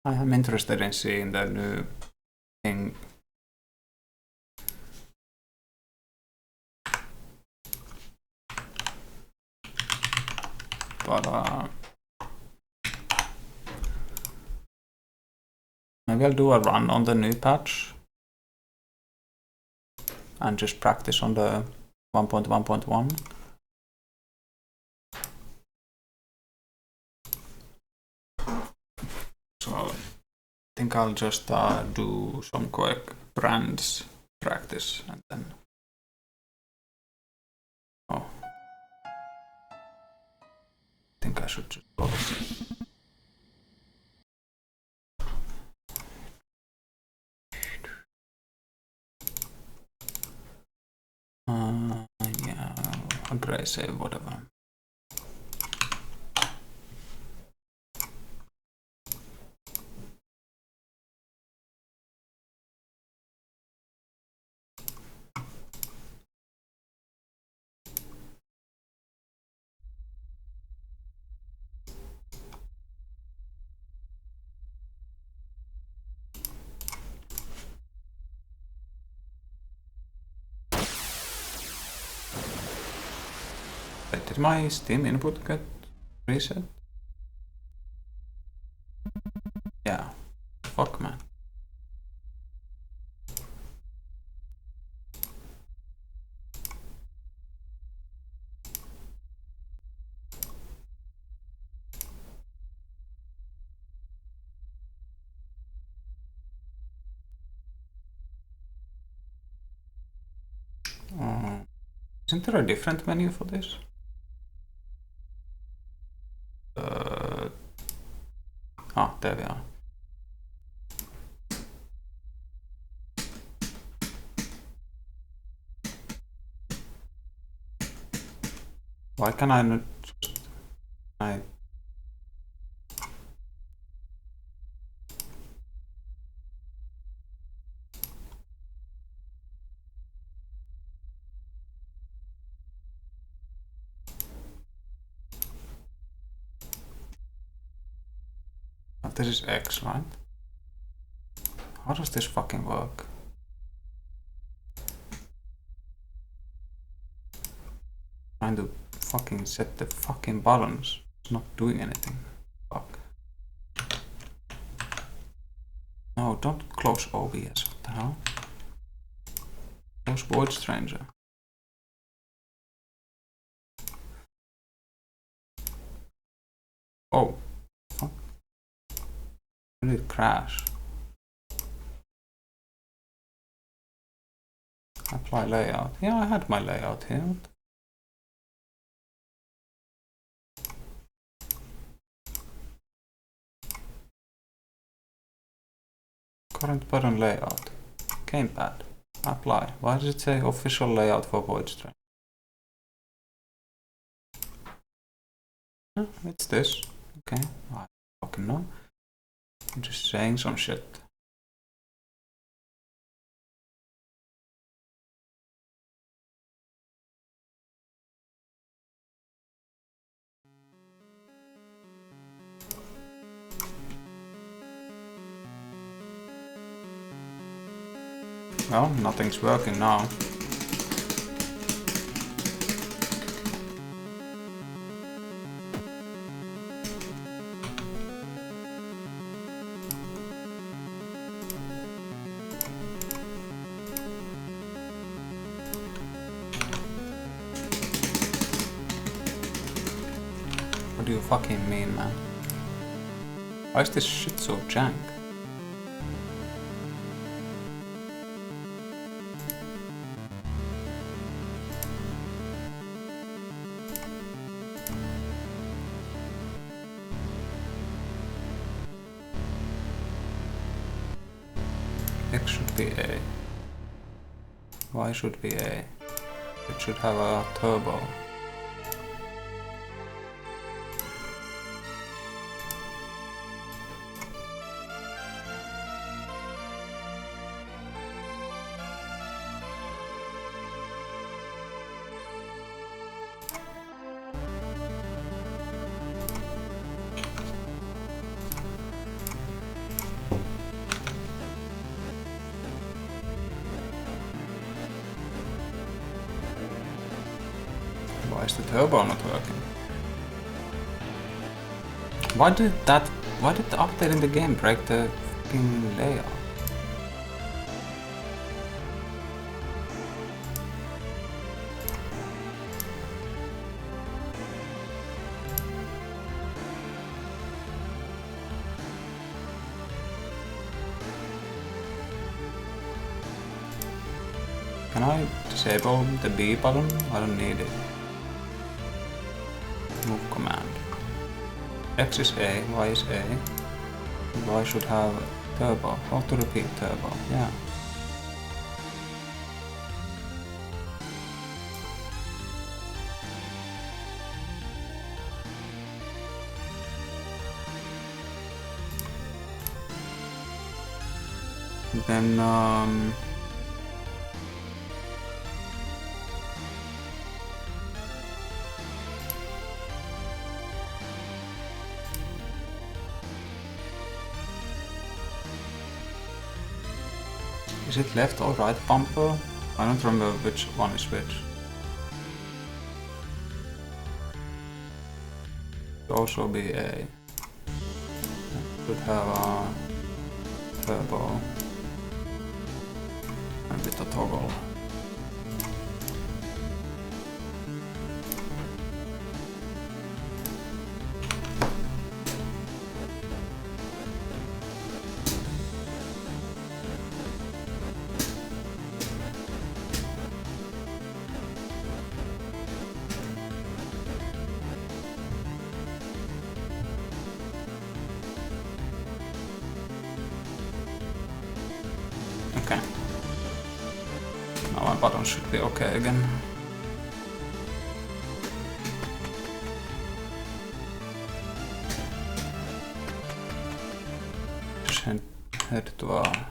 I am interested in seeing the new thing. But maybe I'll do a run on the new patch and just practice on the 1.1.1. So I think I'll just do some quick brands practice and then. Oh. I think I should just go. Yeah, agree, save, whatever. Did my Steam input get reset? Yeah. Fuck, man. Isn't there a different menu for this? There we are. Why can I not just... This is X, right? How does this fucking work? Trying to fucking set the fucking buttons. It's not doing anything. Fuck. No, don't close OBS. What the hell? Close Void Stranger. Oh. Fuck. When did it crash? Apply layout. Yeah, I had my layout here. Current button layout. Gamepad. Apply. Why does it say official layout for Void Stranger? It's this. Okay. I fucking know. I'm just saying some shit. Well, nothing's working now. What do you fucking mean, man? Why is this shit so jank? X should be A. Y should be A. It should have a turbo. Why is the turbo not working? Why did the update in the game break the fucking layout? Can I disable the B button? I don't need it. Move command. X is A, Y is A. Y should have turbo. Auto repeat turbo, yeah. Then is it left or right bumper? I don't remember which one is which. Should also be A. Should have a turbo and a bit of toggle. Okay. Now my buttons should be okay again. Just head to a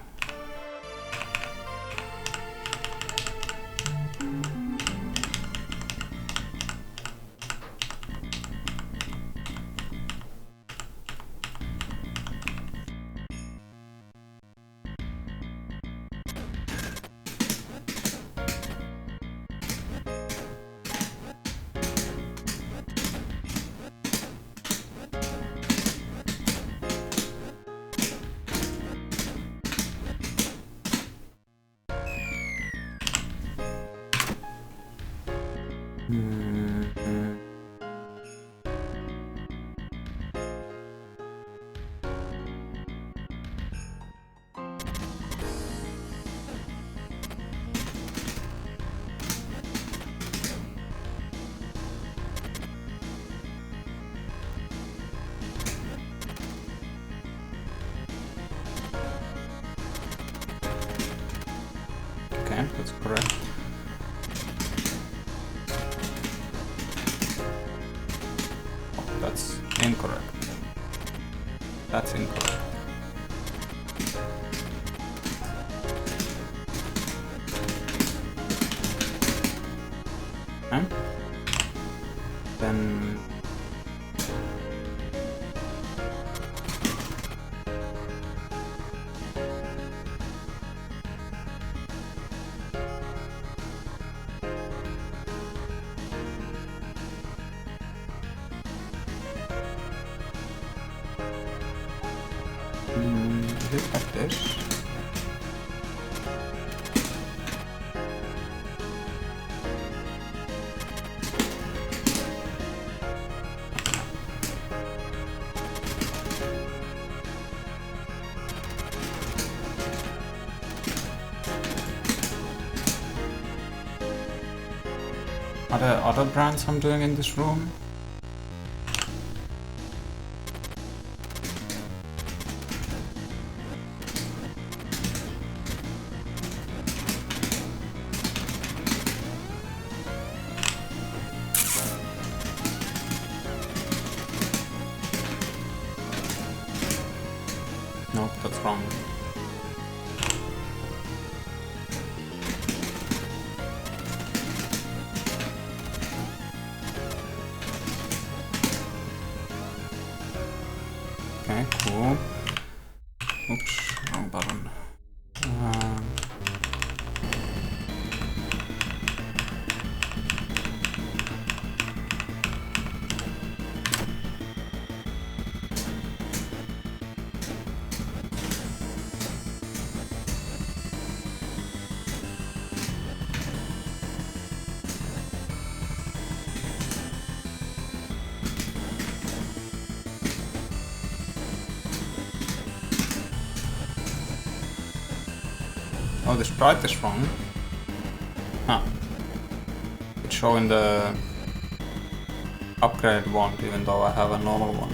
That's correct. Oh, that's incorrect. That's incorrect. Okay. Then is it like this? Are there other brands I'm doing in this room? Nope, that's wrong. Okay, cool. Oops, wrong button. Oh, the sprite is wrong. Huh. It's showing the upgraded one, even though I have a normal one.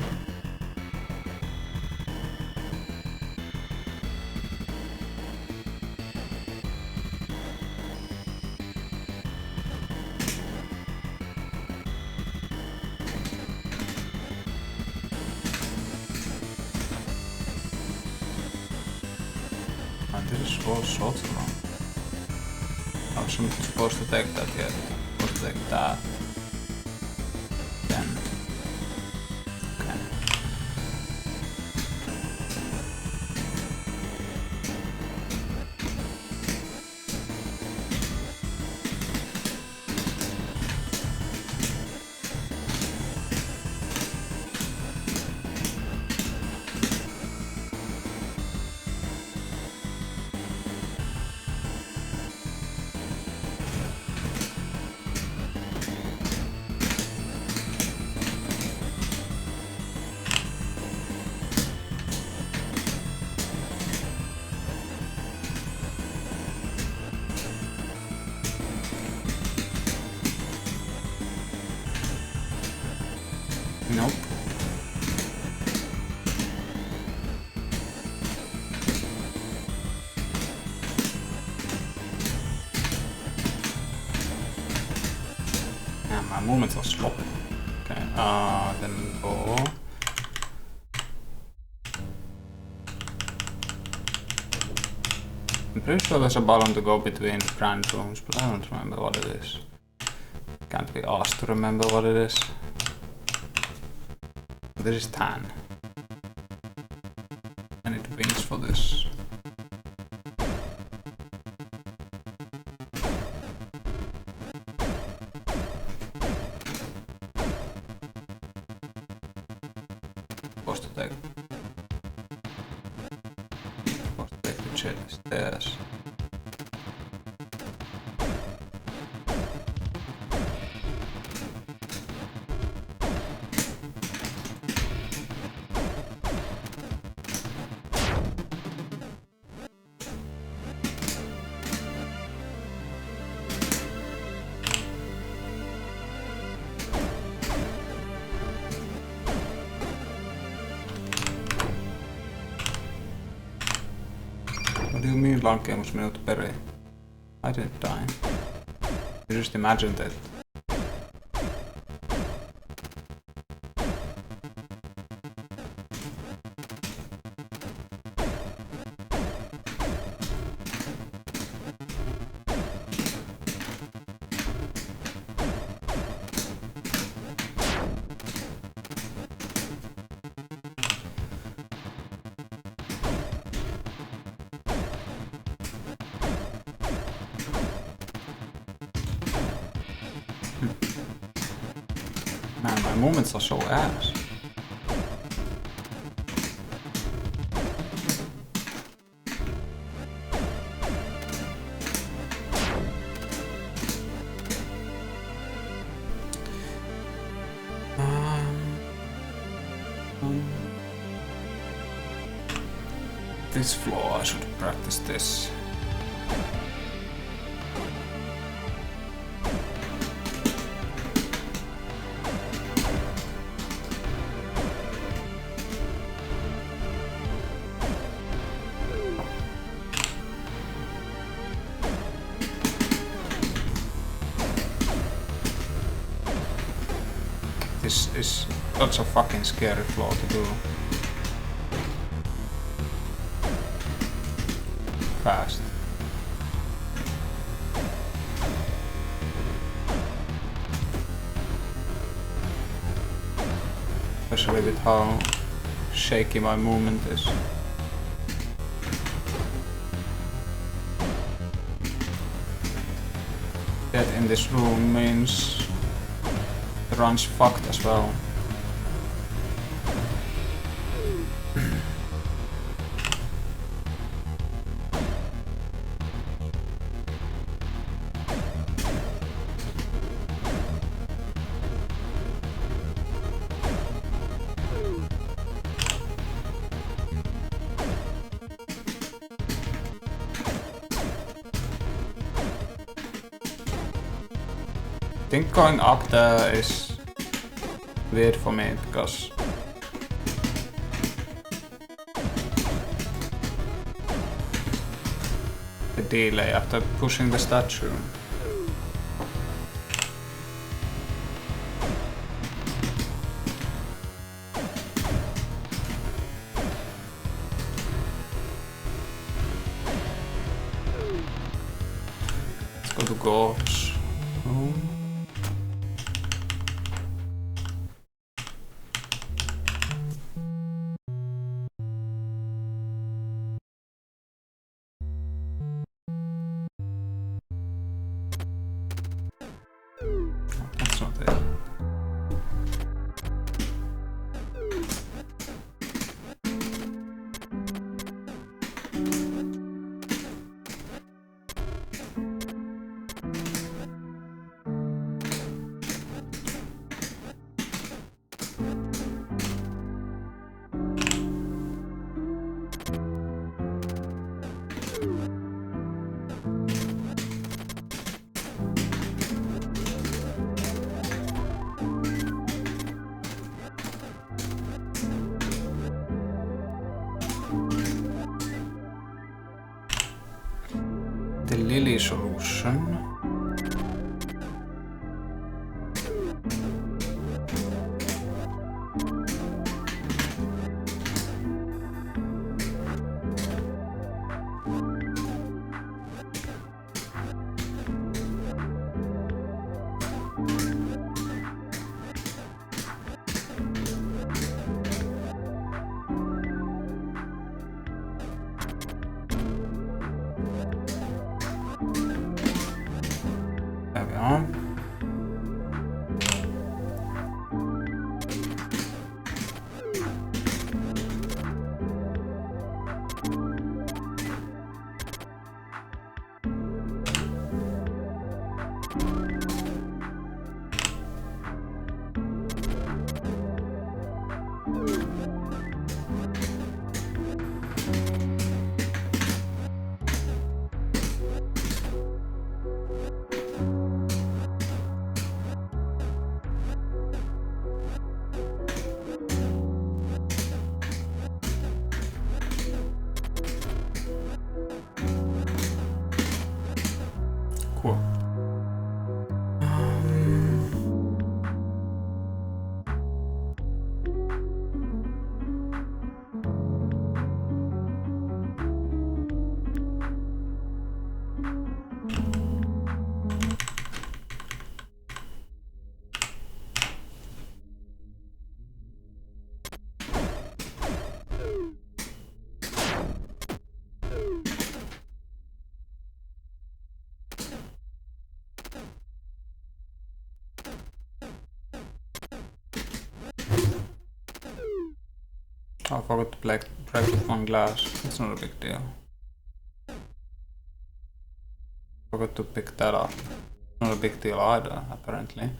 This is all sorts of wrong. I wasn't supposed to take that yet. I was supposed to take that. Then. Okay. Nope. Yeah, my movements are sloppy. Okay, then go. I'm pretty sure there's a button to go between the brand rooms, but I don't remember what it is. Can't be asked to remember what it is. This is tan. I need wings for this. Supposed to take the stairs. What do you mean lankeemusminuutti perii? I didn't die. You just imagined it. Man, my movements are so ass. This floor, I should practice this. This is such a fucking scary floor to do. Fast. Especially with how shaky my movement is. Death in this room means the run's fucked as well. I think going up there is weird for me because the delay after pushing the statue. Let's go to Gorge. Oh. That's not it. The Lily solution. There we are. Oh, I forgot to break with one glass. It's not a big deal. Forgot to pick that up. Not a big deal either, apparently.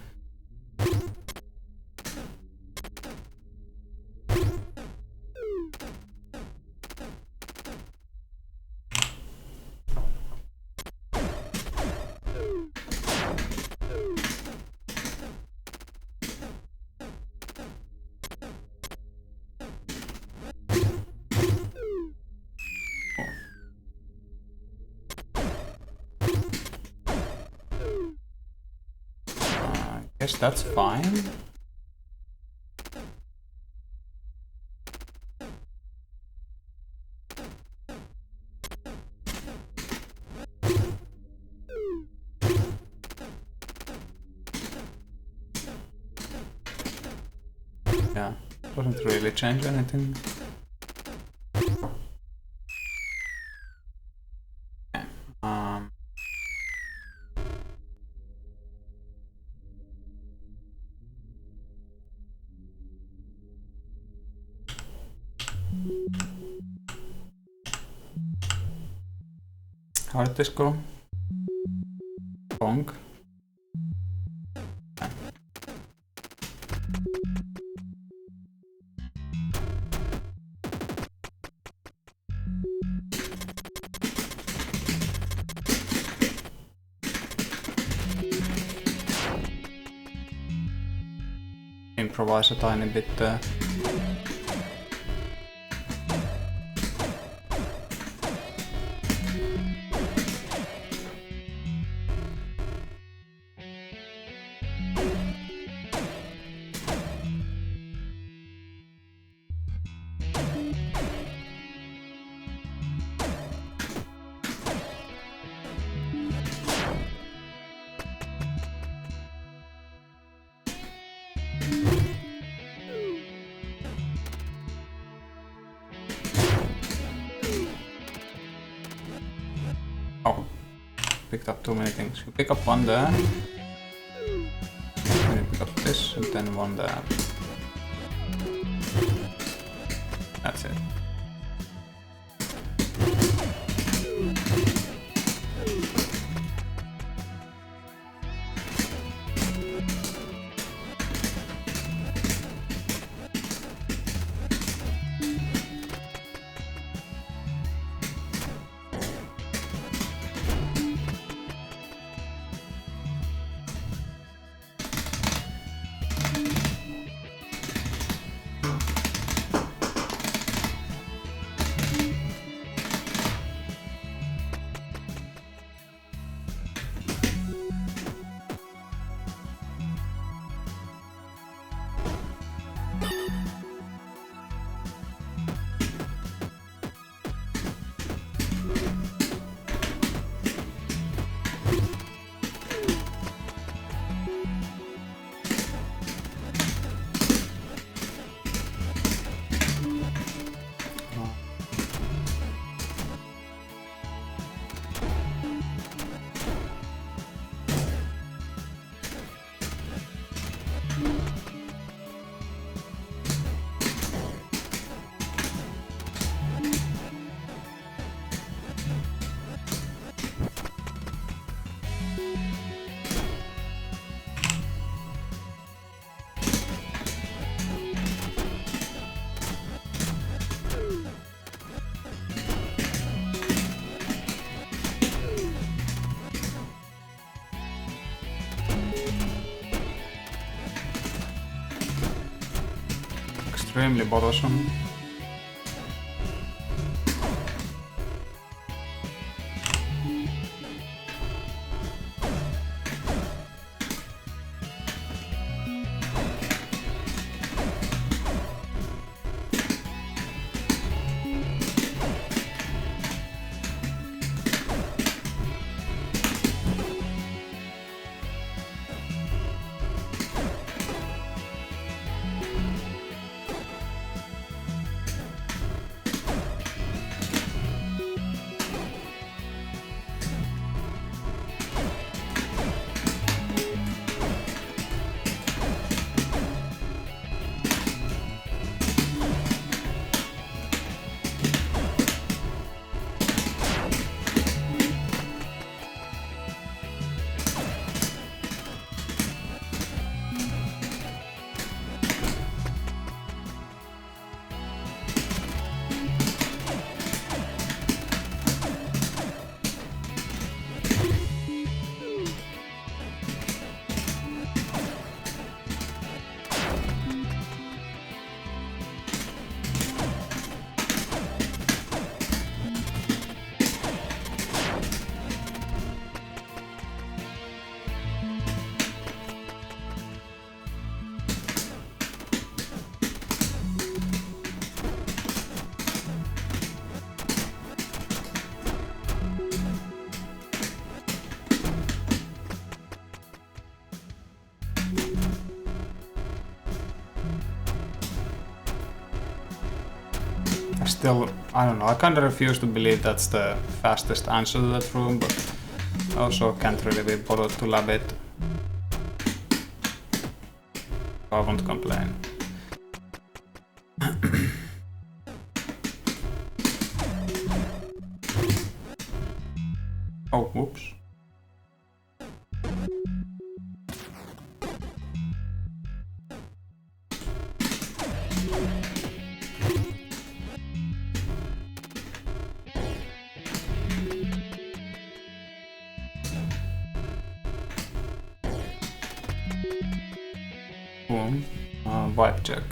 Guess that's fine. Yeah, doesn't really change anything. Okay. How did this go? Bonk. Improvise a tiny bit there. Oh, picked up too many things. You pick up one there. Then you pick up this and then one there. That's it. Extremely bothersome. Still, I don't know, I kinda refuse to believe that's the fastest answer to that room, but I also can't really be bothered to lab it. I won't complain. Oh, whoops. Boom. Wipe check.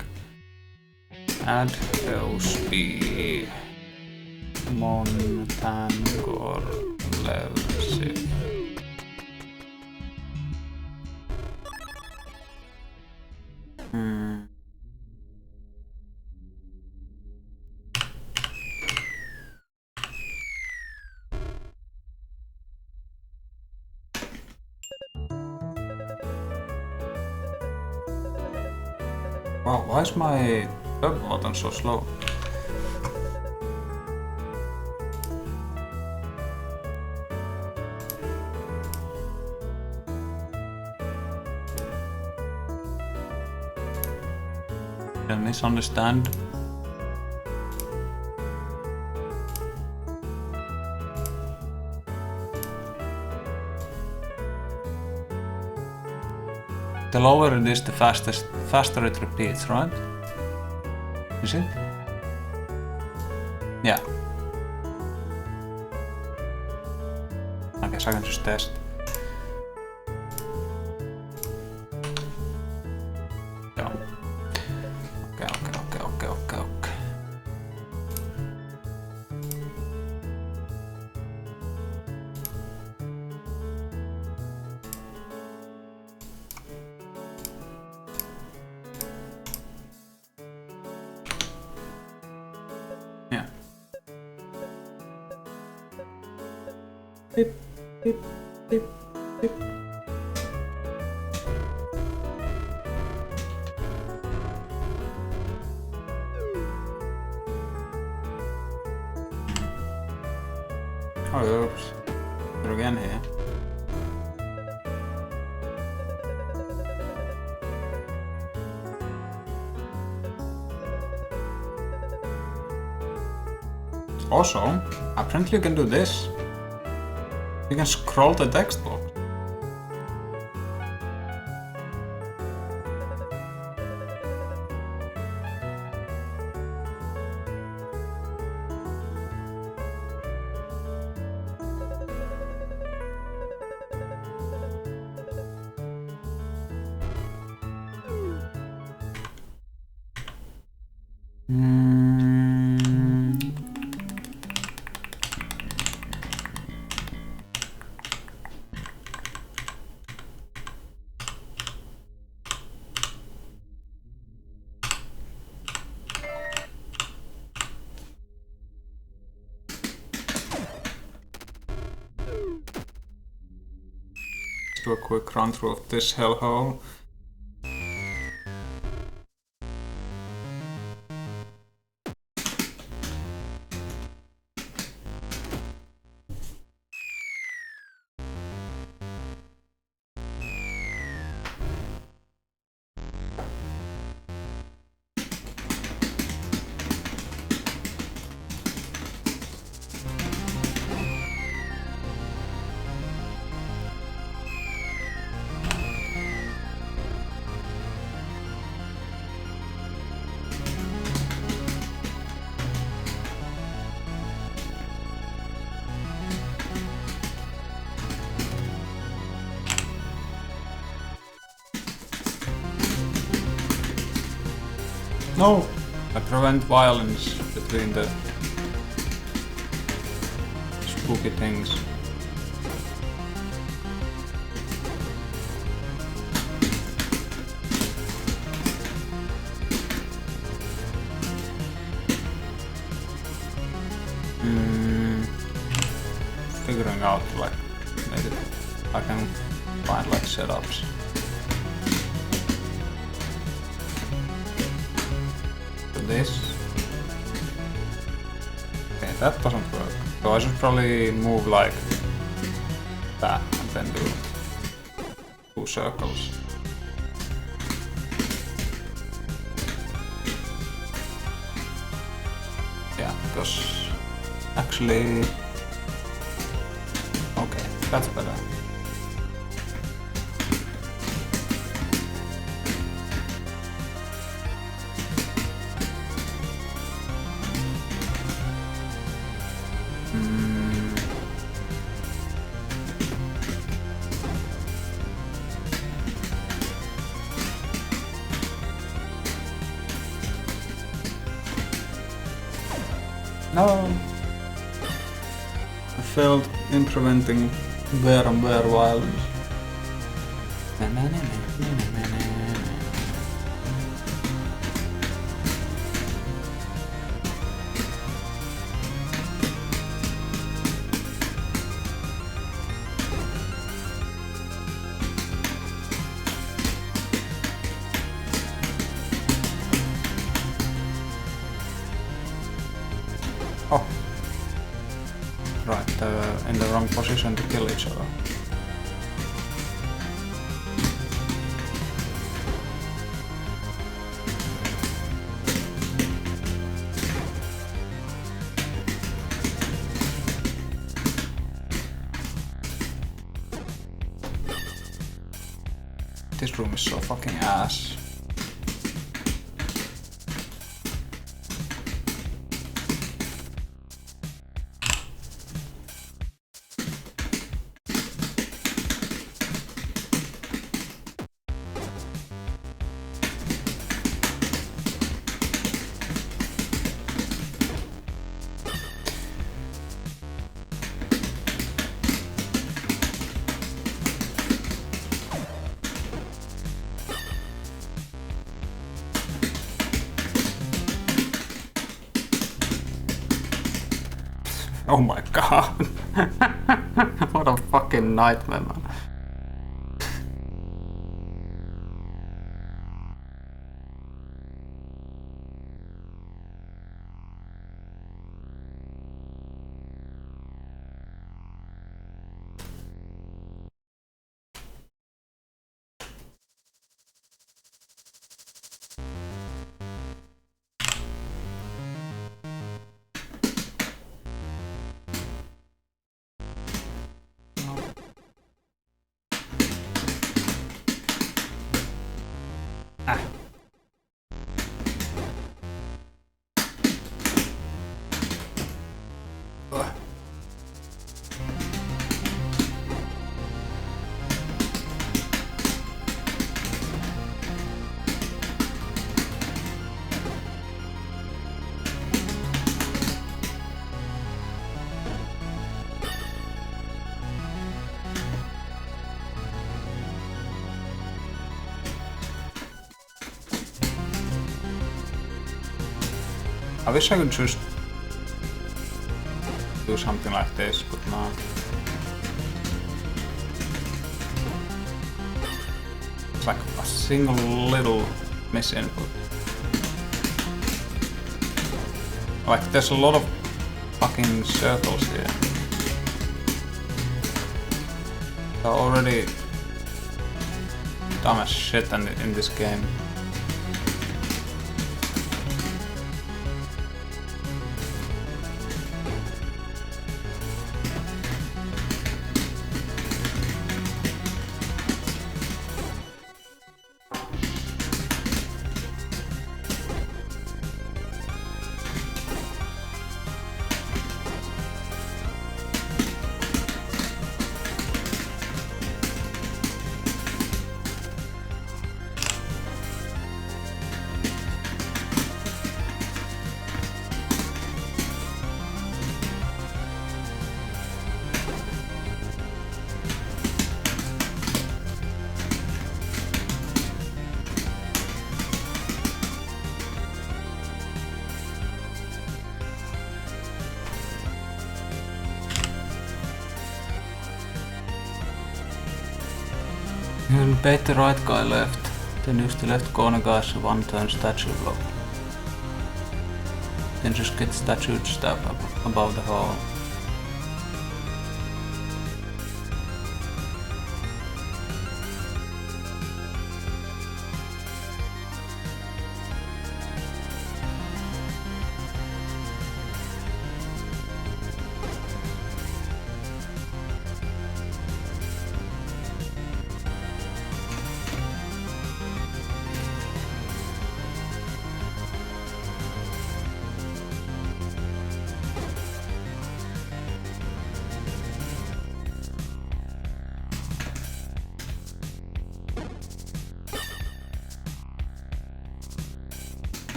Add USB. Montangor Levsi. Wow, why is my web button so slow? Did I misunderstand? The lower it is, the faster it repeats, right? Is it? Yeah. I guess I can just test. Yeah. Okay. Yeah. Beep, beep, beep, beep. Oh, oops. We're again here. Also, apparently you can do this. You can scroll the text box. Do a quick run through of this hellhole. No! I prevent violence between the spooky things. Figuring out like maybe I can find like setups. This. that doesn't work. So I should probably move like that and then do 2 circles. Yeah, because actually... Okay, that's better. No! I failed implementing bear-on-bear violence. Oh. Right, in the wrong position to kill each other. This room is so fucking ass. Oh my god. What a fucking nightmare, man. Ah. Ugh. I wish I could just do something like this, but no. It's like a single little misinput. Like there's a lot of fucking circles here. They're already dumb as shit in this game. You'll bet the right guy left, then use the left corner guy's one turn statue block. Then just get statued stuff up above the hall.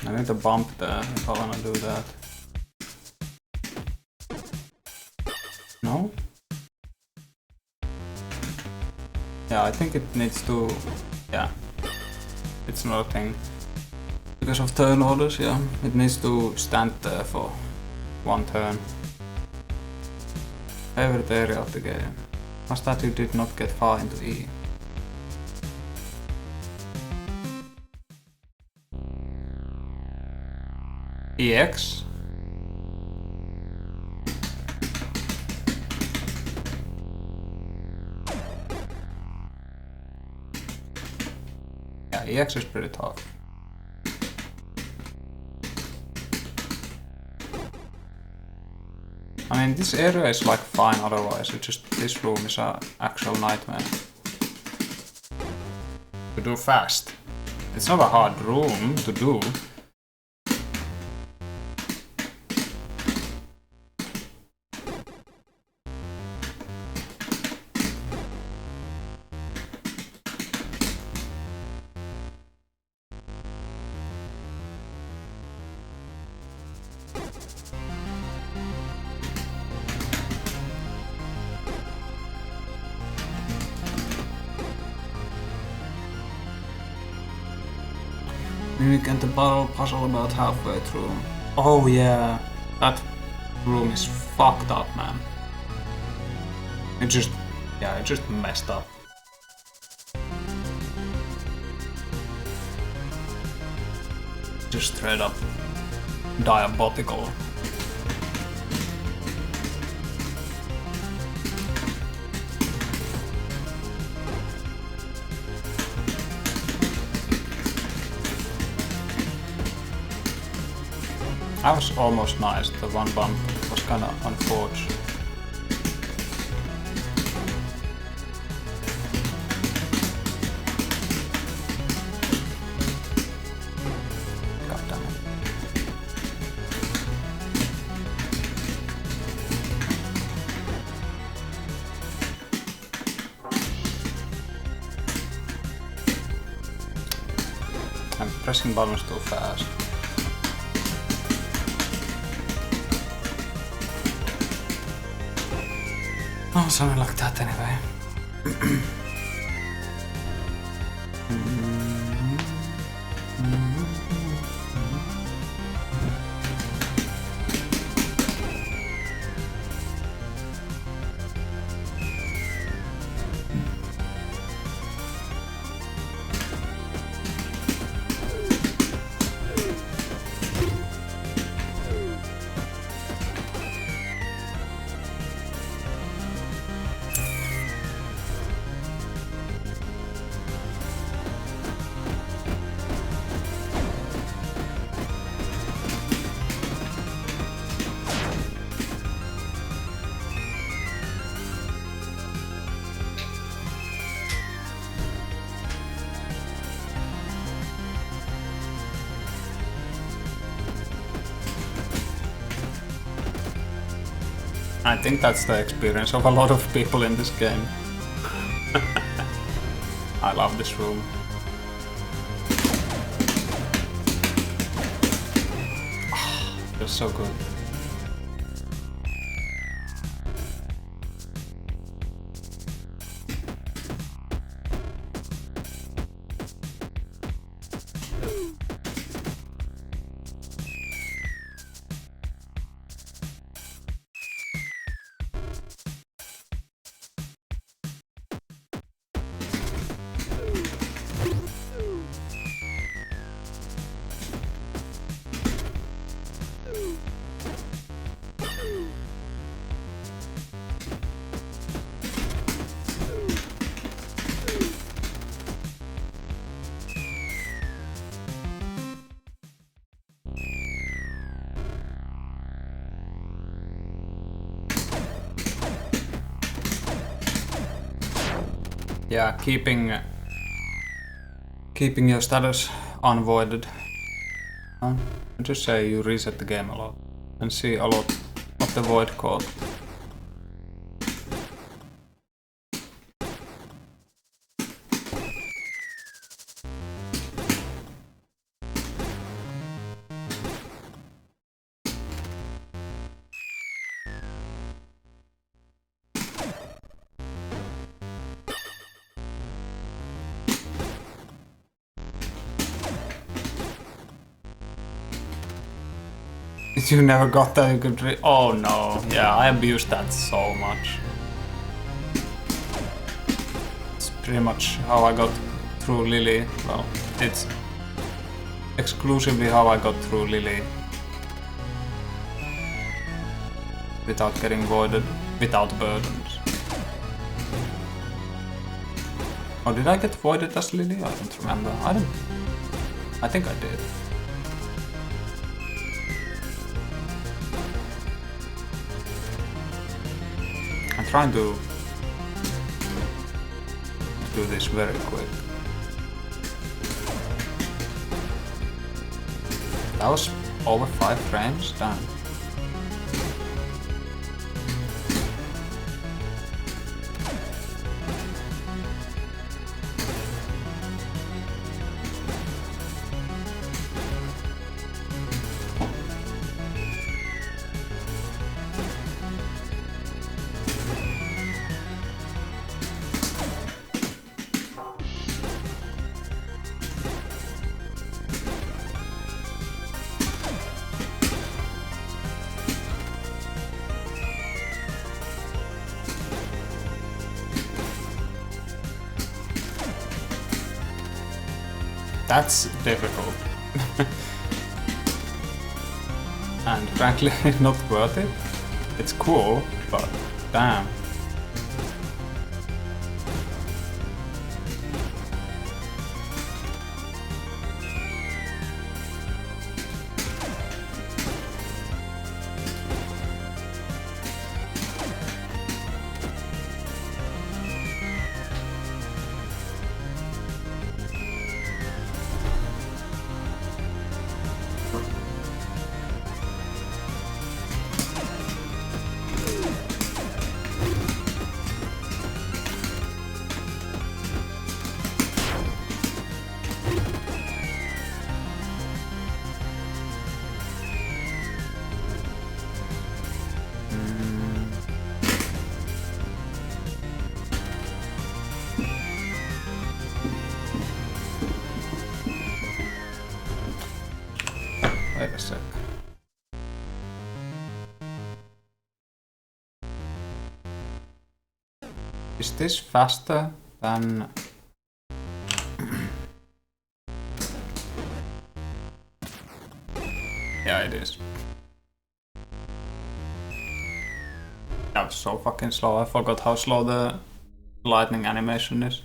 I need to bump there if I wanna do that. No? Yeah, I think it needs to... yeah. It's not a thing. Because of turn orders, yeah. It needs to stand there for 1 turn. Favorite area of the game. My statue did not get far into E. EX? Yeah, EX is pretty tough. I mean, this area is like fine otherwise, it's just this room is an actual nightmare. To do fast. It's not a hard room to do. Mimic and the bottle puzzle about halfway through. Oh yeah, that room is fucked up, man. It just messed up. Just straight up diabolical. That was almost nice, the one bump was kinda unfortunate. God damn it. I'm pressing buttons too fast. Oh, something like that anyway. I think that's the experience of a lot of people in this game. I love this room. Feels so good. Yeah, keeping your status unvoided. I just say you reset the game a lot and see a lot of the void code. You never got that, you could oh no, yeah, I abused that so much. It's pretty much how I got through Lily. Well, it's exclusively how I got through Lily. Without getting voided, without burdens. Or did I get voided as Lily? I don't remember. I think I did. I'm trying to do this very quick. That was over 5 frames? Damn. That's difficult. And frankly, not worth it. It's cool, but damn. Wait a sec. Is this faster than... Yeah, it is. That was so fucking slow. I forgot how slow the lightning animation is.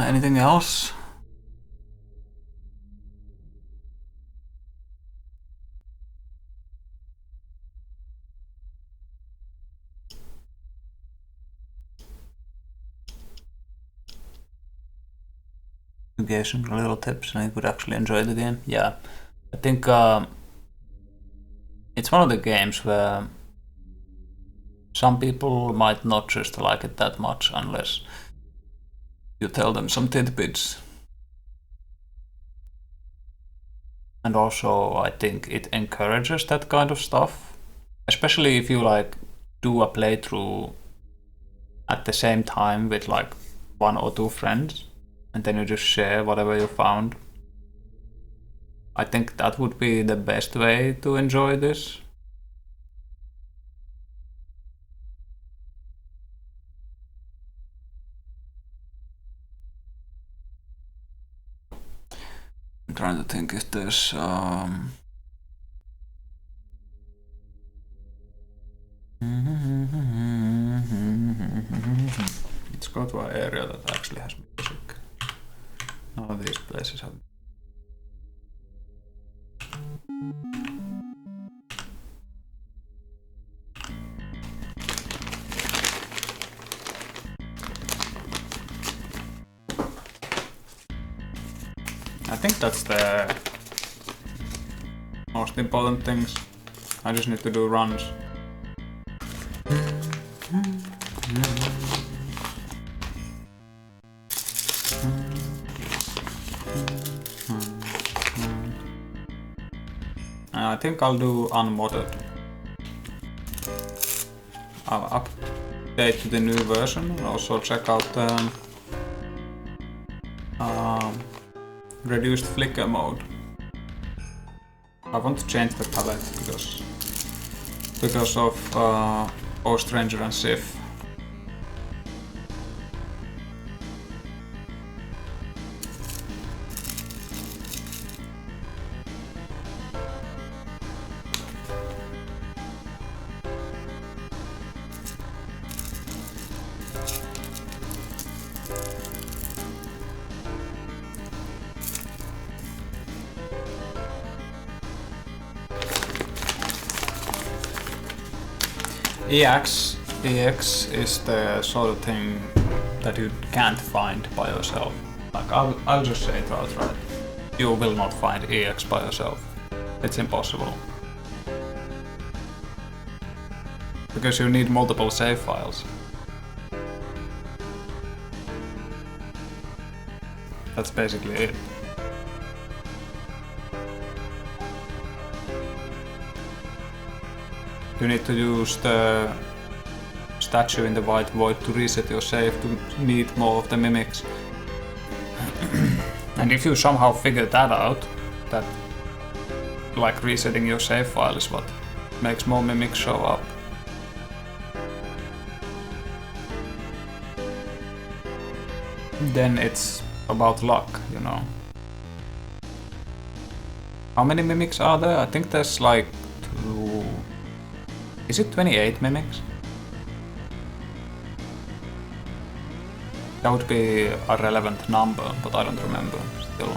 Anything else? You gave some little tips and I would actually enjoy the game. Yeah, I think it's one of the games where some people might not just like it that much unless you tell them some tidbits. And also I think it encourages that kind of stuff, especially if you like do a playthrough at the same time with like 1 or 2 friends and then you just share whatever you found. I think that would be the best way to enjoy this. trying to think if there's let's go to an area that actually has music. None of these places have. I think that's the most important things. I just need to do runs. I think I'll do unmodded. I'll update to the new version and also check out the reduced flicker mode. I want to change the palette because of O Stranger and Sif. EX is the sort of thing that you can't find by yourself. Like I'll just say it outright. You will not find EX by yourself. It's impossible. Because you need multiple save files. That's basically it. You need to use the statue in the white void to reset your save to meet more of the mimics. And if you somehow figure that out, that like resetting your save file is what makes more mimics show up. Then it's about luck, you know. How many mimics are there? I think there's like Is it 28 mimics? That would be a relevant number, but I don't remember still.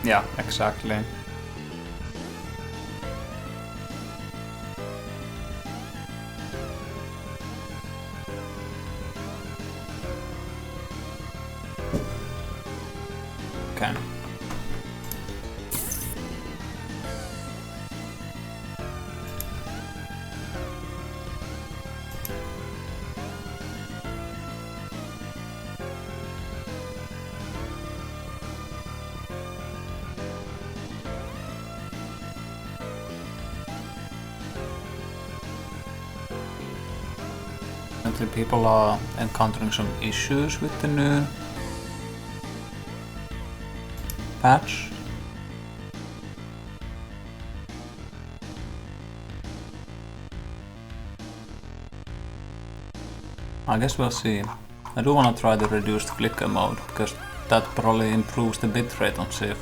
Yeah, exactly. Okay. Apparently people are encountering some issues with the new patch. I guess we'll see. I do want to try the reduced flicker mode because that probably improves the bitrate on Sif.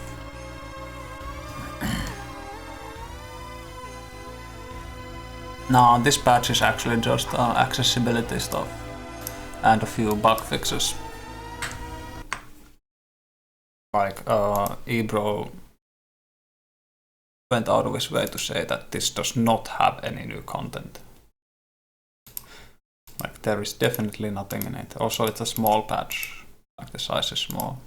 No, this patch is actually just accessibility stuff and a few bug fixes. Like Ebro went out of his way to say that this does not have any new content. Like there is definitely nothing in it. Also it's a small patch, like the size is small.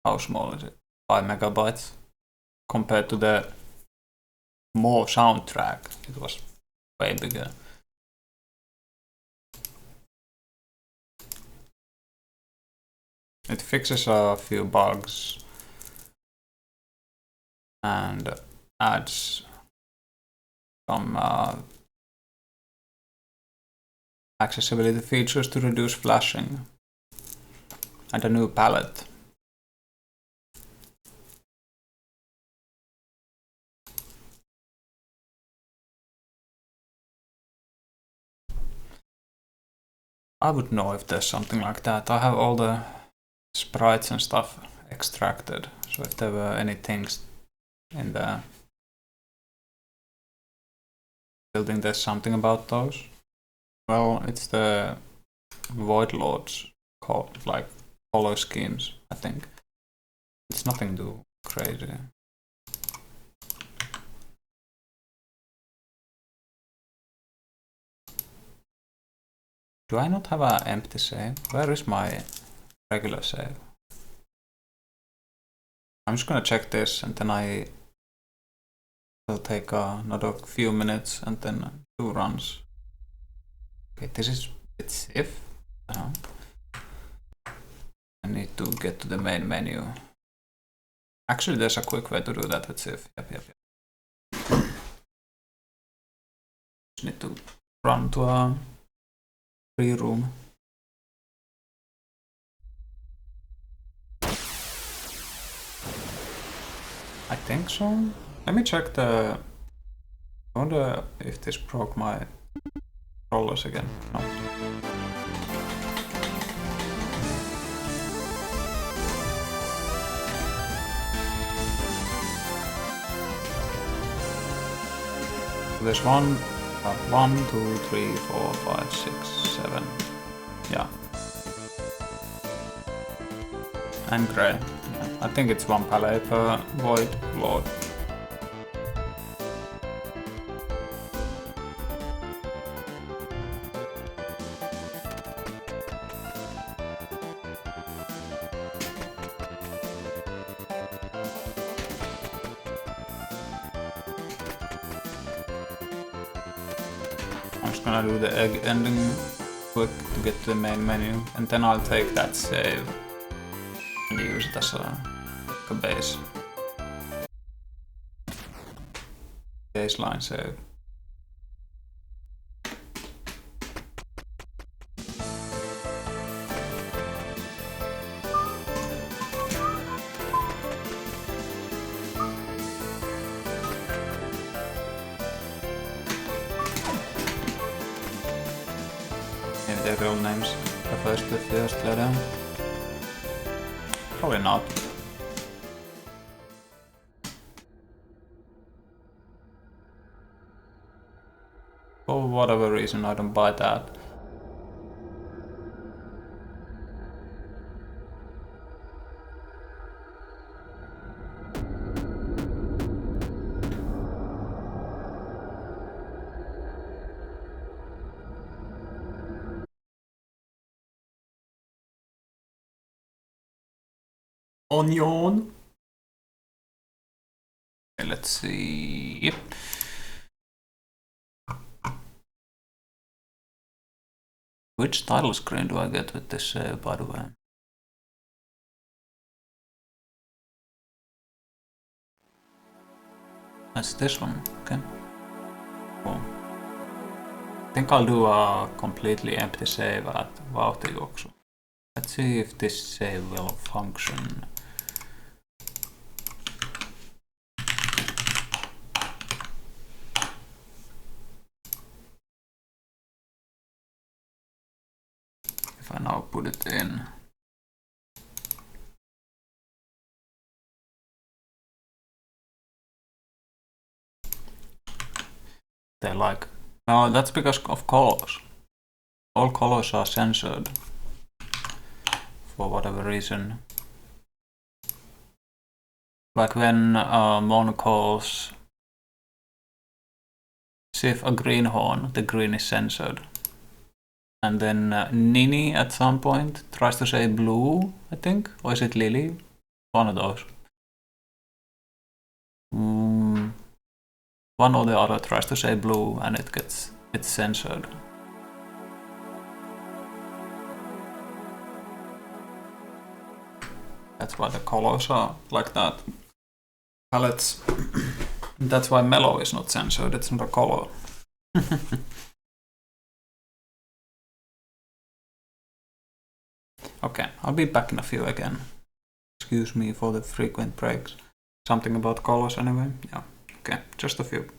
How small is it? 5 megabytes compared to the more soundtrack. It was way bigger. It fixes a few bugs and adds some accessibility features to reduce flashing and a new palette. I would know if there's something like that. I have all the sprites and stuff extracted, so if there were any things in the building, there's something about those. Well, it's the Void Lords called like color schemes, I think. It's nothing too crazy. Do I not have an empty save? Where is my regular save? I'm just gonna check this and then I will take another few minutes and then 2 runs. Okay, this is it's if. I need to get to the main menu. Actually, there's a quick way to do that with Sif. Yep. Just need to run to a free room. I think so. Let me check the. I wonder if this broke my rollers again. No. There's 1, 2, 3, 4, 5, 6, 7. Yeah. And grey. Yeah. I think it's 1 pallet per Void Lord. I'm just gonna do the egg ending quick to get to the main menu, and then I'll take that save and use it as a base. Baseline save. Maybe their real names refers to the first letter. Probably not. For whatever reason, I don't buy that. Onion. Okay, let's see. Yep. Which title screen do I get with this save, by the way? That's this one, okay. Cool. I think I'll do a completely empty save at vauhtijuoksu. Let's see if this save will function. If I now put it in. They like. No, that's because of colors. All colors are censored. For whatever reason. Like when Mon calls Sif a greenhorn, the green is censored. And then Nini at some point tries to say blue, I think. Or is it Lily? One of those. One or the other tries to say blue and it's censored. That's why the colors are like that. Palettes. That's why mellow is not censored, it's not a color. Okay, I'll be back in a few again. Excuse me for the frequent breaks. Something about colors anyway? Yeah, okay, just a few.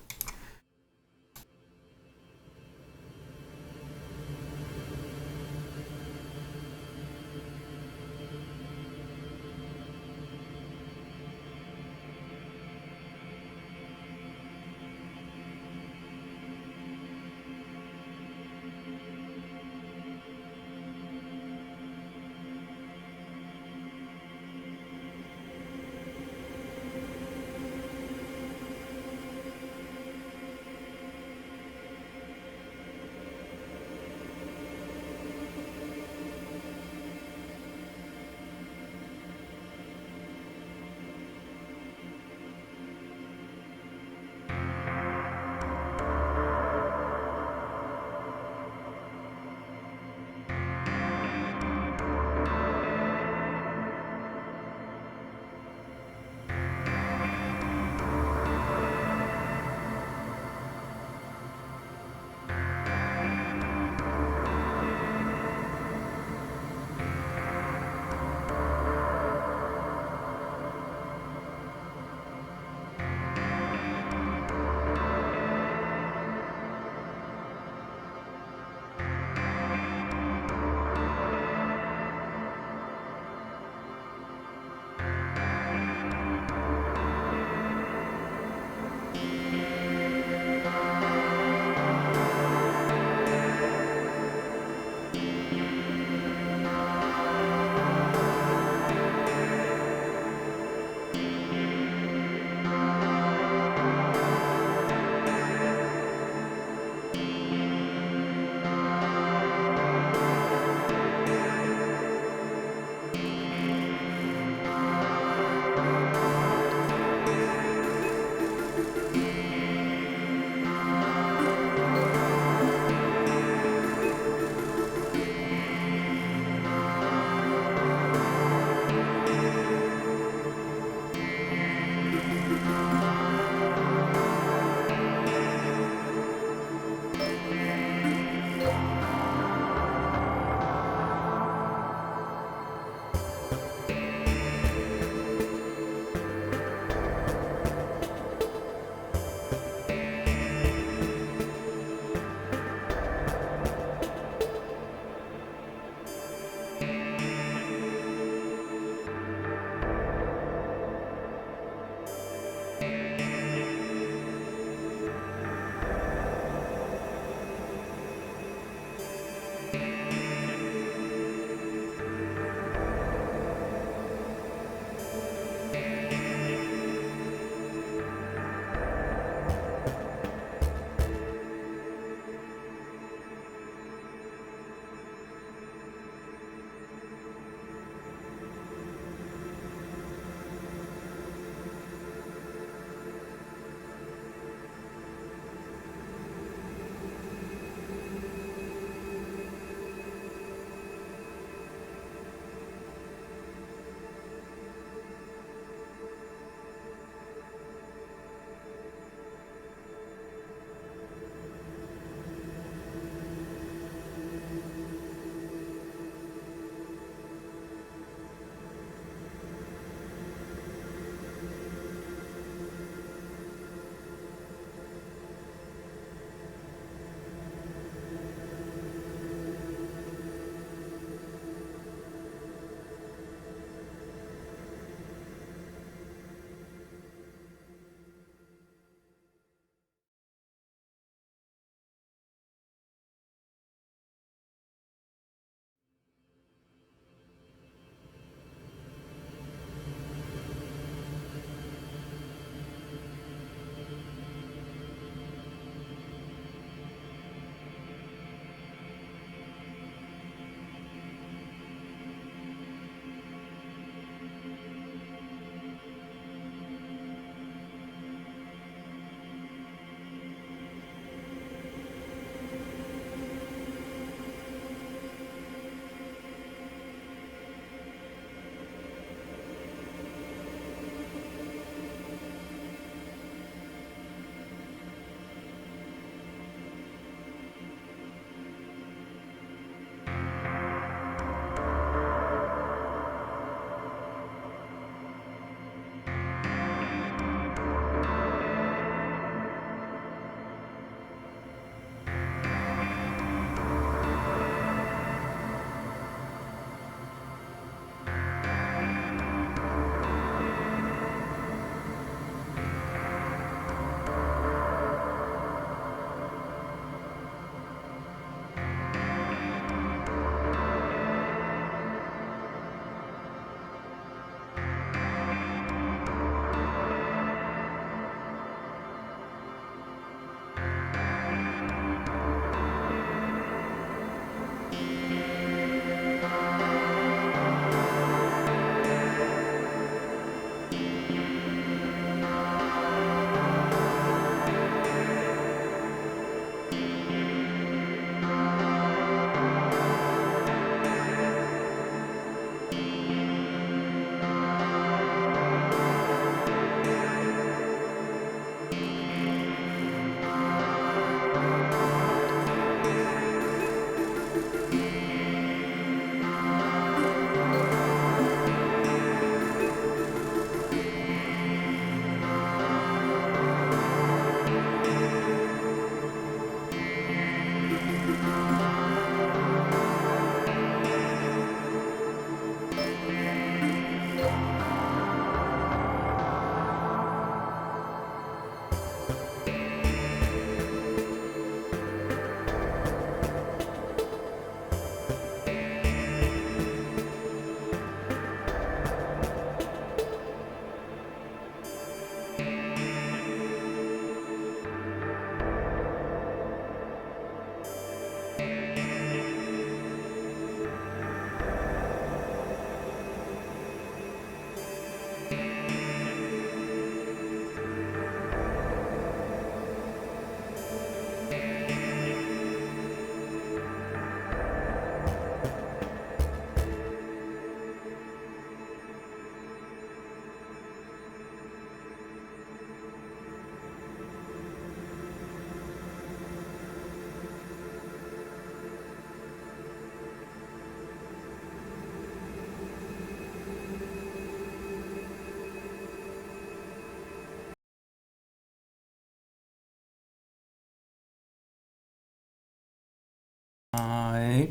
Let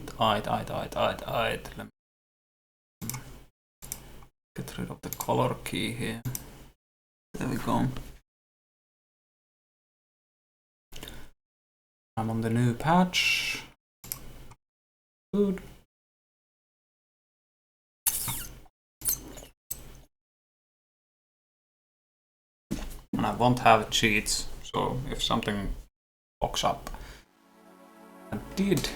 me get rid of the color key here. There we go. I'm on the new patch. Good. And I won't have cheats, so if something pops up, I did.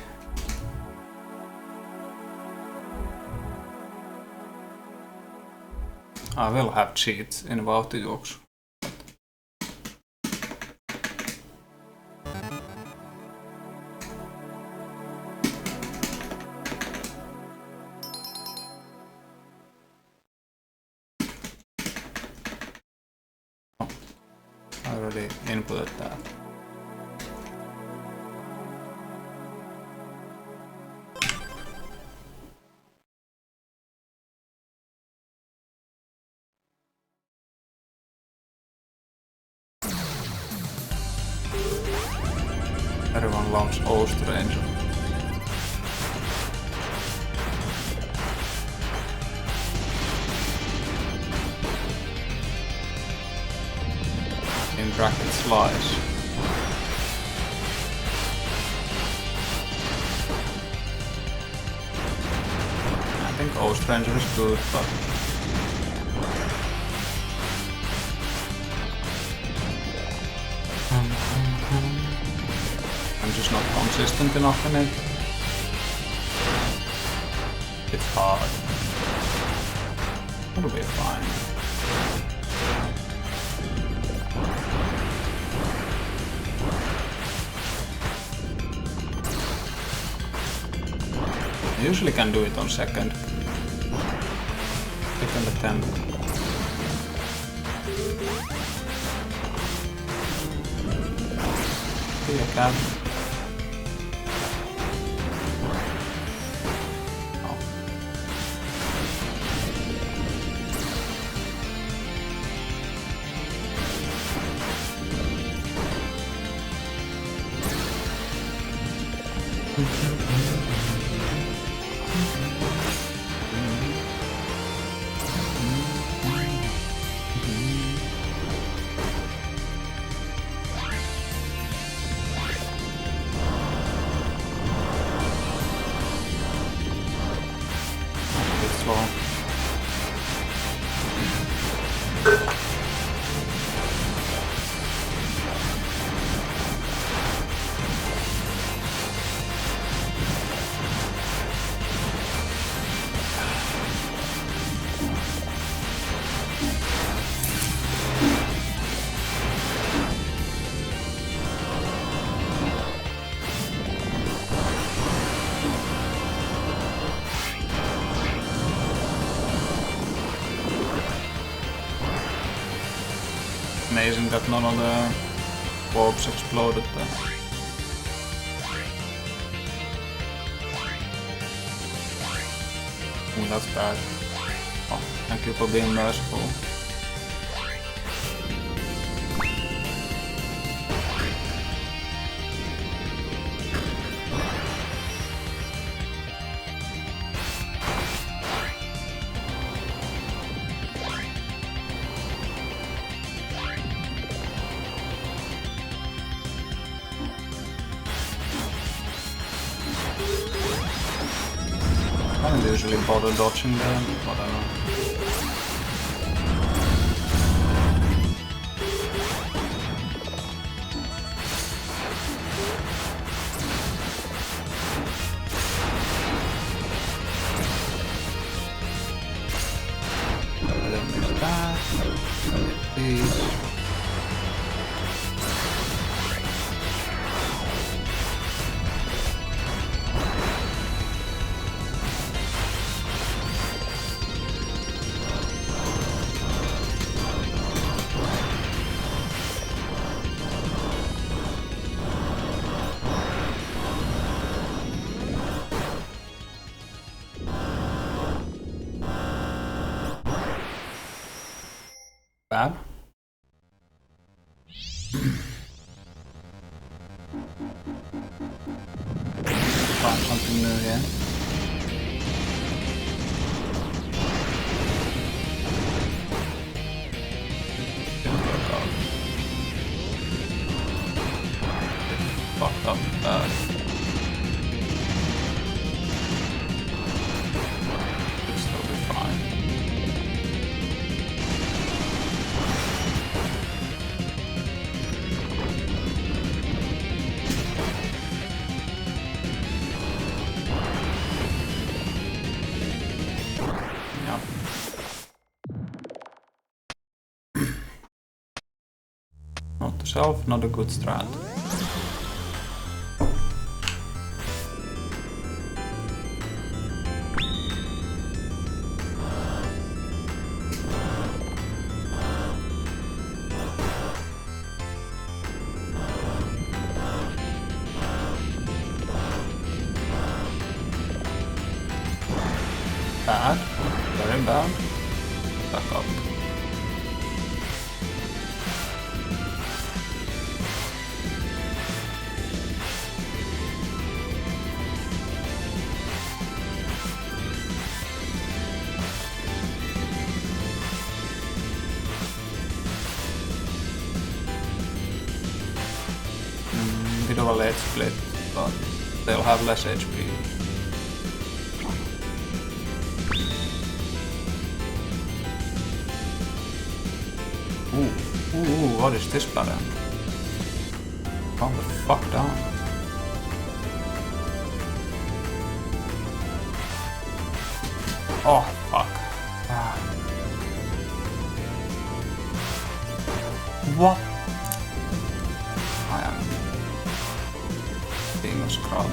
I will have cheats in vauhtijuoksu. I already inputted that. Everyone loves O Stranger. In brackets lies. I think O Stranger is good, but I'm just not consistent enough in it. It's hard. It'll be fine. I usually can do it on second attempt. See a cat. Oh. Slow. Amazing that none of the orbs exploded there. Oh, that's bad. Oh, thank you for being merciful. I don't usually bother dodging them, but I don't know. Let me do that. These. Bad. Punch. something new here. Fucked up bad. It'll still be fine. Yep. Not to self, not a good strat. Bad, very bad. Back up. Bit of a late split, but they'll have less HP. Ooh, what is this button? Calm the fuck down. Oh, fuck. Ah. What? I am being a scrub.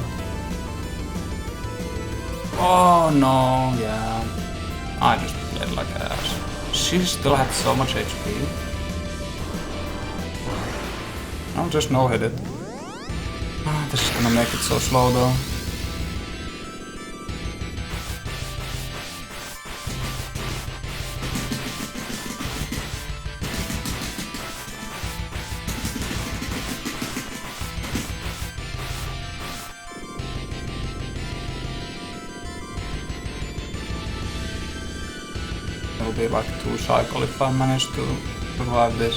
Oh no, yeah. I just played like ass. She still had so much HP. I'll just no-hit it. This is gonna make it so slow though. It'll be like 2 cycles if I manage to survive this.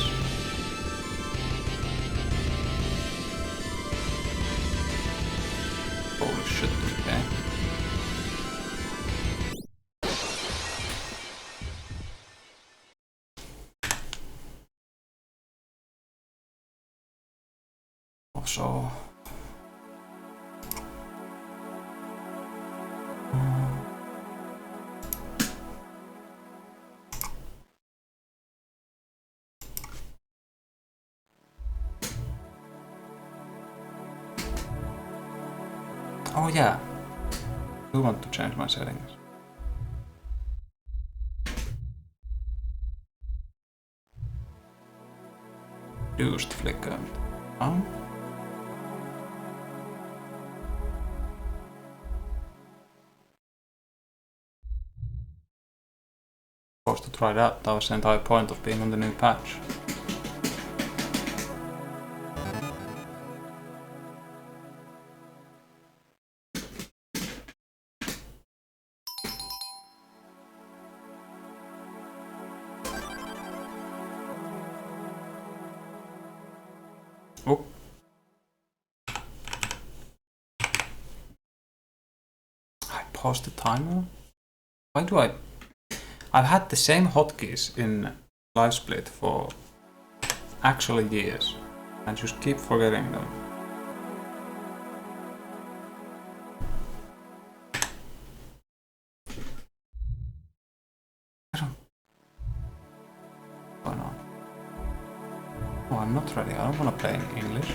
Holy shit, okay. Also... Oh yeah, I do want to change my settings. Reduced flicker. Oh. Supposed to try that. That was the entire point of being on the new patch. Oh. I paused the timer? Why do I... I've had the same hotkeys in Live Split for actually years. I just keep forgetting them. I don't... What's going on? Oh, I'm not ready. I don't want to play in English.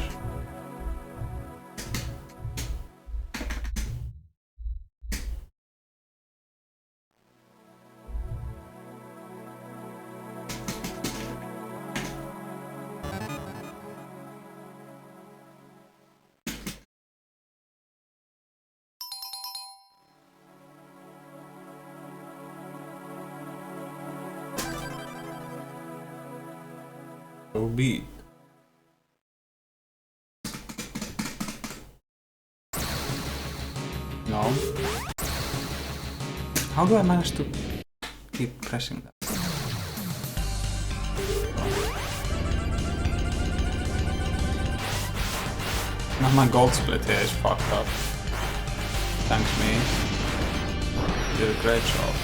So be it. No. How do I manage to keep pressing that? Now my gold split here is fucked up. Thanks me. You did a great job.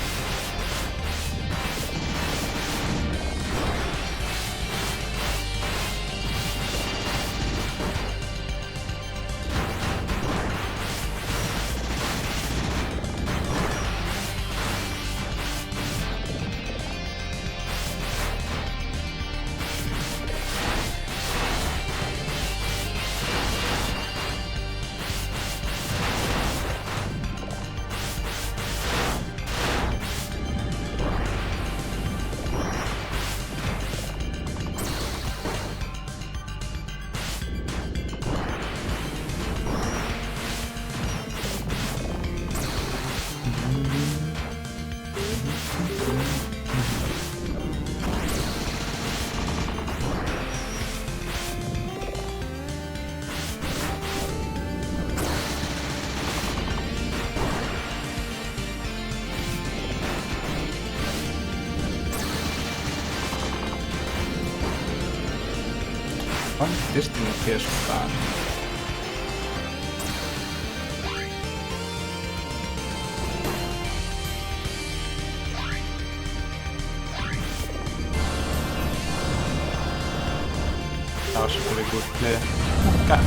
This thing appears so bad. That was a pretty good play. Okay.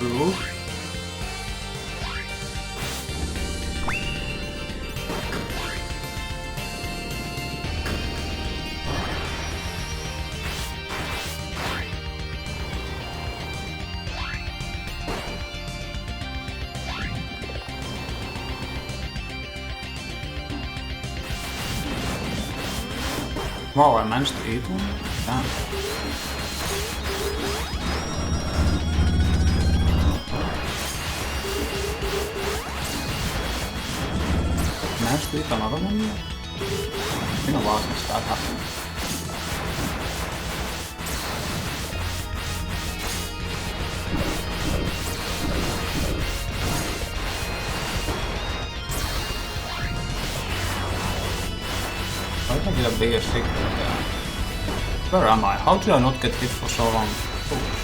Ooh. Wow, I managed to eat one? Damn. Managed to eat another one? It's been a while since that happened. Why did I get a bigger secret there? Where am I? How did I not get hit for so long? Oh.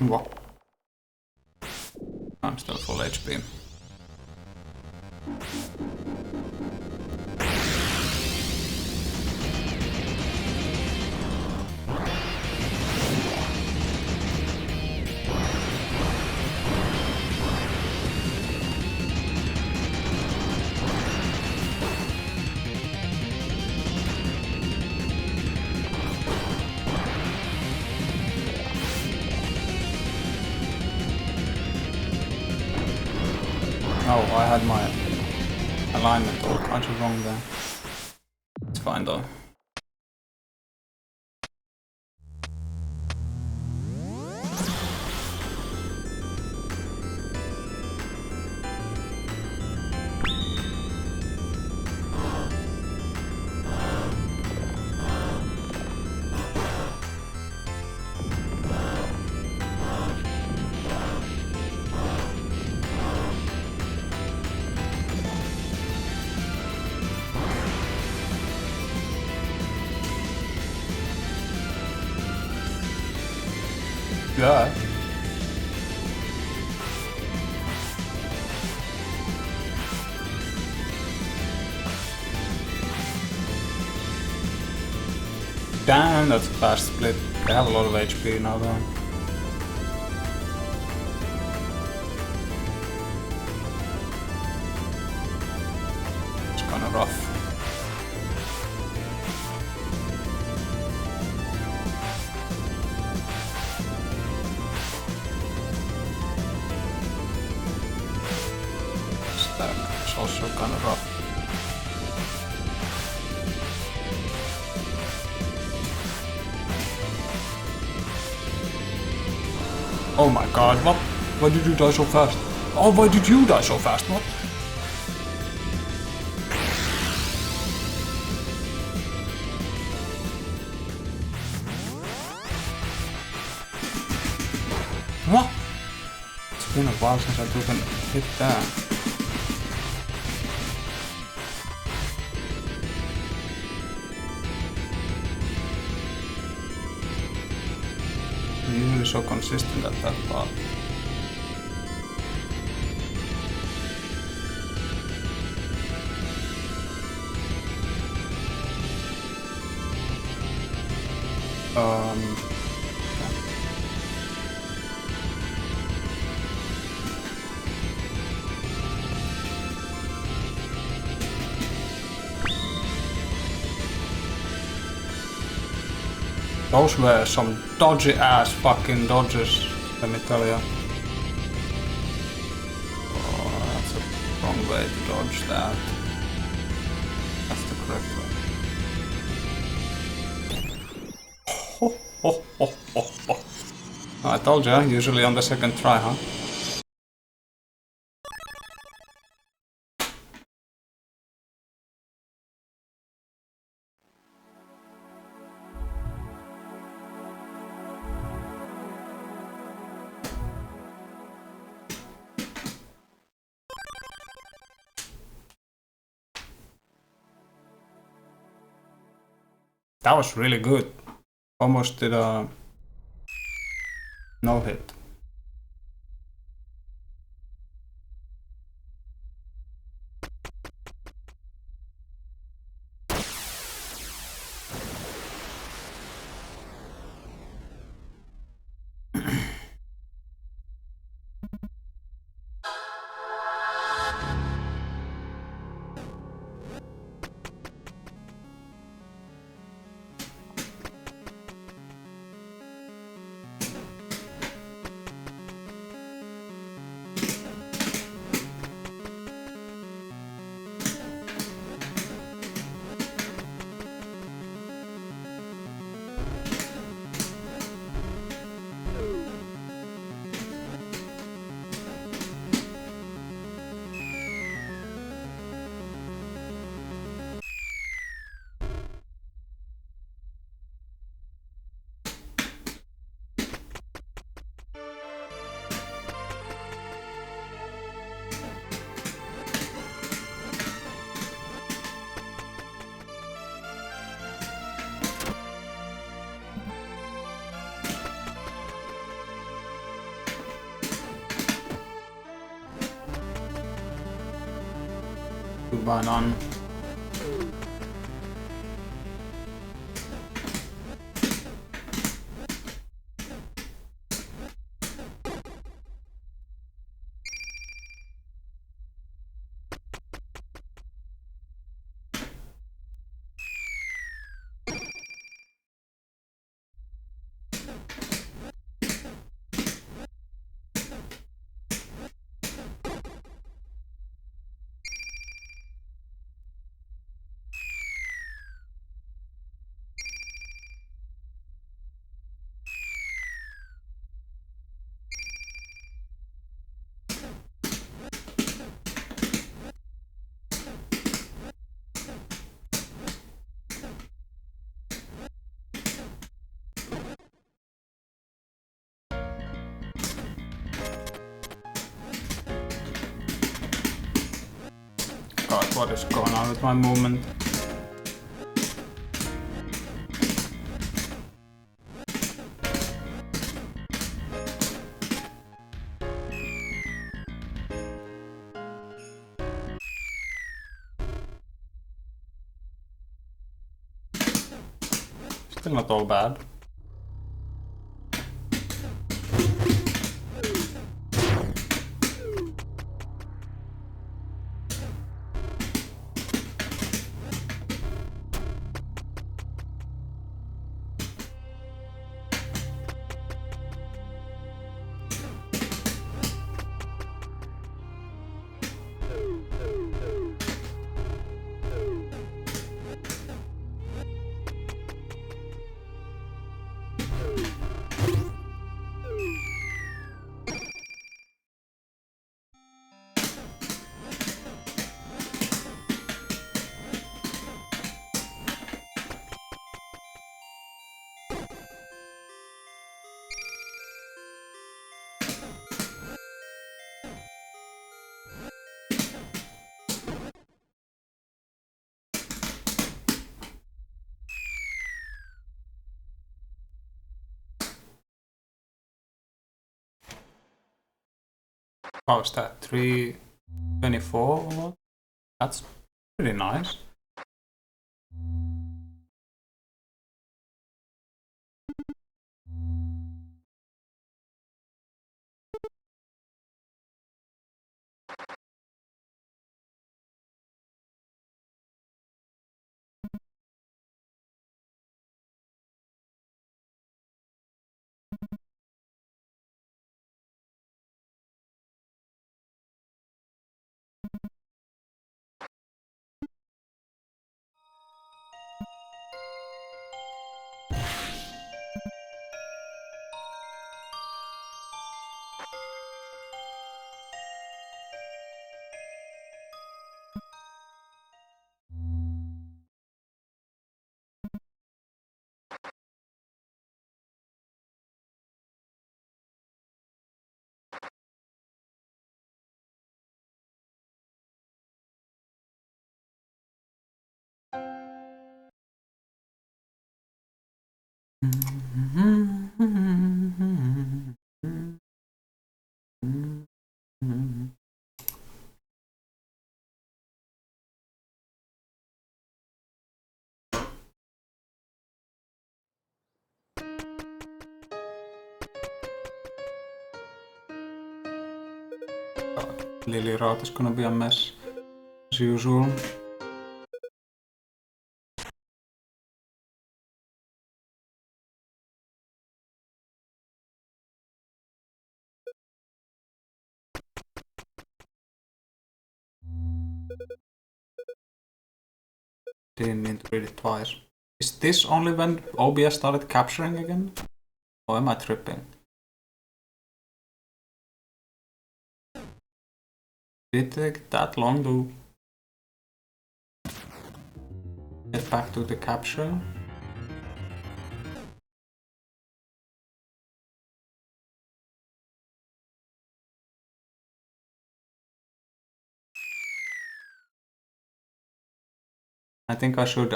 Wow. I'm still full HP. Oh, I had my alignment all kinds of wrong there. It's fine though. Yeah. Damn, that's a fast split. They have a lot of HP now though. It's kinda rough. Stack is also kinda rough. Oh my god, what? Why did you die so fast? Oh, why did you die so fast? What? What? It's been a while since I took an hit there. I'm usually so consistent at that part. Those were some dodgy ass fucking dodges, let me tell ya. Oh, that's a wrong way to dodge that. That's the correct way. Ho, ho, ho, ho, ho. I told ya, usually on the second try, huh? That was really good. Almost did a no hit. Goodbye, none. God, what is going on with my movement? Still not all bad. How's that? 324 or what? That's pretty nice. Lily route is gonna be a mess, as usual. Didn't need to read it twice. Is this only when OBS started capturing again? Or am I tripping? Did it take that long to get back to the capture? I think I should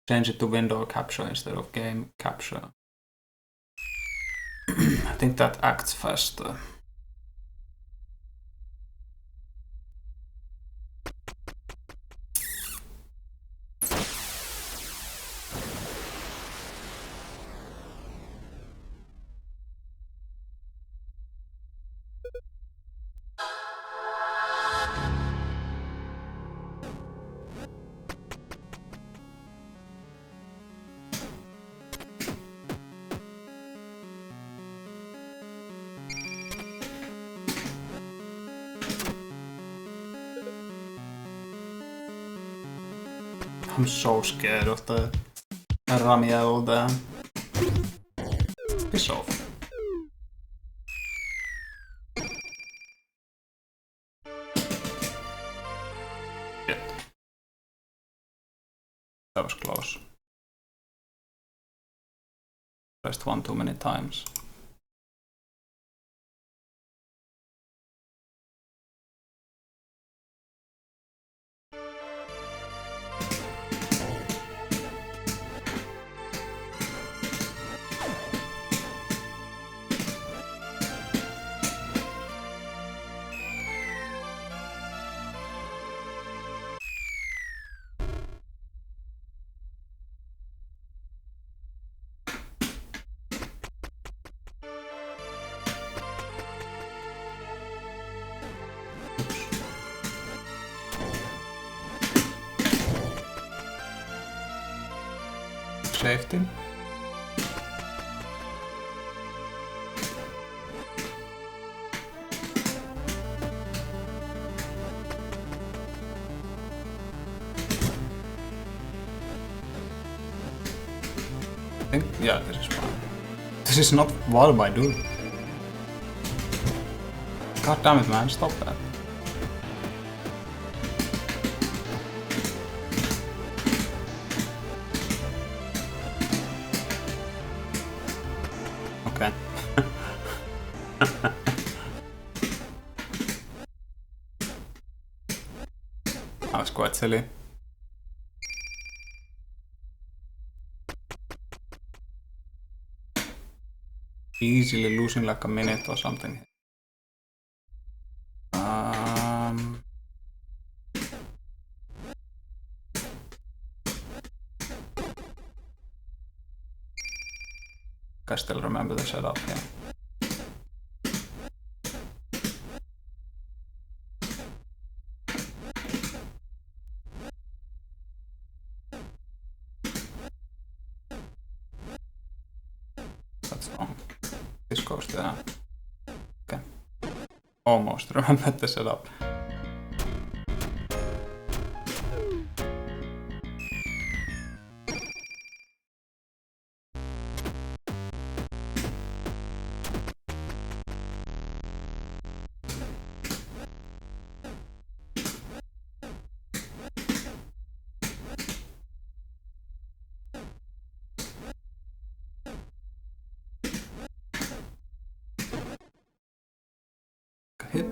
change it to window capture instead of game capture. I think that acts faster. I'm so scared of the Ramiel there. Piss off. Shit. That was close. Pressed one too many times. Safety. I think, yeah, this is fine. This is not what am I doing? God damn it, man, stop that. Okay. That was quite silly. Easily losing like a minute or something. I still remember the setup, yeah. That's wrong. This goes there. Okay. Almost remembered the setup. Hit,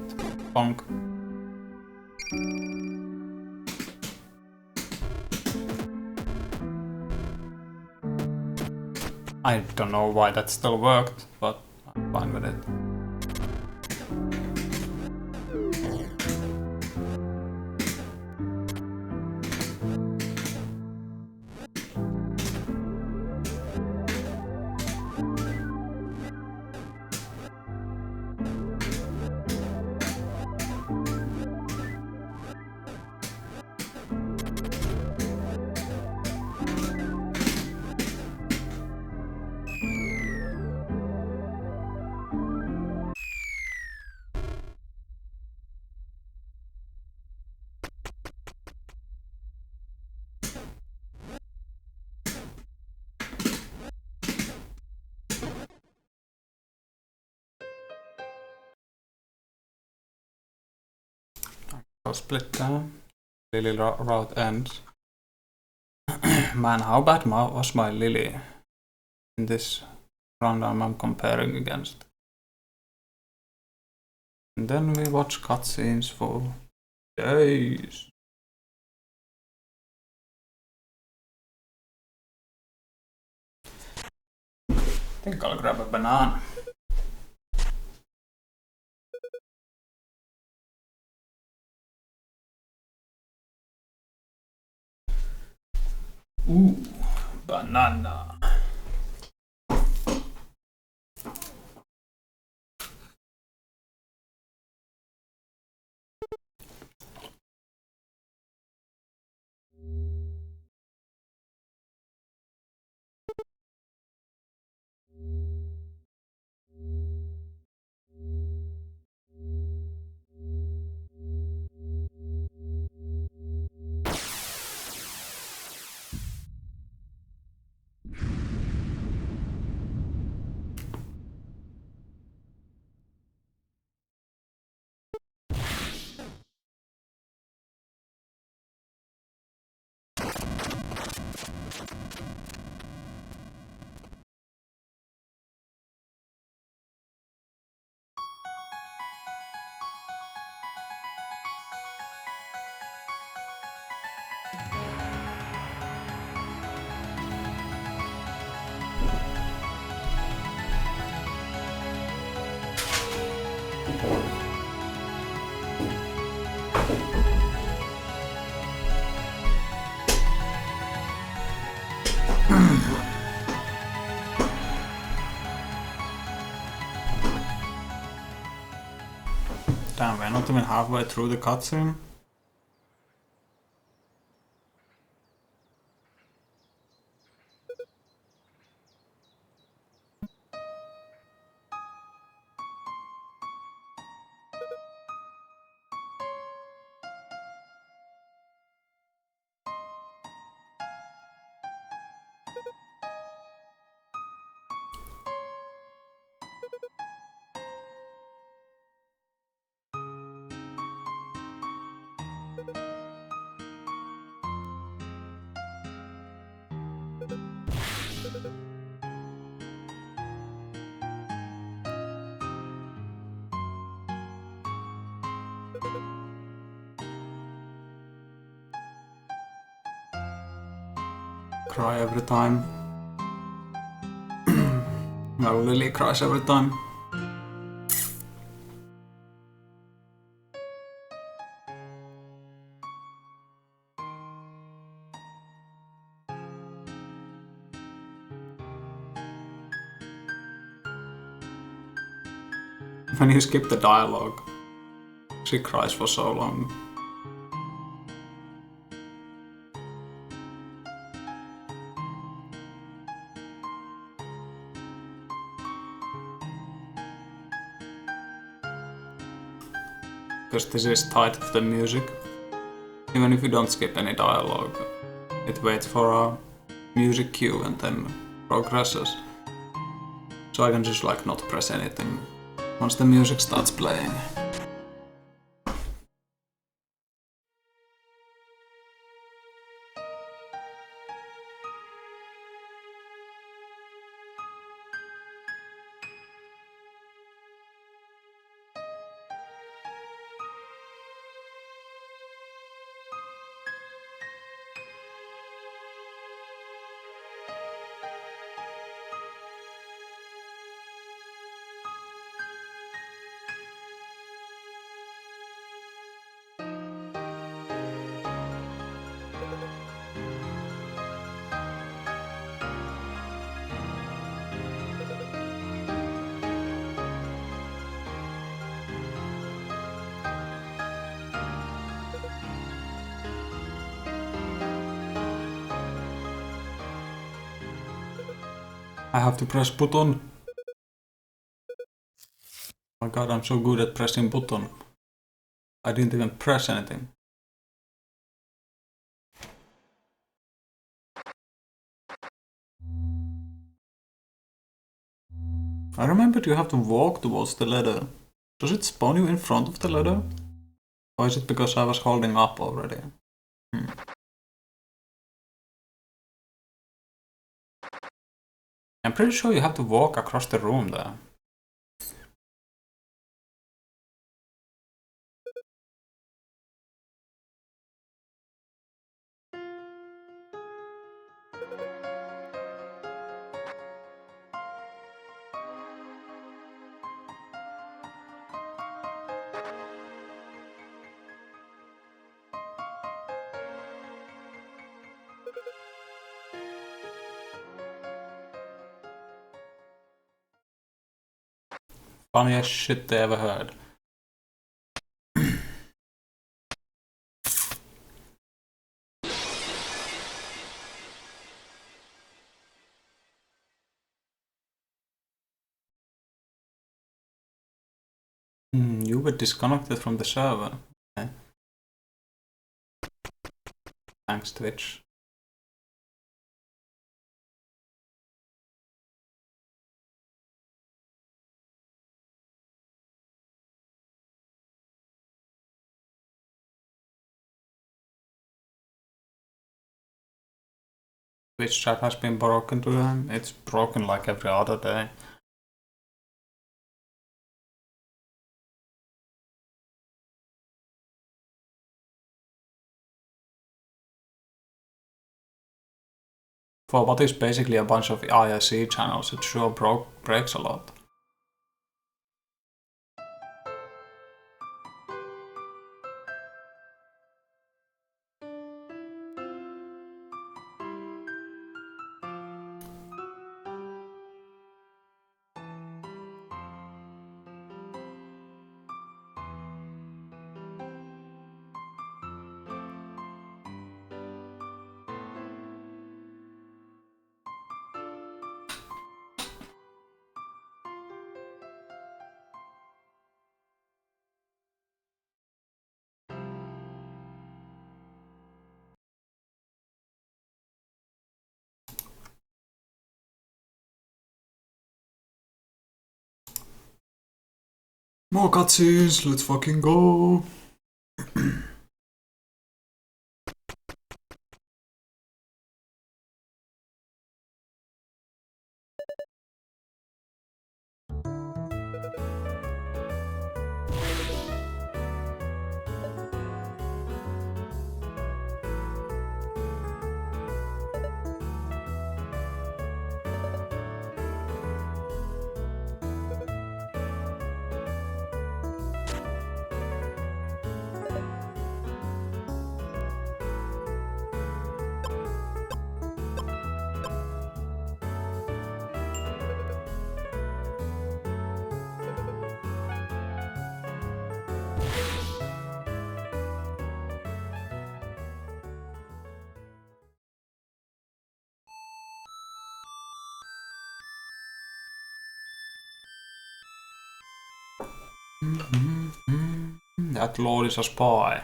bonk. I don't know why that still worked, but I'm fine with it. So split down. Lily route ends. Man, how bad was my Lily in this rundown I'm comparing against? And then we watch cutscenes for days. I think I'll grab a banana. Ooh, banana. Damn, we're not even halfway through the cutscene. Cry every time. Well, Lily cries every time. When you skip the dialogue, she cries for so long. Because this is tied to the music. Even if you don't skip any dialogue, it waits for a music cue and then progresses. So I can just like not press anything once the music starts playing. I have to press button. Oh my god, I'm so good at pressing button. I didn't even press anything. I remembered you have to walk towards the ladder. Does it spawn you in front of the ladder? Or is it because I was holding up already? I'm pretty sure you have to walk across the room there. Funniest shit they ever heard. You were disconnected from the server. Okay. Thanks, Twitch. Twitch chat has been broken today. It's broken like every other day. For what is basically a bunch of IRC channels, it sure breaks a lot. More cutscenes, let's fucking go! That lord is a spy.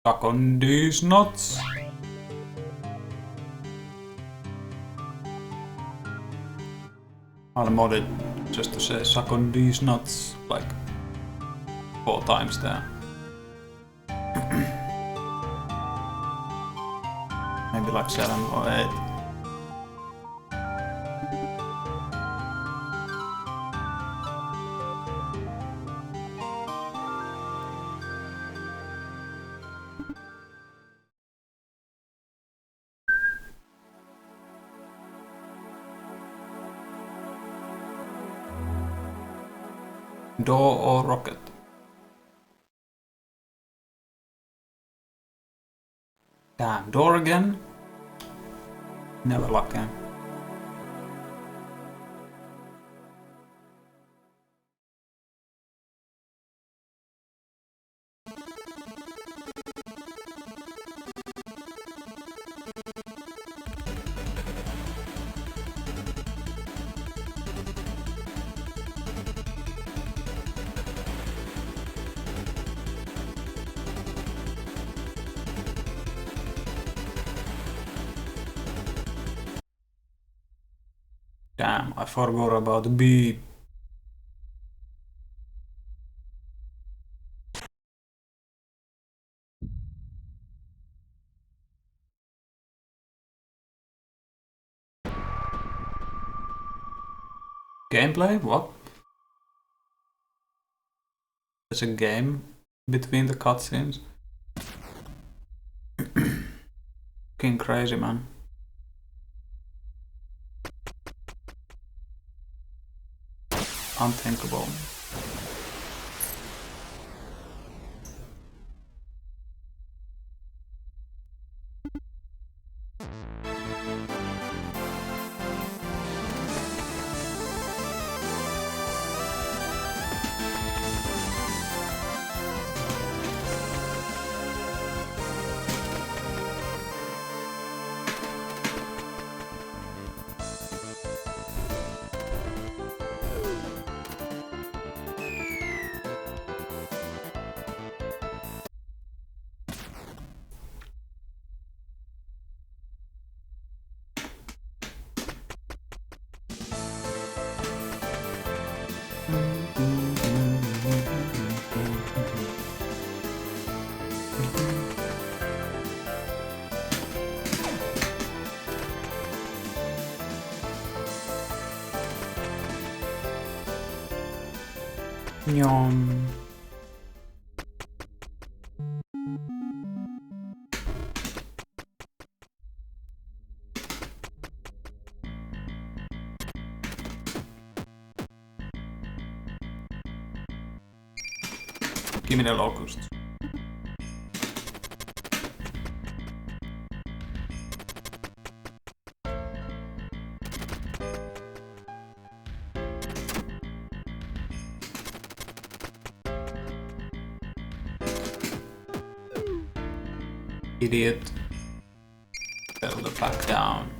Suck on these nuts. I'll mod it just to say suck on these nuts like 4 times there. Maybe like 7 or 8. Door or rocket? Damn, door again? Never lucky. Damn, I forgot about the beat. Gameplay? What? There's a game between the cutscenes? Fucking crazy, man. Unthinkable. Nyom. Give me the locusts. Idiot. Settle the back down.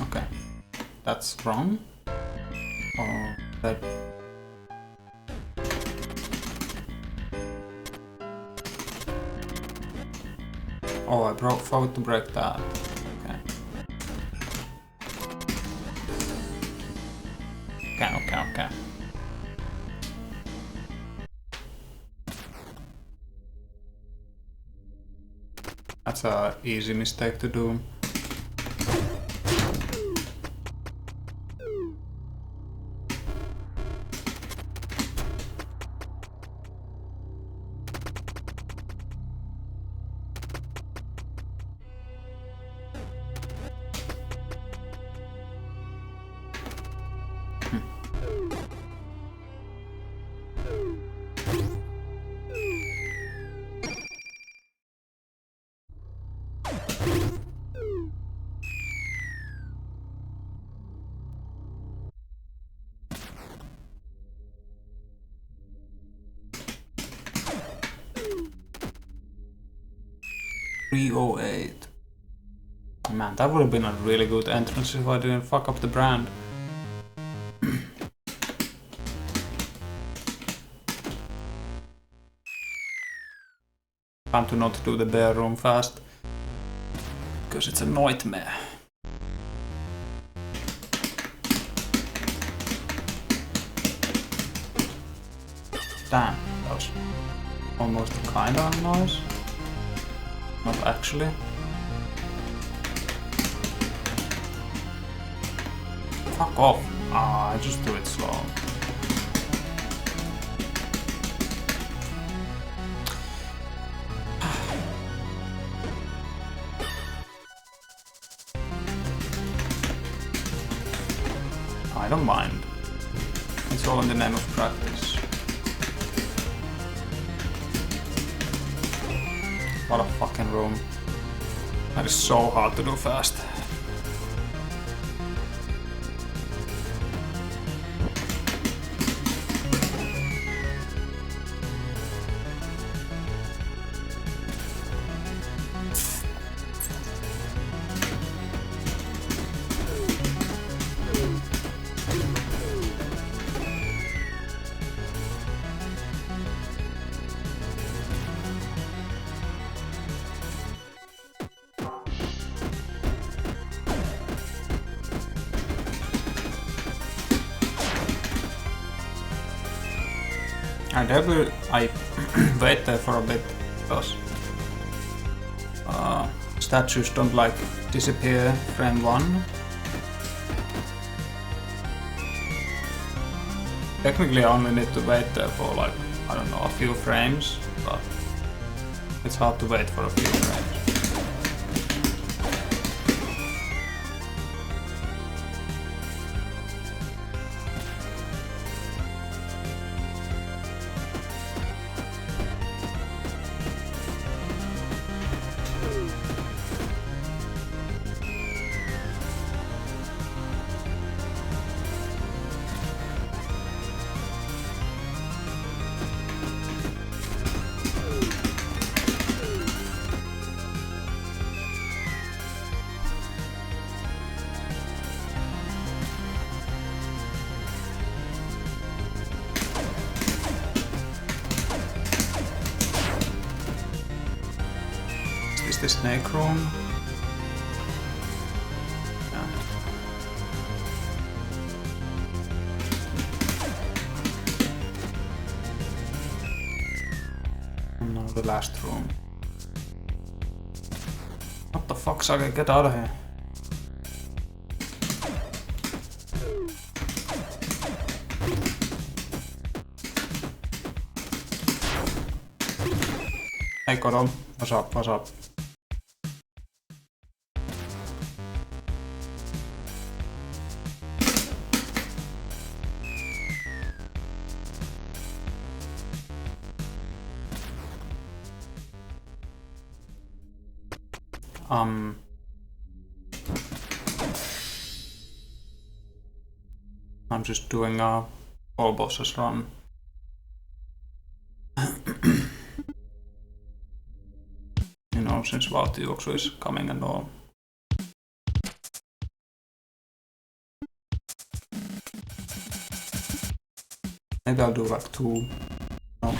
Okay, that's wrong. Or that. Oh, I forgot to break that. Okay. Okay. That's a easy mistake to do. 308. Man, that would have been a really good entrance if I didn't fuck up the brand. Time to not do the bear room fast, because it's a nightmare. Damn, that was almost kinda nice. Not actually. Fuck off. I just do it slow. I don't mind. It's all in the name of practice. What a fucking room. That is so hard to do fast. I wait there for a bit because statues don't like disappear frame 1. Technically I only need to wait there for like, I don't know, a few frames, but it's hard to wait for a few frames. The snake room. Yeah. And now the last room. What the fuck, Sage? Get out of here. Hey, Kodom. What's up? What's up? I'm just doing a all bosses run. You know, since Valtioxu is coming and all. Maybe I'll do like 2. No.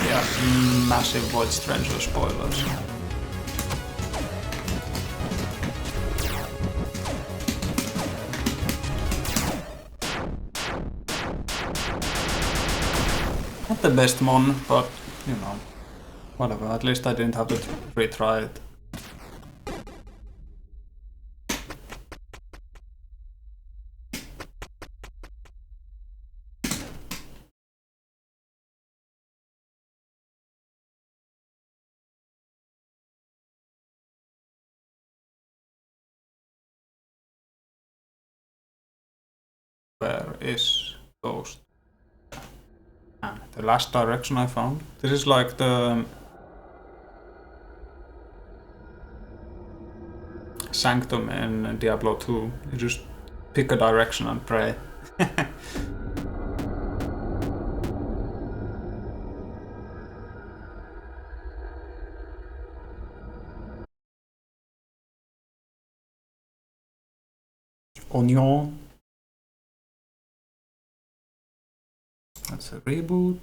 Yeah, massive Void Stranger spoilers. Not the best mon, but you know, whatever. At least I didn't have to retry it. Where is Ghost? Ah, the last direction I found. This is like the Sanctum in Diablo 2. You just pick a direction and pray. Onion. That's a reboot.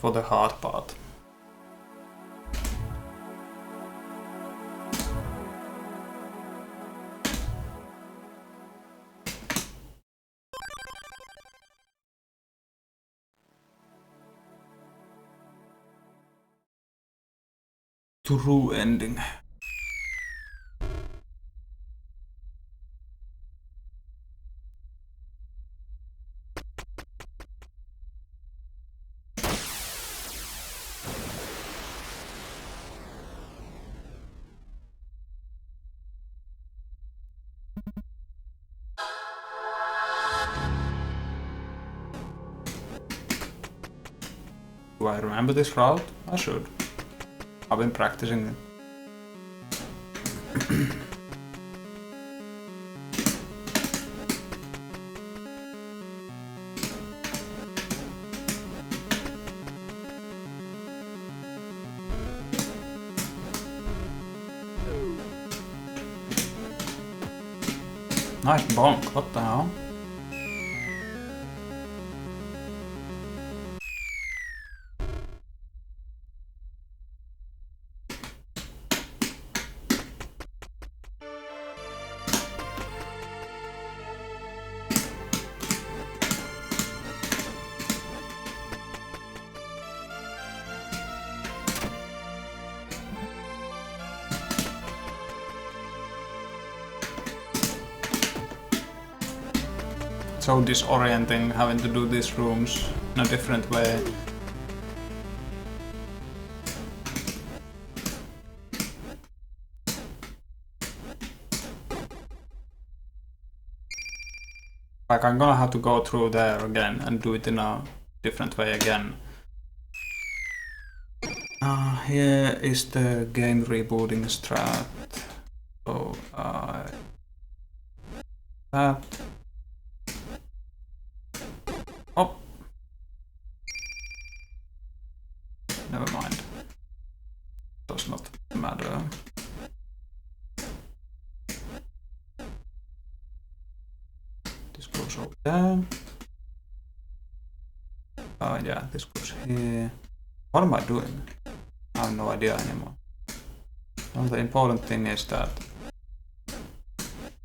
For the hard part. True ending. Do I remember this route? I should. I've been practicing it. Nice bonk, what the hell? So disorienting having to do these rooms in a different way. Like I'm gonna have to go through there again and do it in a different way again. Here is the game rebooting strat. So that. Oh! Never mind. Does not matter. This goes over there. Yeah, this goes here. What am I doing? I have no idea anymore. Well, the important thing is that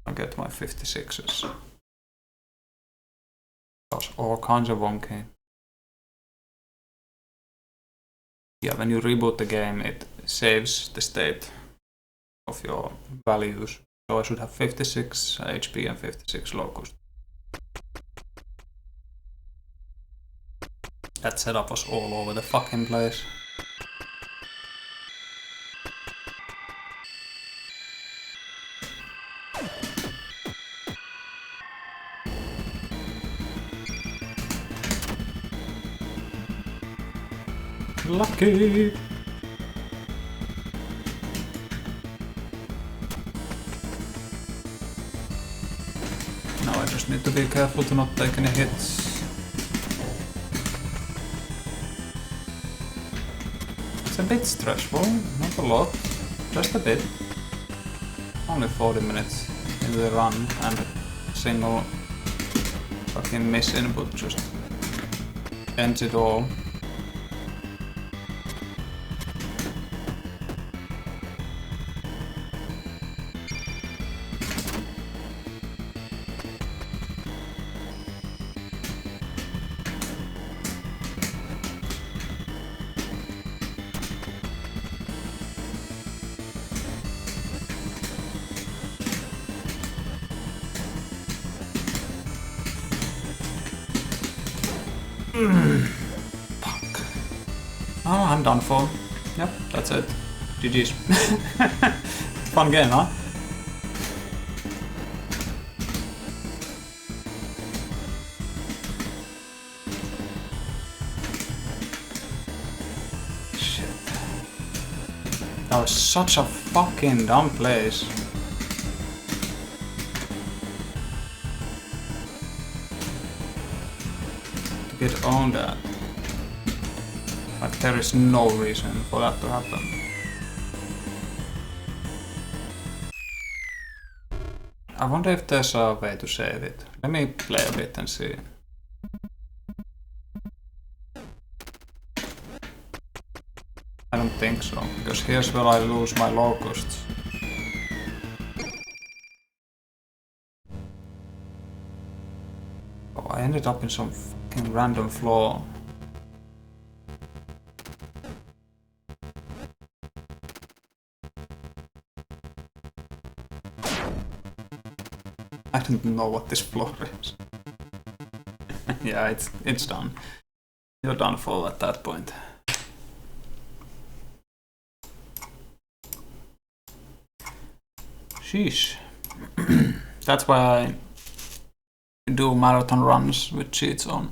I get my 56s. That's all kinds of wonky. Yeah, when you reboot the game, it saves the state of your values. So I should have 56 HP and 56 locust. That setup was all over the fucking place. Lucky! Now I just need to be careful to not take any hits. It's a bit stressful, not a lot, just a bit. Only 40 minutes into the run and a single fucking miss input just ends it all. Fuck. Oh, I'm done for. Yep, that's it. GG's. Fun game, huh? Shit. That was such a fucking dumb place. get owned at. Like there is no reason for that to happen. I wonder if there's a way to save it. Let me play a bit and see. I don't think so, because here's where I lose my locusts. Oh, I ended up in some fucking random floor. I don't know what this floor is. Yeah, it's done. You're done for at that point. Sheesh. That's why I do marathon runs with cheats on.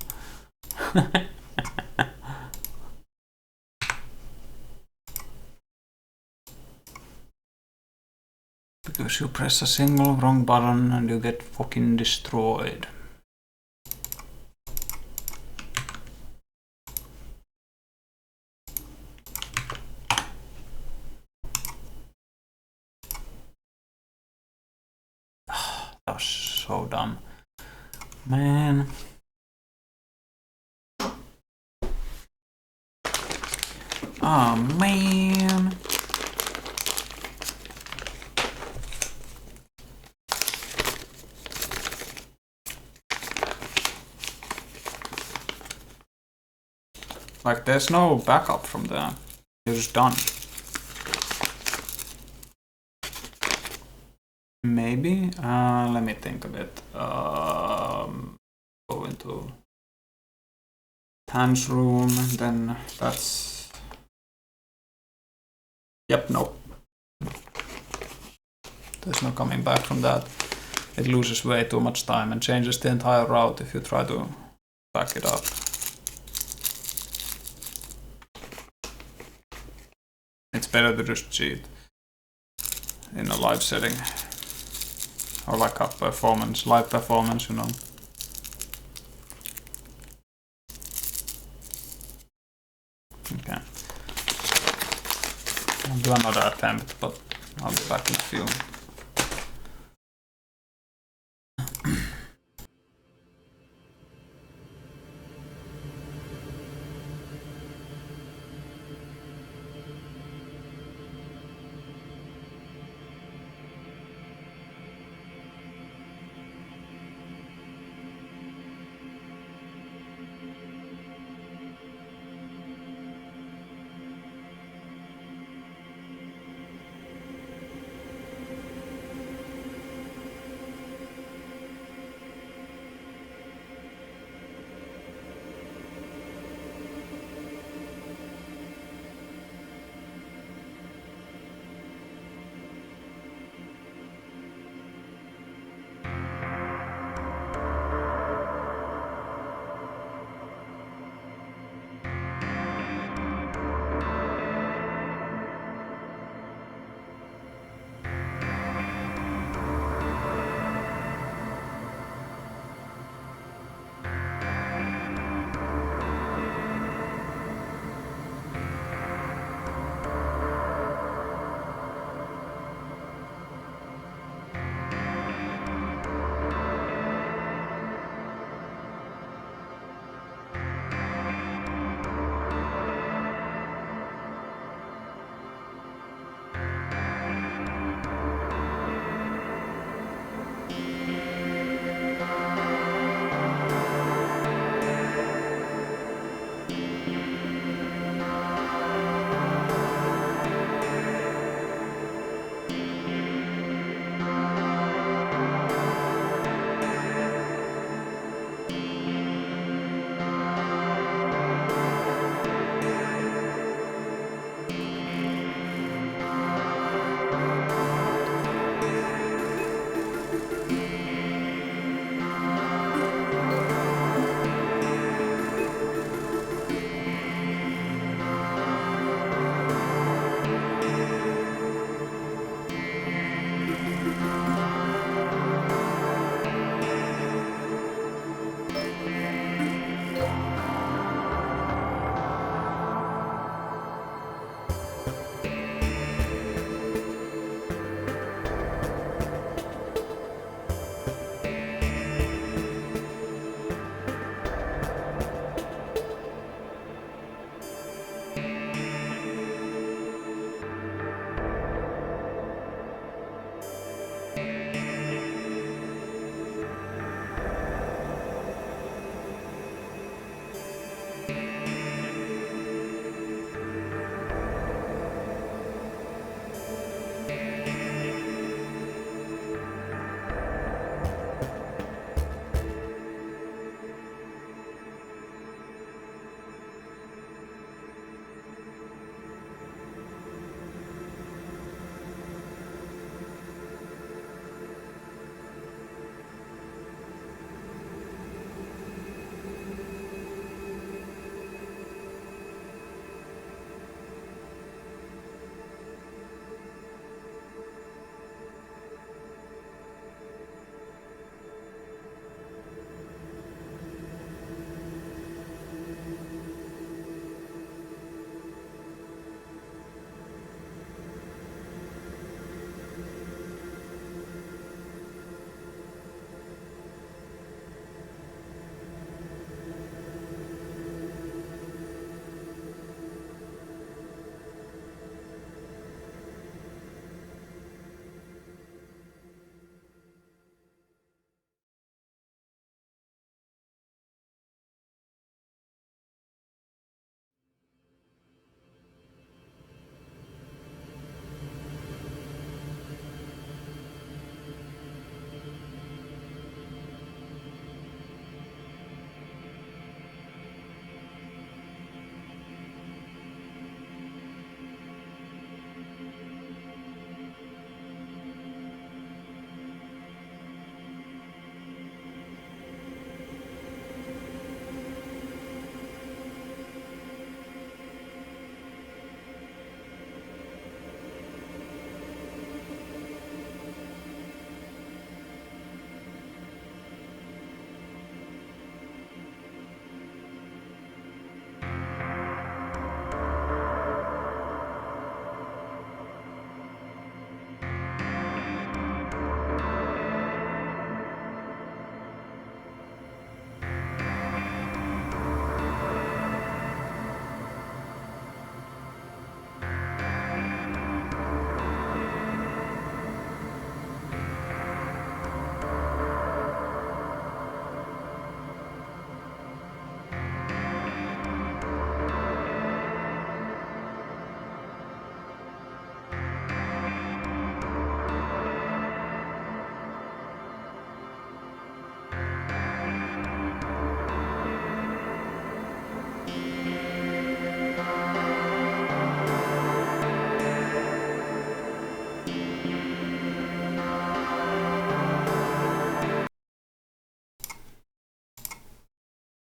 Because you press a single wrong button and you get fucking destroyed. That was so dumb. Man. Oh man. Like there's no backup from there. You're just done. Maybe? Let me think a bit. Go into Tan's room, then that's... Yep, no. There's no coming back from that. It loses way too much time and changes the entire route if you try to back it up. It's better to just cheat in a live setting. Or like a performance, live performance, you know. Okay. I'll do another attempt, but I'll be back in a few.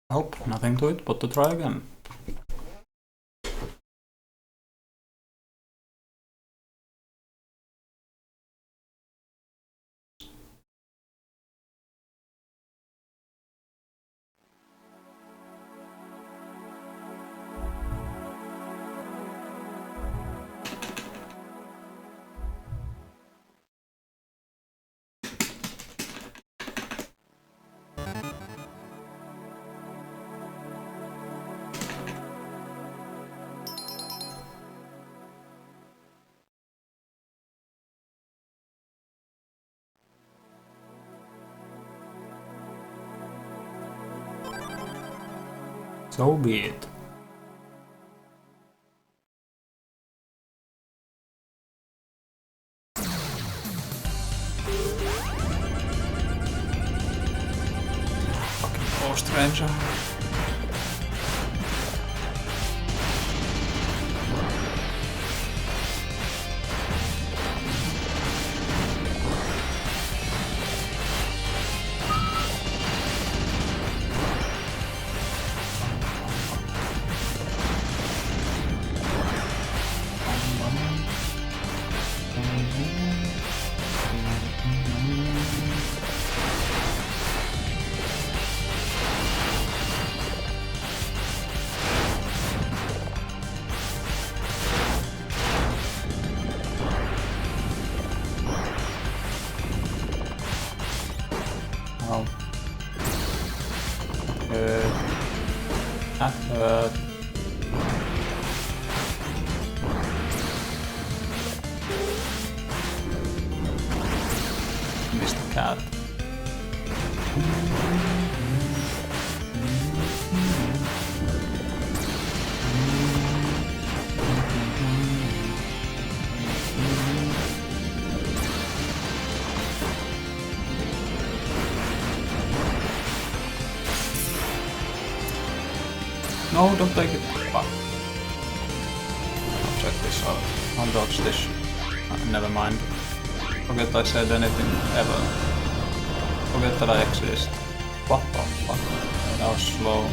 Nope, nothing to it but to try again. So be it. Fucking poor stranger. Oh. Good. That hurt. Missed the cat. No, don't take it. Fuck. I'll check this out. I'll dodge this. Never mind. Forget I said anything ever. Forget that I exist. What the fuck? That was slow.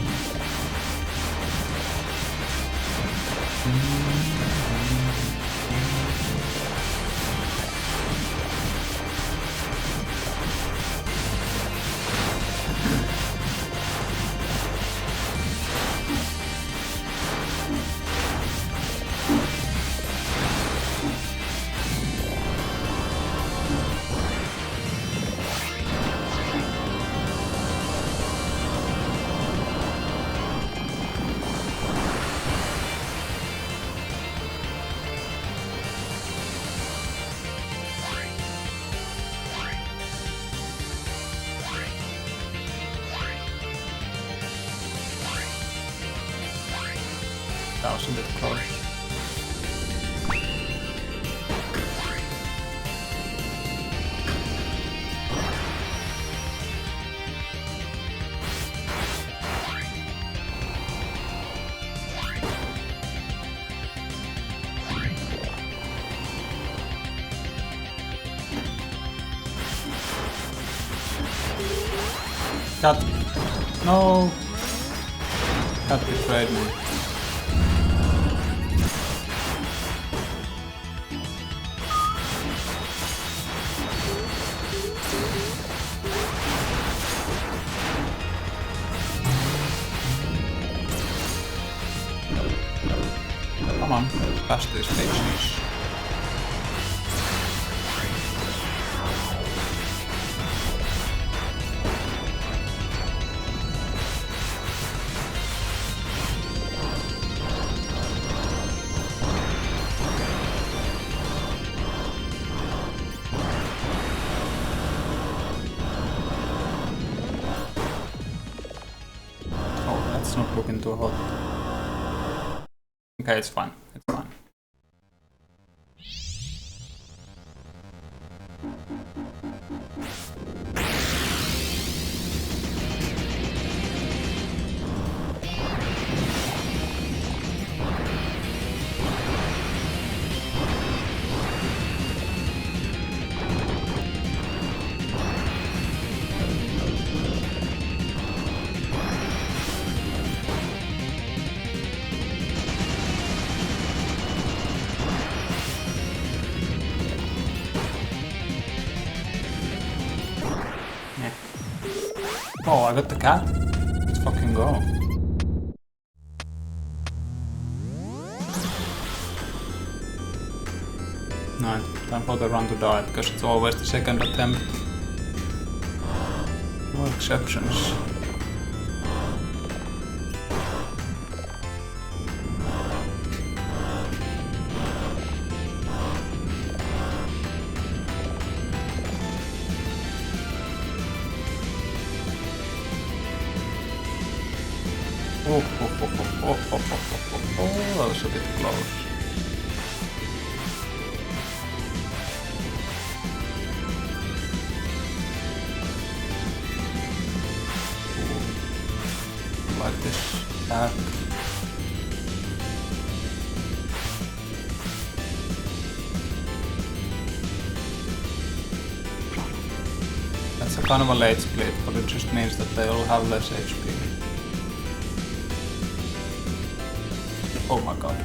That was a bit close. Cat. No. Cat betrayed me. Come on, pass these pages. Oh, that's not looking too hot. Okay, it's fine. It's fine. Oh, I got the cat? Let's fucking go. No, time for the run to die, because it's always the second attempt. No exceptions. Oh, that was a bit close. Like this back. That's a kind of a late split, but it just means that they all have less HP. Oh my god.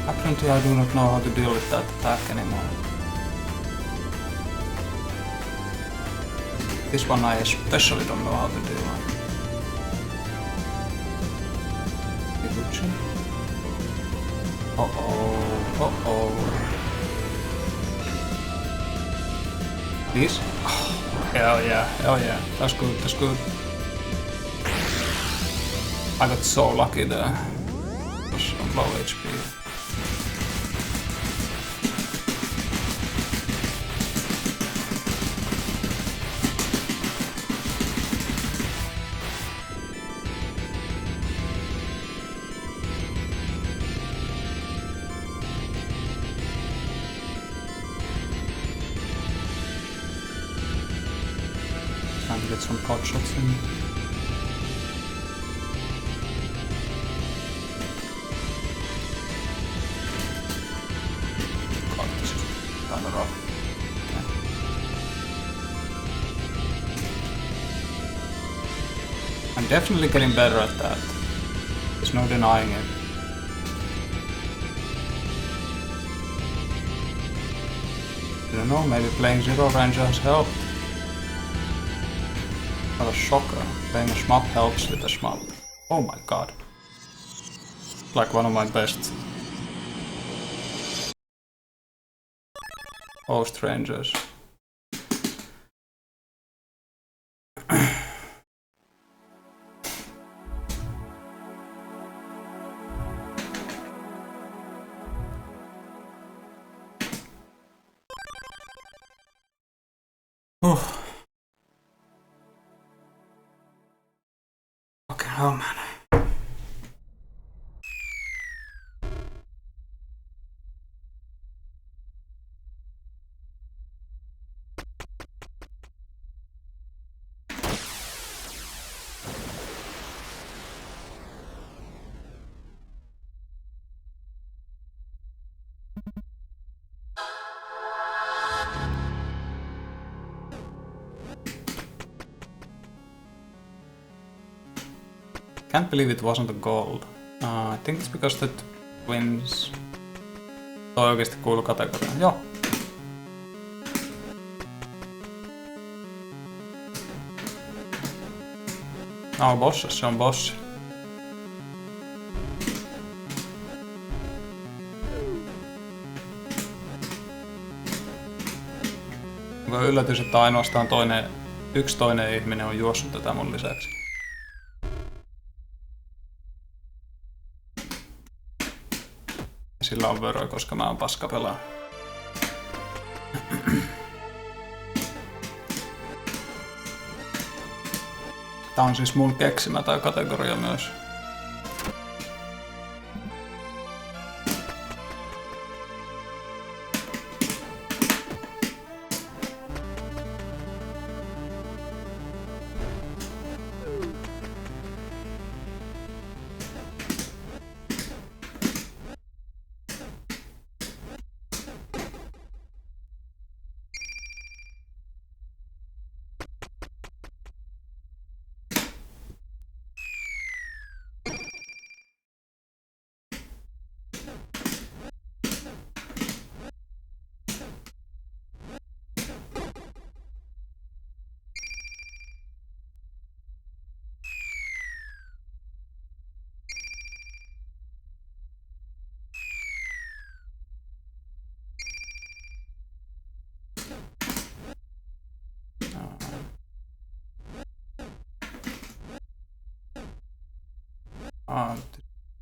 Apparently I do not know how to deal with that attack anymore. This one I especially don't know how to deal with. Iguchi. Uh-oh. Uh-oh. Please? Oh, hell yeah. Hell yeah. That's good. That's good. I got so lucky there. It was on low HP. Trying to get some pot shots in. I'm definitely getting better at that. There's no denying it. I don't know, maybe playing Zero Ranger has helped. What a shocker. Playing a shmup helps with a shmup. Oh my god. Like one of my best host rangers. Fucking hell, man. Can't believe it wasn't a gold. I think it's because the twins... Toi oikeesti kuuluu kategoriaan. Joo. No, bosses, se on bossi. Onko yllätys, että ainoastaan yksi toinen ihminen on juossut tätä mun lisäksi? Sillä on veroa, koska mä oon paska pelaa. Tää on siis mun keksimä tää kategoria myös.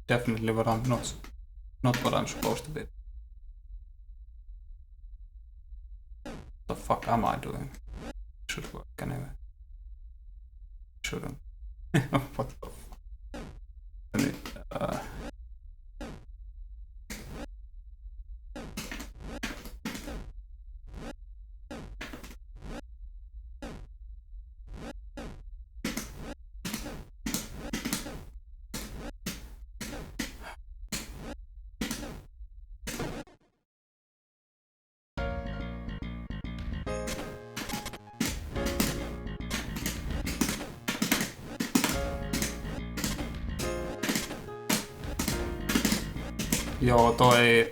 definitely what I'm not what I'm supposed to be. What the fuck am I doing? Should work anyway. Shouldn't. What the fuck? Joo, toi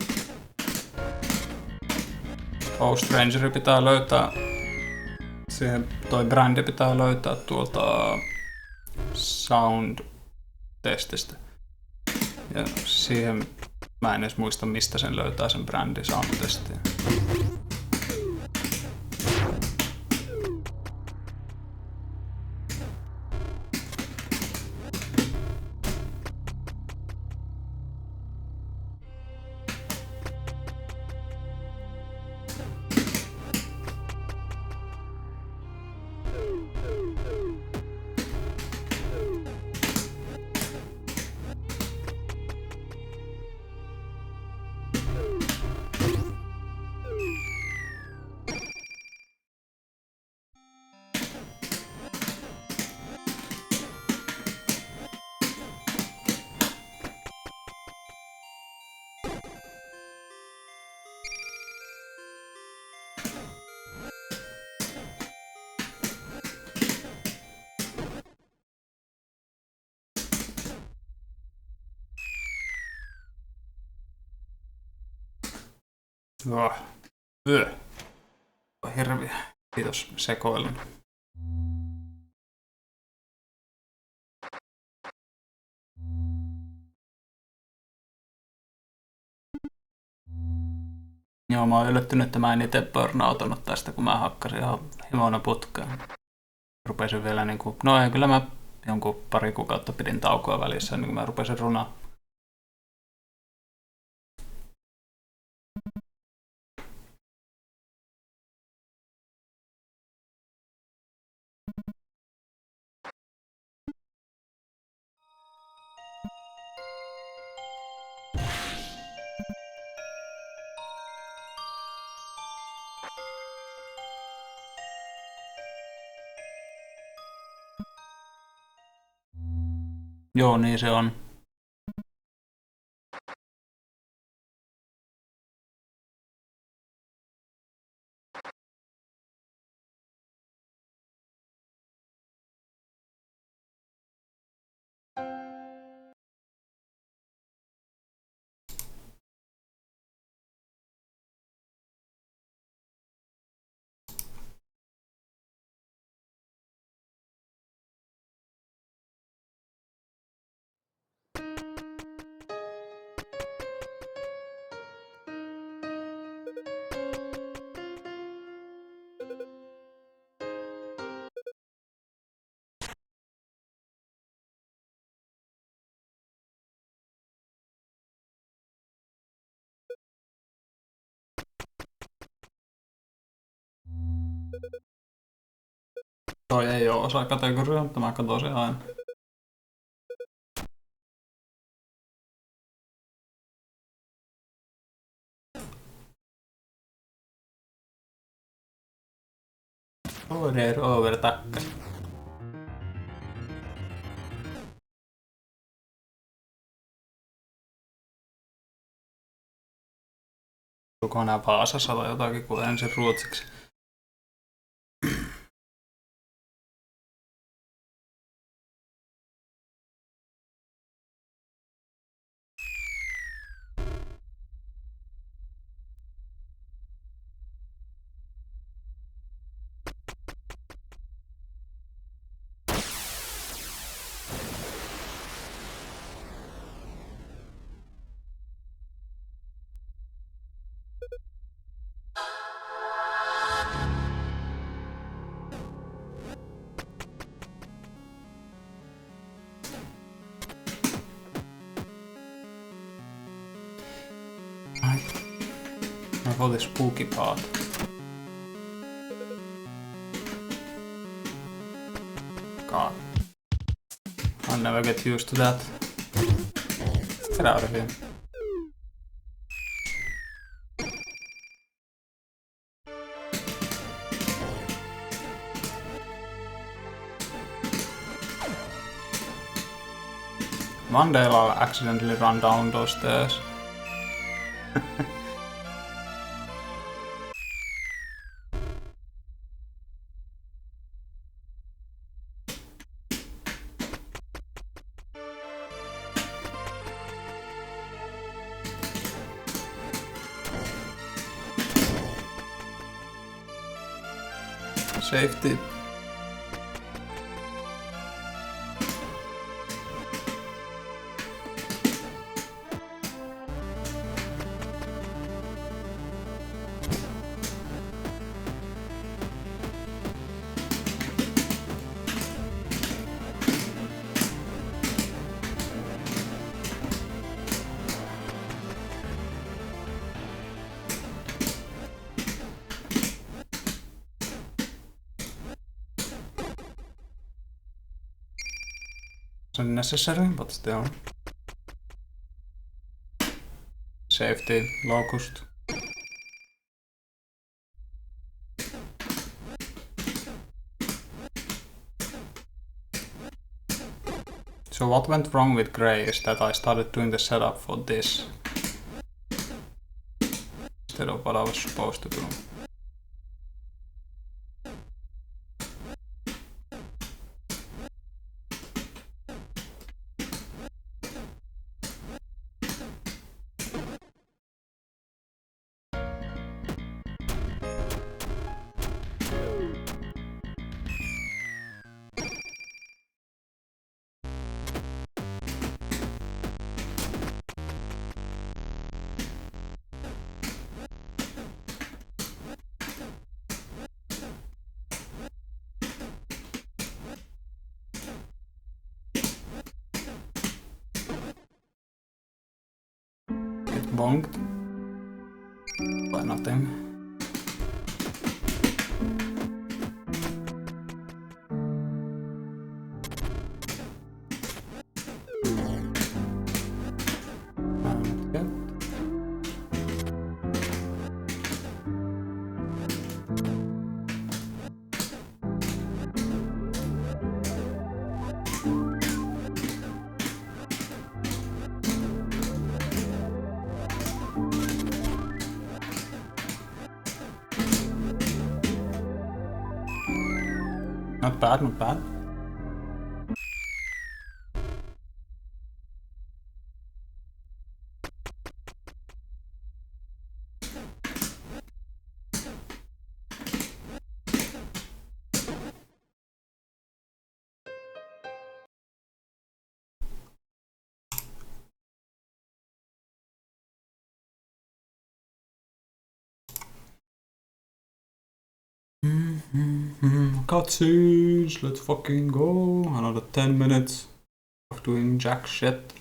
Strangeri pitää löytää. Siihen toi brändi pitää löytää tuolta sound-testistä. Ja siihen mä en edes muista mistä sen löytää sen brändi sound-testiin. Hirviä. Kiitos sekoilun. Joo, mä oon yllättynyt, että mä en ite burnoutunut tästä, kun mä hakkasin ihan himona putkeen. Rupesin vielä niinku, no ei, kyllä mä jonkun pari kuukautta pidin taukoa välissä, niin kun mä rupesin runaa. Joo, niin se on. Toi ei oo osa kategoriaa, mutta mä katson sen aina. Over takka. Onko nää Vaasassa tai jotakin, kun ensin ruotsiksi. go the spooky part. God. I'll never get used to that. Get out of here. One day I'll accidentally run down those stairs. Safety. It's unnecessary, but still. Safety, locust. So what went wrong with Grey is that I started doing the setup for this instead of what I was supposed to do. It bonked by nothing. Not yet. Not bad, not bad. Cutscenes, let's fucking go. Another 10 minutes of doing jack shit.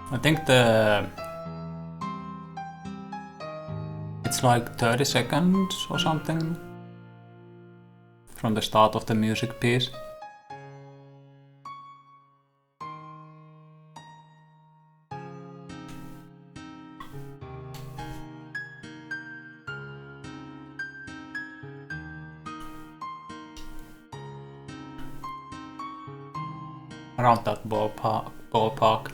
I think it's like 30 seconds or something from the start of the music piece. Around that ballpark.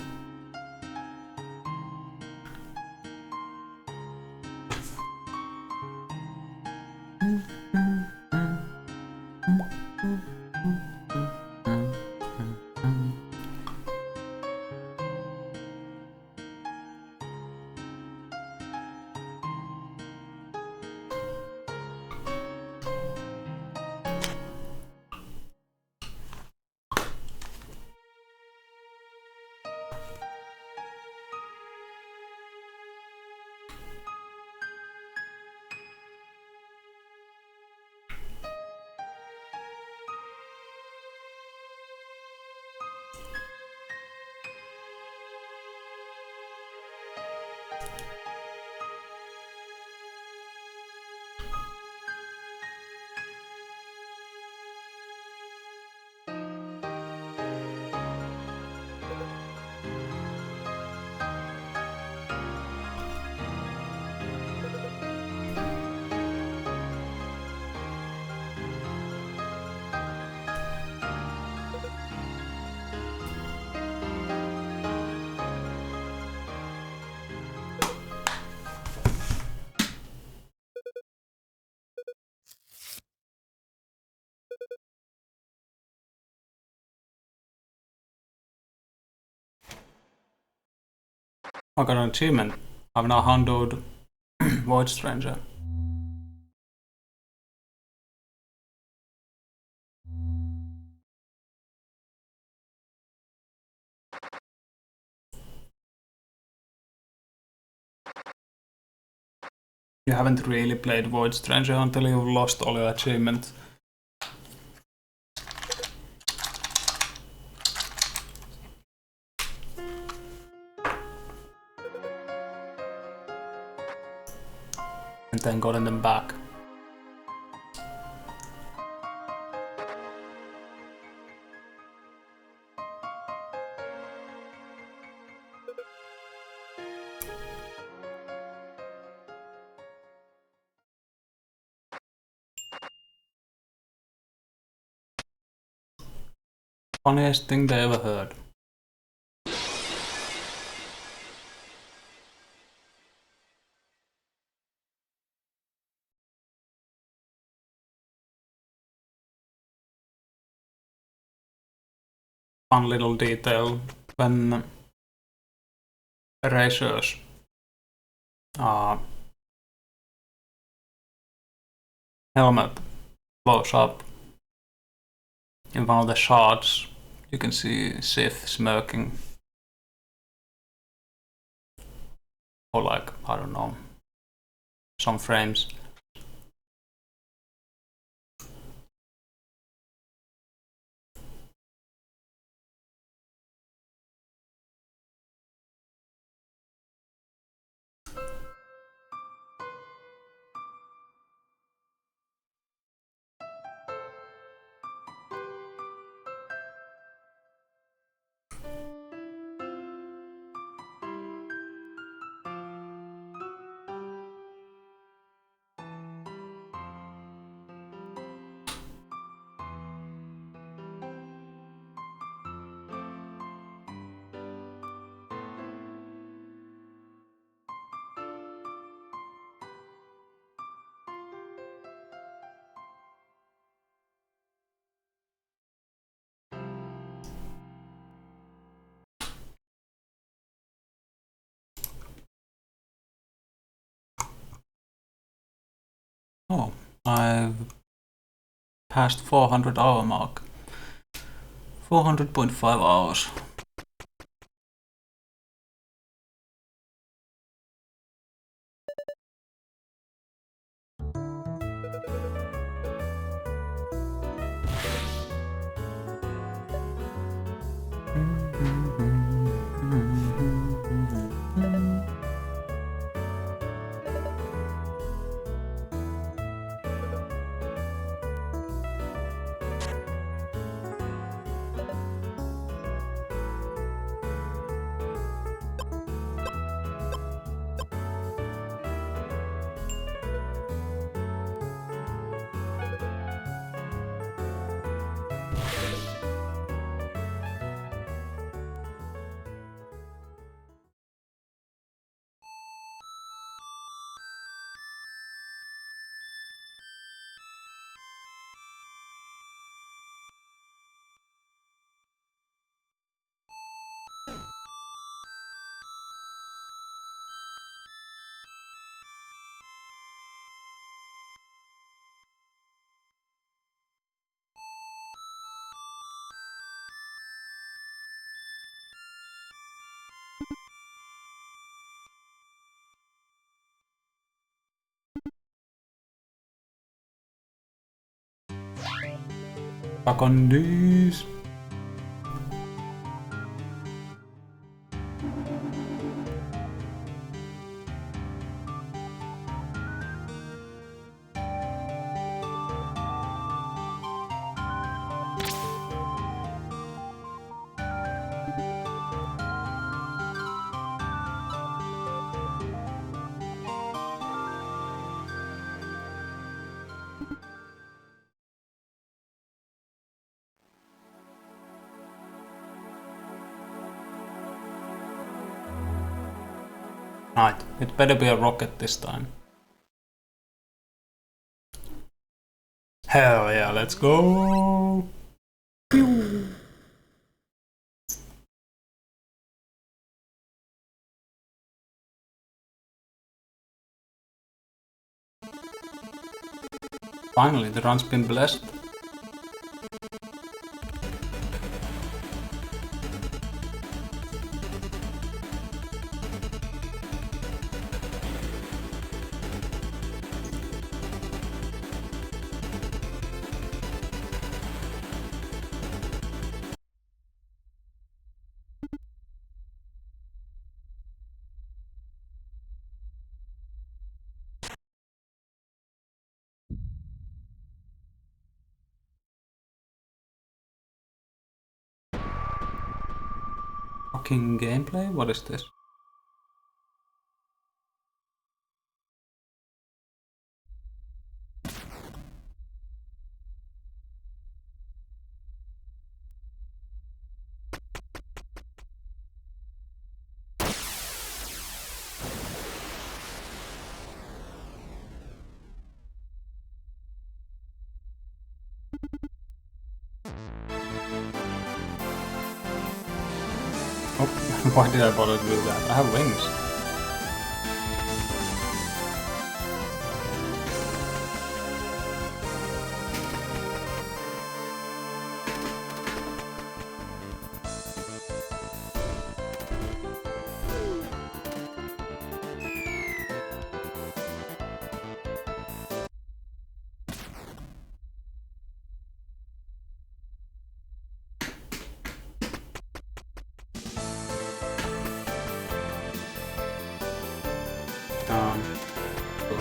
I got an achievement. I've now handled Void Stranger. You haven't really played Void Stranger until you've lost all your achievements. And then gotten them back. Funniest thing they ever heard. Fun little detail when erasers helmet blows up in one of the shots. You can see Sith smirking. Or like, I don't know, some frames. Oh, I've passed 400 hour mark. 400.5 hours. Back on these. Right, it better be a rocket this time. Hell yeah, let's go! Finally, the run's been blessed. Fucking gameplay? What is this? Oh, why did I bother to do that? I have wings.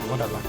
Whatever.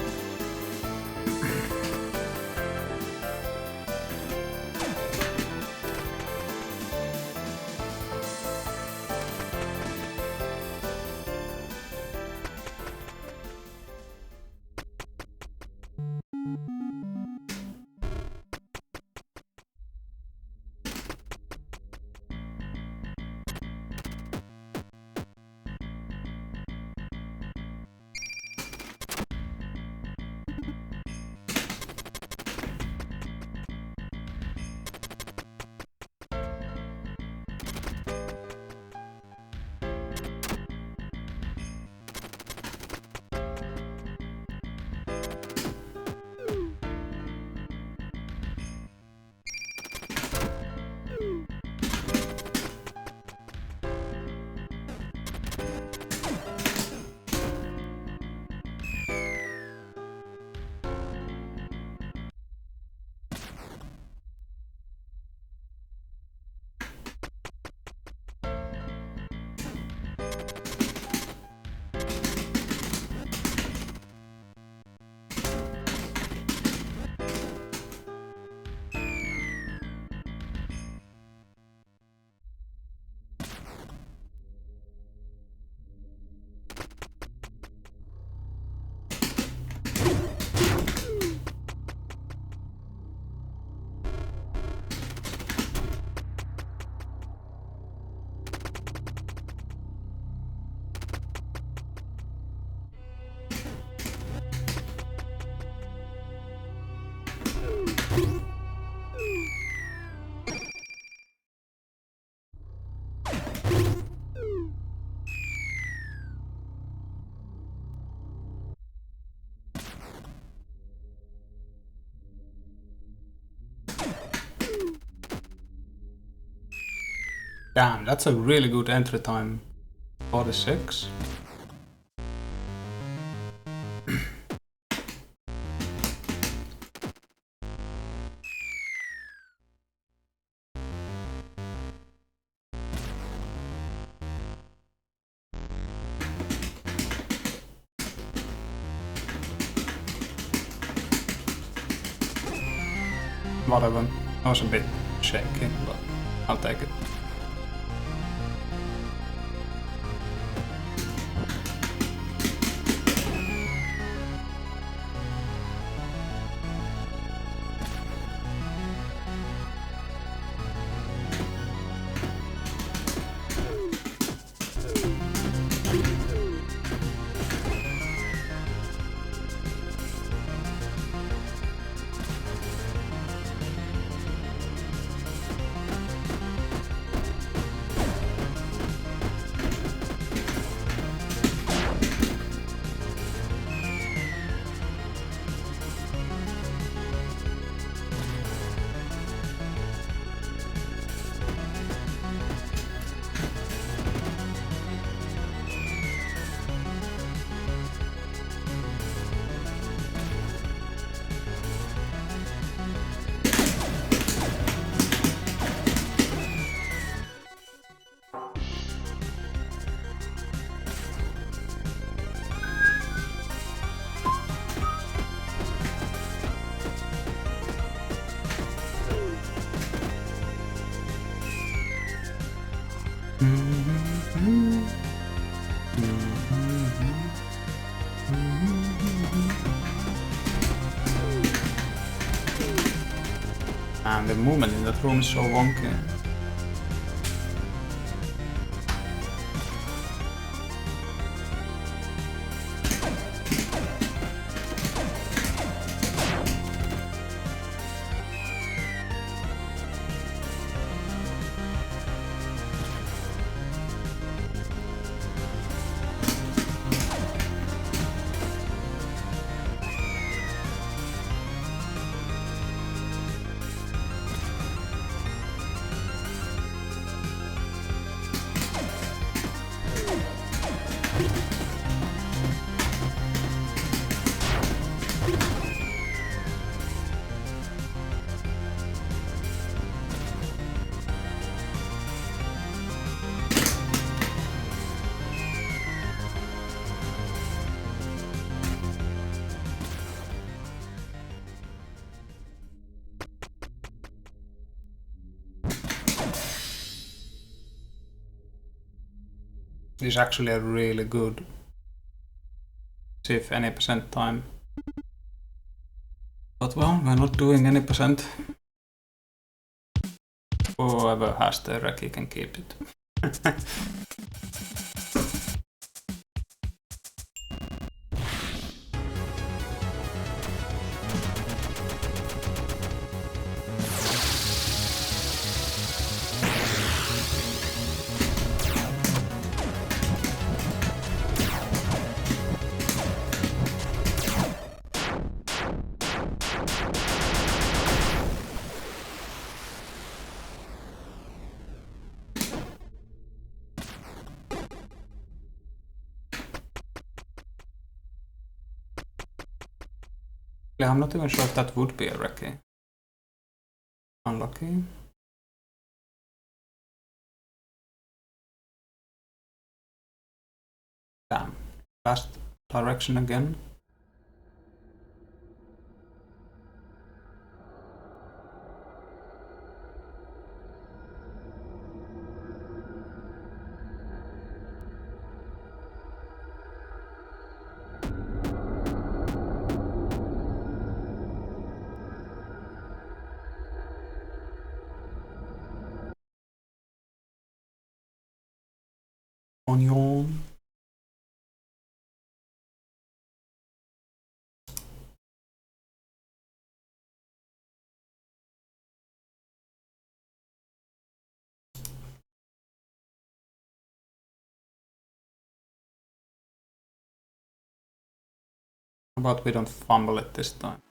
Damn, that's a really good entry time. 46. Whatever. I was a bit shaky, but I'll take it. And the movement in that room is so wonky. Is actually a really good if any percent time. But well, we're not doing any percent. Whoever has the recce can keep it. I'm not even sure if that would be a recce. Unlucky. Damn. Last direction again. Onion. How about we don't fumble it this time?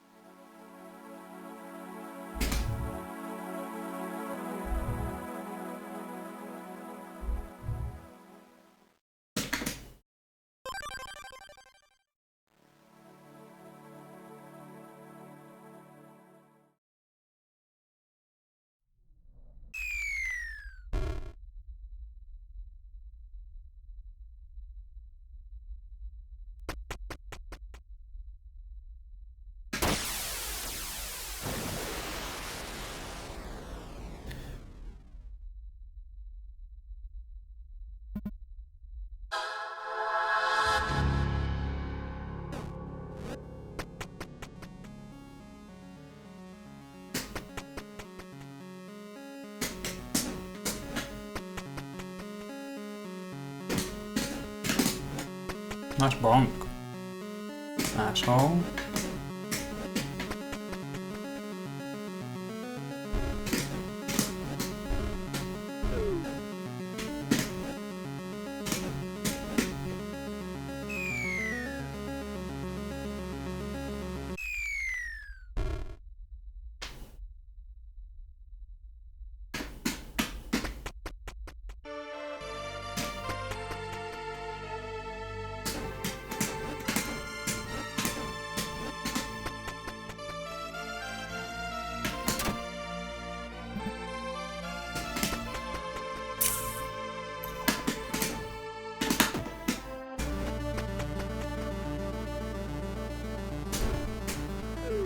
Nice bonk. Asshole.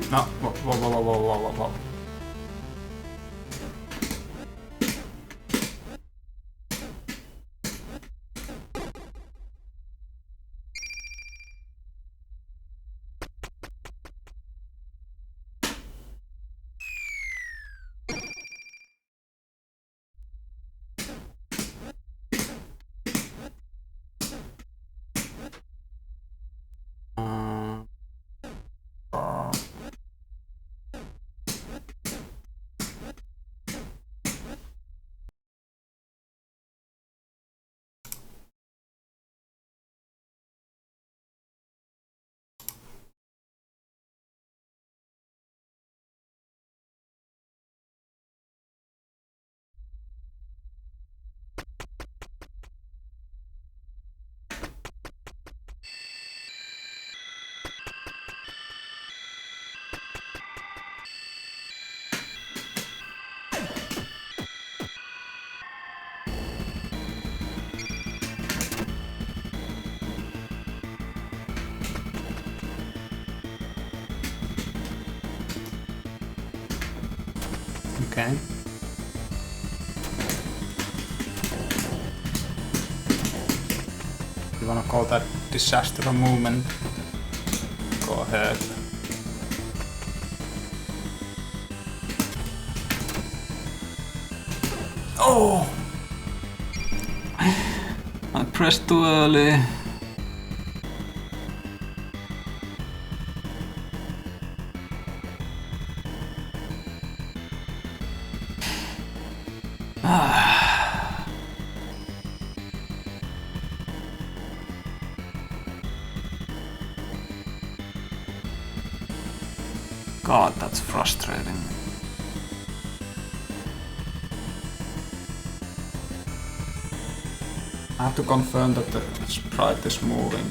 No, whoa. Okay. You wanna call that disaster movement? Go ahead. Oh! I pressed too early. God, that's frustrating. I have to confirm that the sprite is moving.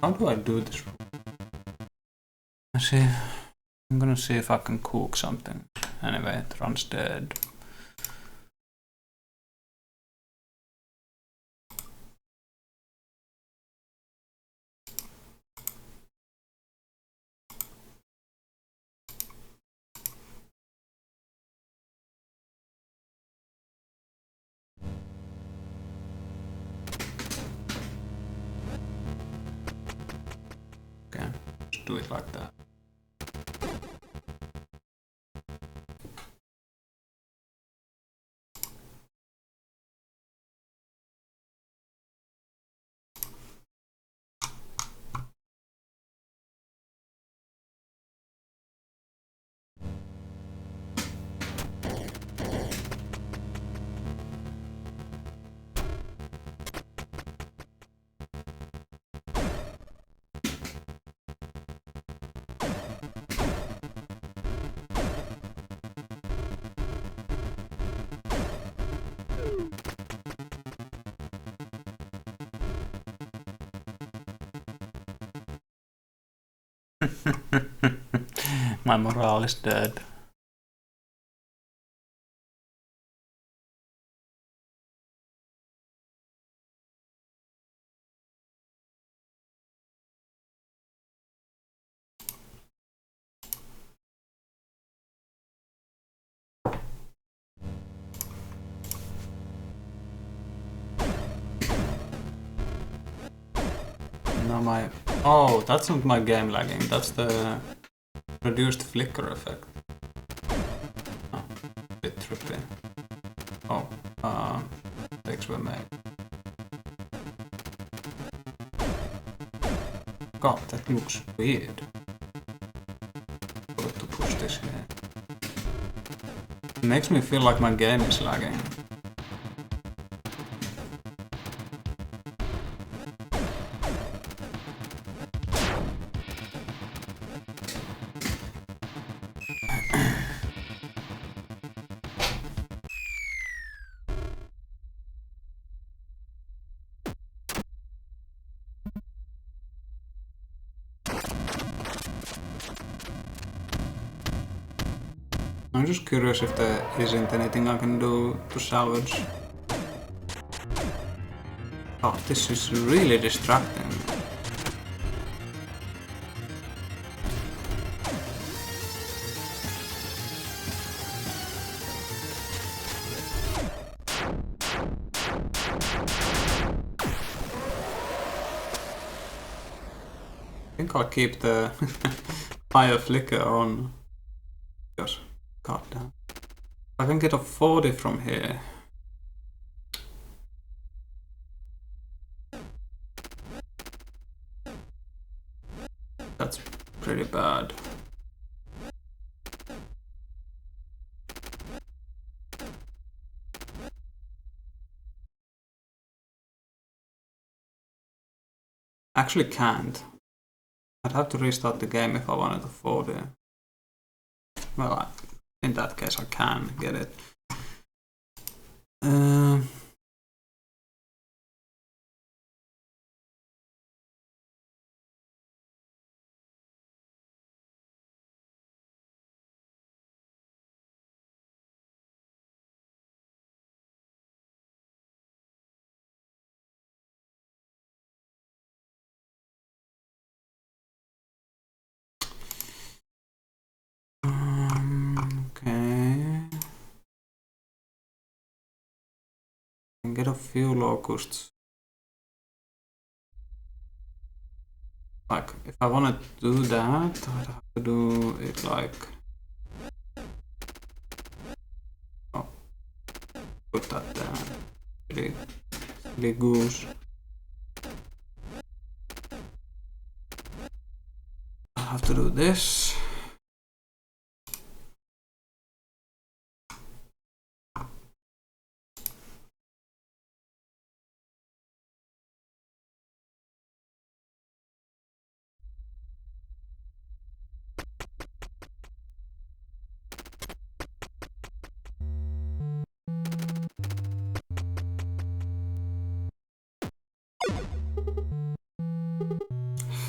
How do I do this? See, I'm gonna see if I can cook something. Anyway, it runs dead. Okay, just do it like that. My morale is dead. Now my... Oh, that's not my game lagging, that's the reduced flicker effect. Oh, bit trippy. Oh, mistakes were made. God, that looks weird. Forgot to push this here. It makes me feel like my game is lagging. I'm just curious if there isn't anything I can do to salvage. Oh, this is really distracting. I think I'll keep the higher flicker on. Just god damn. I can get a 40 from here. That's pretty bad. Actually can't. I'd have to restart the game if I wanted a 40. Well, in that case I can get it. Okay. Can get a few locusts. Like, if I want to do that, I'd have to do it like... Oh. Put that there. Silly goose. I have to do this.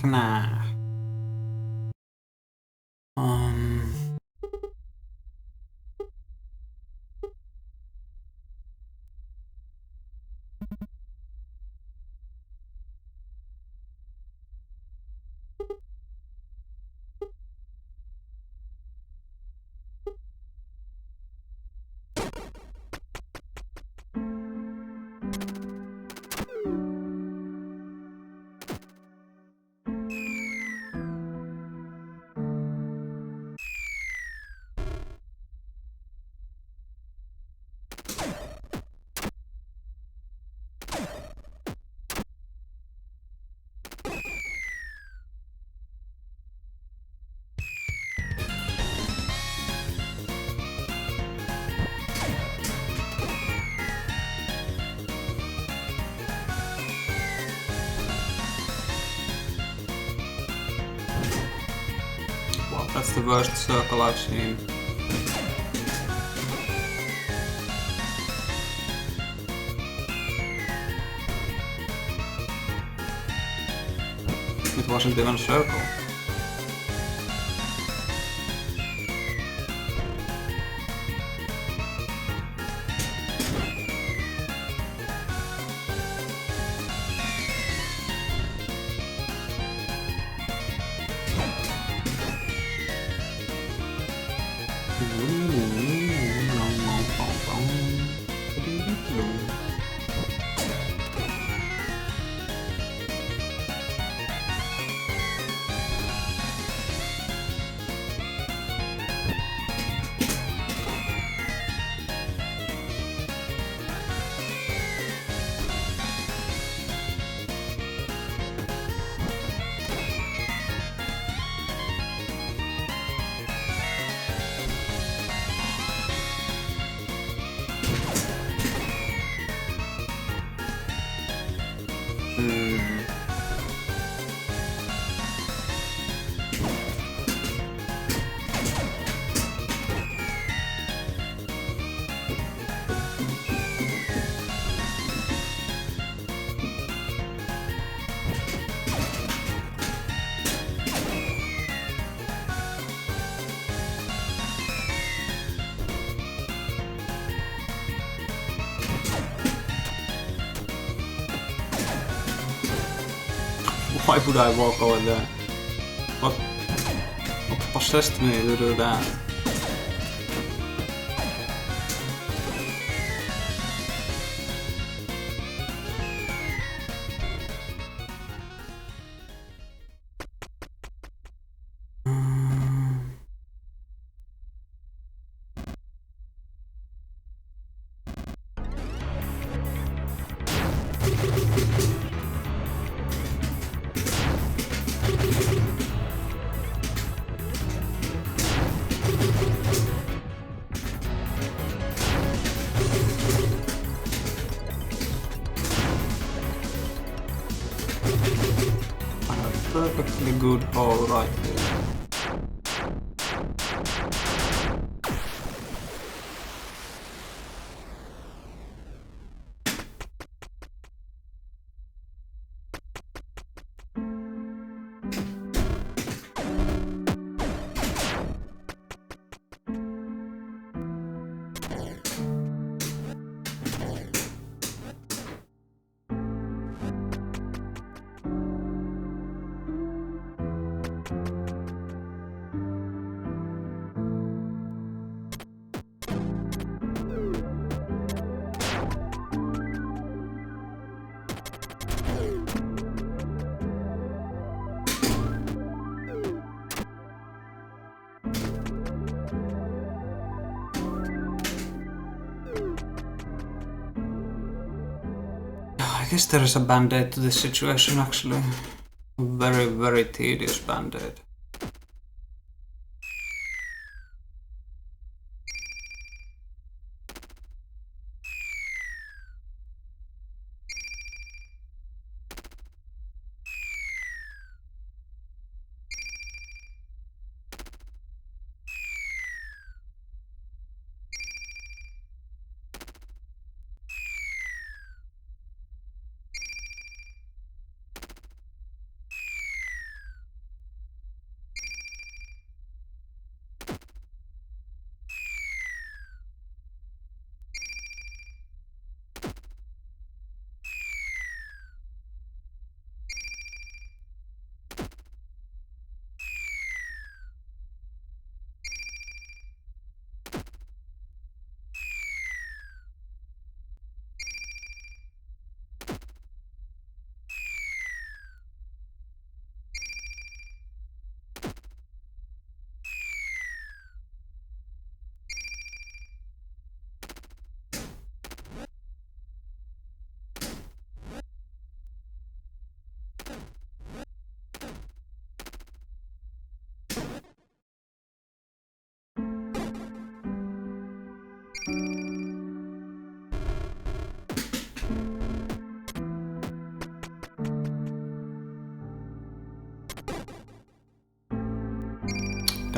Nah. That's the worst circle I've seen. It wasn't even a circle. Why would I walk over there? What possessed me to do that? Perfectly good hole right there. I guess there is a band-aid to this situation actually. A very, very tedious band-aid.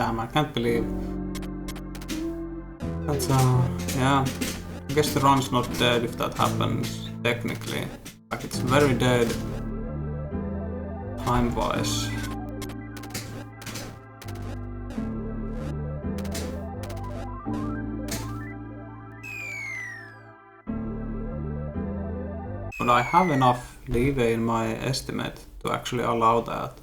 damn, I can't believe. That's yeah. I guess the run's not dead if that happens, technically. Like, it's very dead time-wise. But I have enough leeway in my estimate to actually allow that.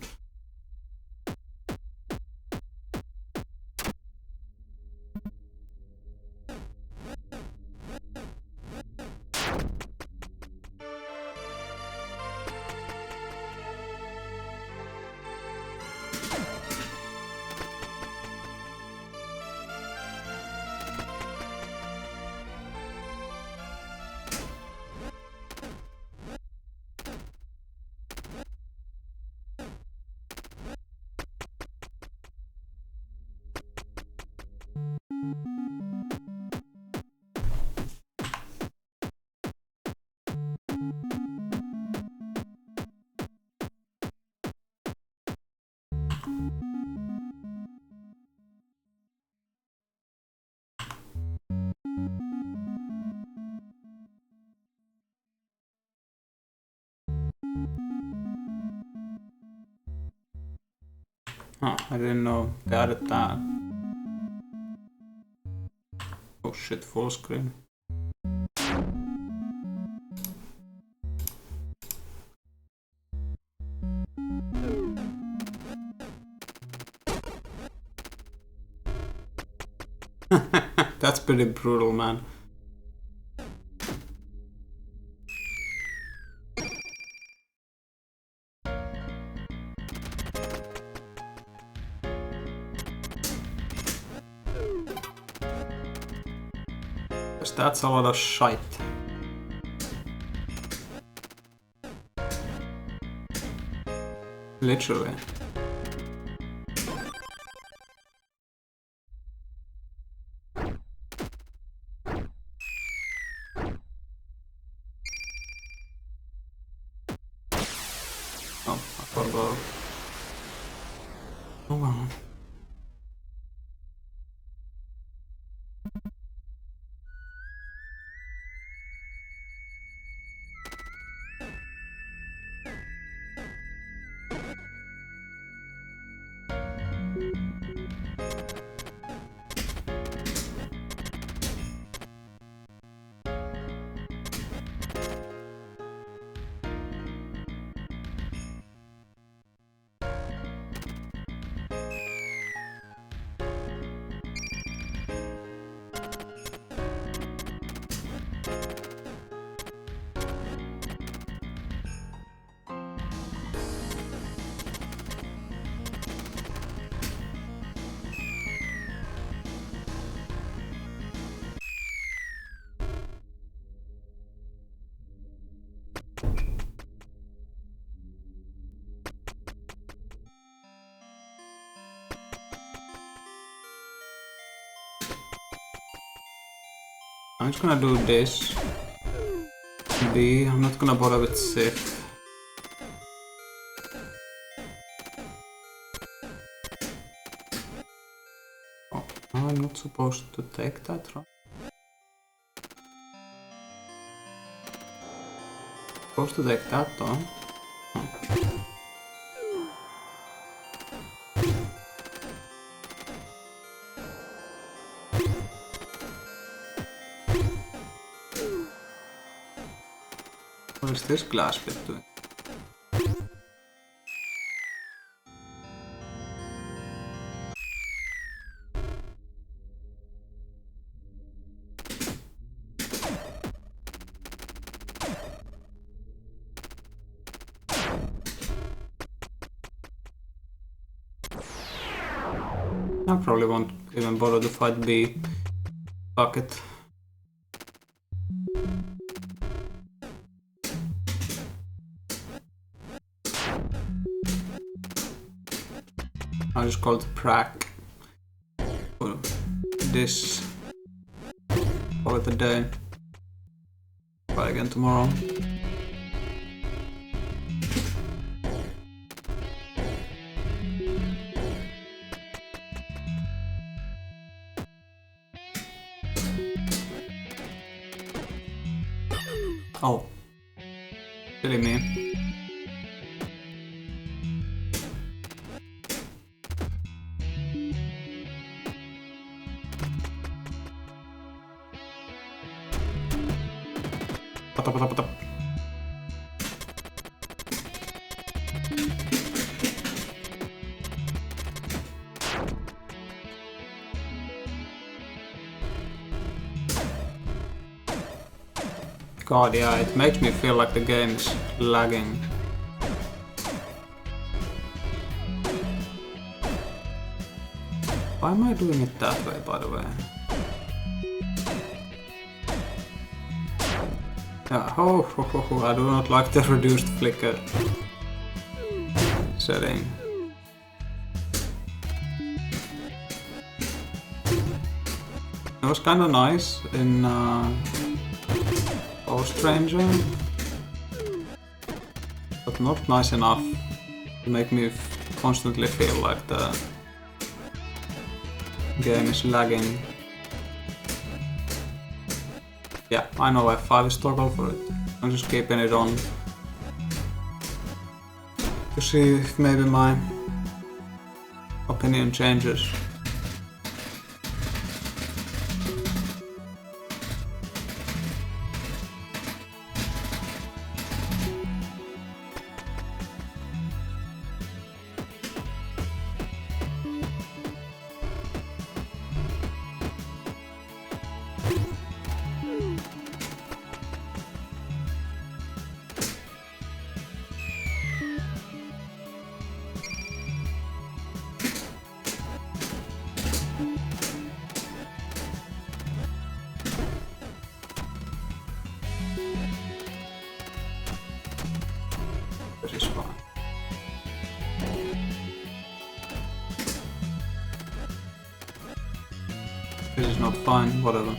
Oh, I didn't know they added that. Oh shit, full screen. That's pretty brutal, man. That's a lot of shite. Literally. Oh, I forgot. Oh well. I'm just gonna do this. B, I'm not gonna bother with Sith. Oh, I'm not supposed to take that, right? Supposed to take that though. Oh. What is this glass bit doing? I probably won't even bother to fight B. Fuck it. I'll just call it prac. For this. Call it a day. Try again tomorrow. Oh. Silly me. Pata. God, yeah, it makes me feel like the game is lagging. Why am I doing it that way, by the way? Yeah, I do not like the reduced flicker setting. It was kinda nice in Stranger, but not nice enough to make me constantly feel like the game is lagging. Yeah, I know F5 is toggle for it. I'm just keeping it on to see if maybe my opinion changes. This is fine. This is not fine, whatever.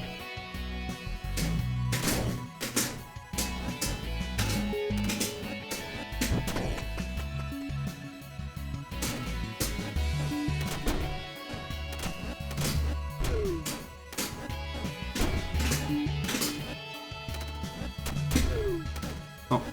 Oh.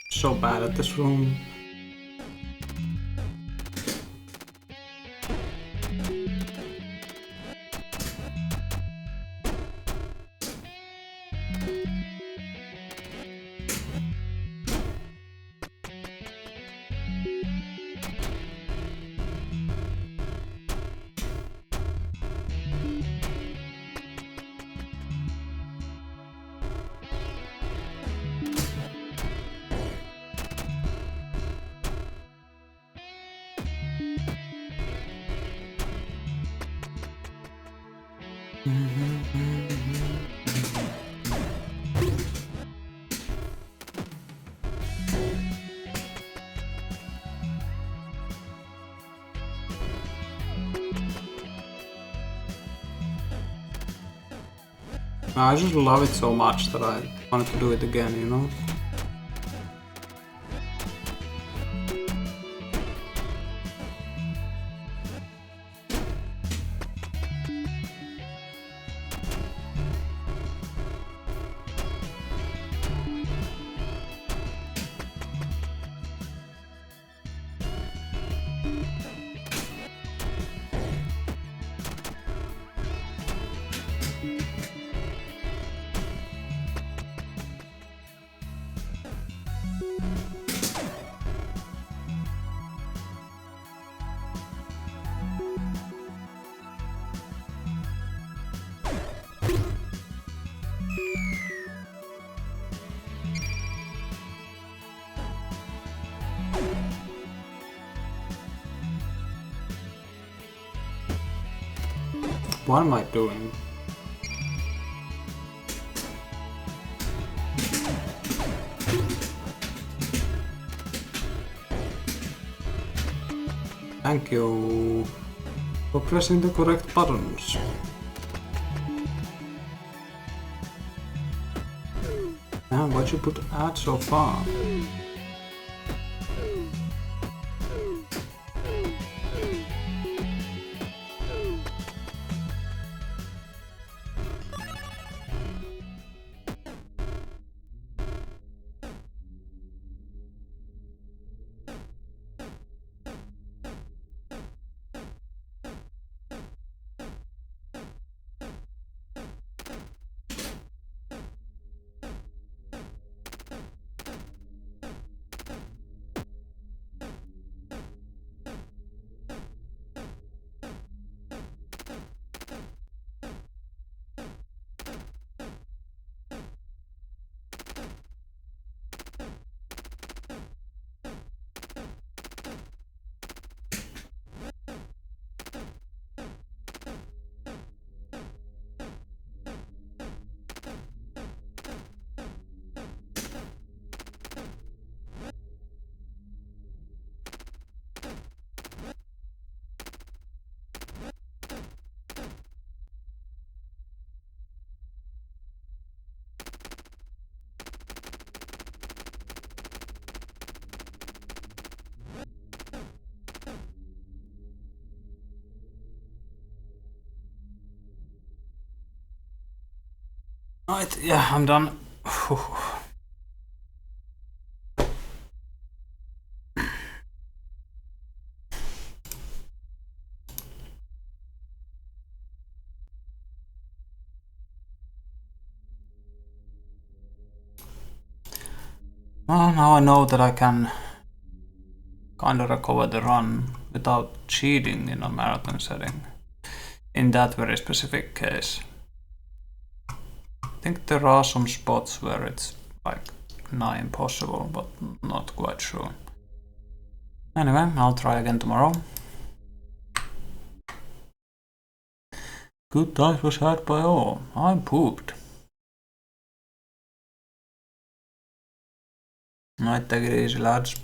So bad at this room. I just love it so much that I wanted to do it again, you know? What am I doing? Thank you for pressing the correct buttons. Man, why'd you put ads so far? Right, yeah, I'm done. Well, now I know that I can kind of recover the run without cheating in a marathon setting. In that very specific case. I think there are some spots where it's like nigh impossible, but not quite sure. Anyway, I'll try again tomorrow. Good times was had by all. I'm pooped. Might take it easy, lads.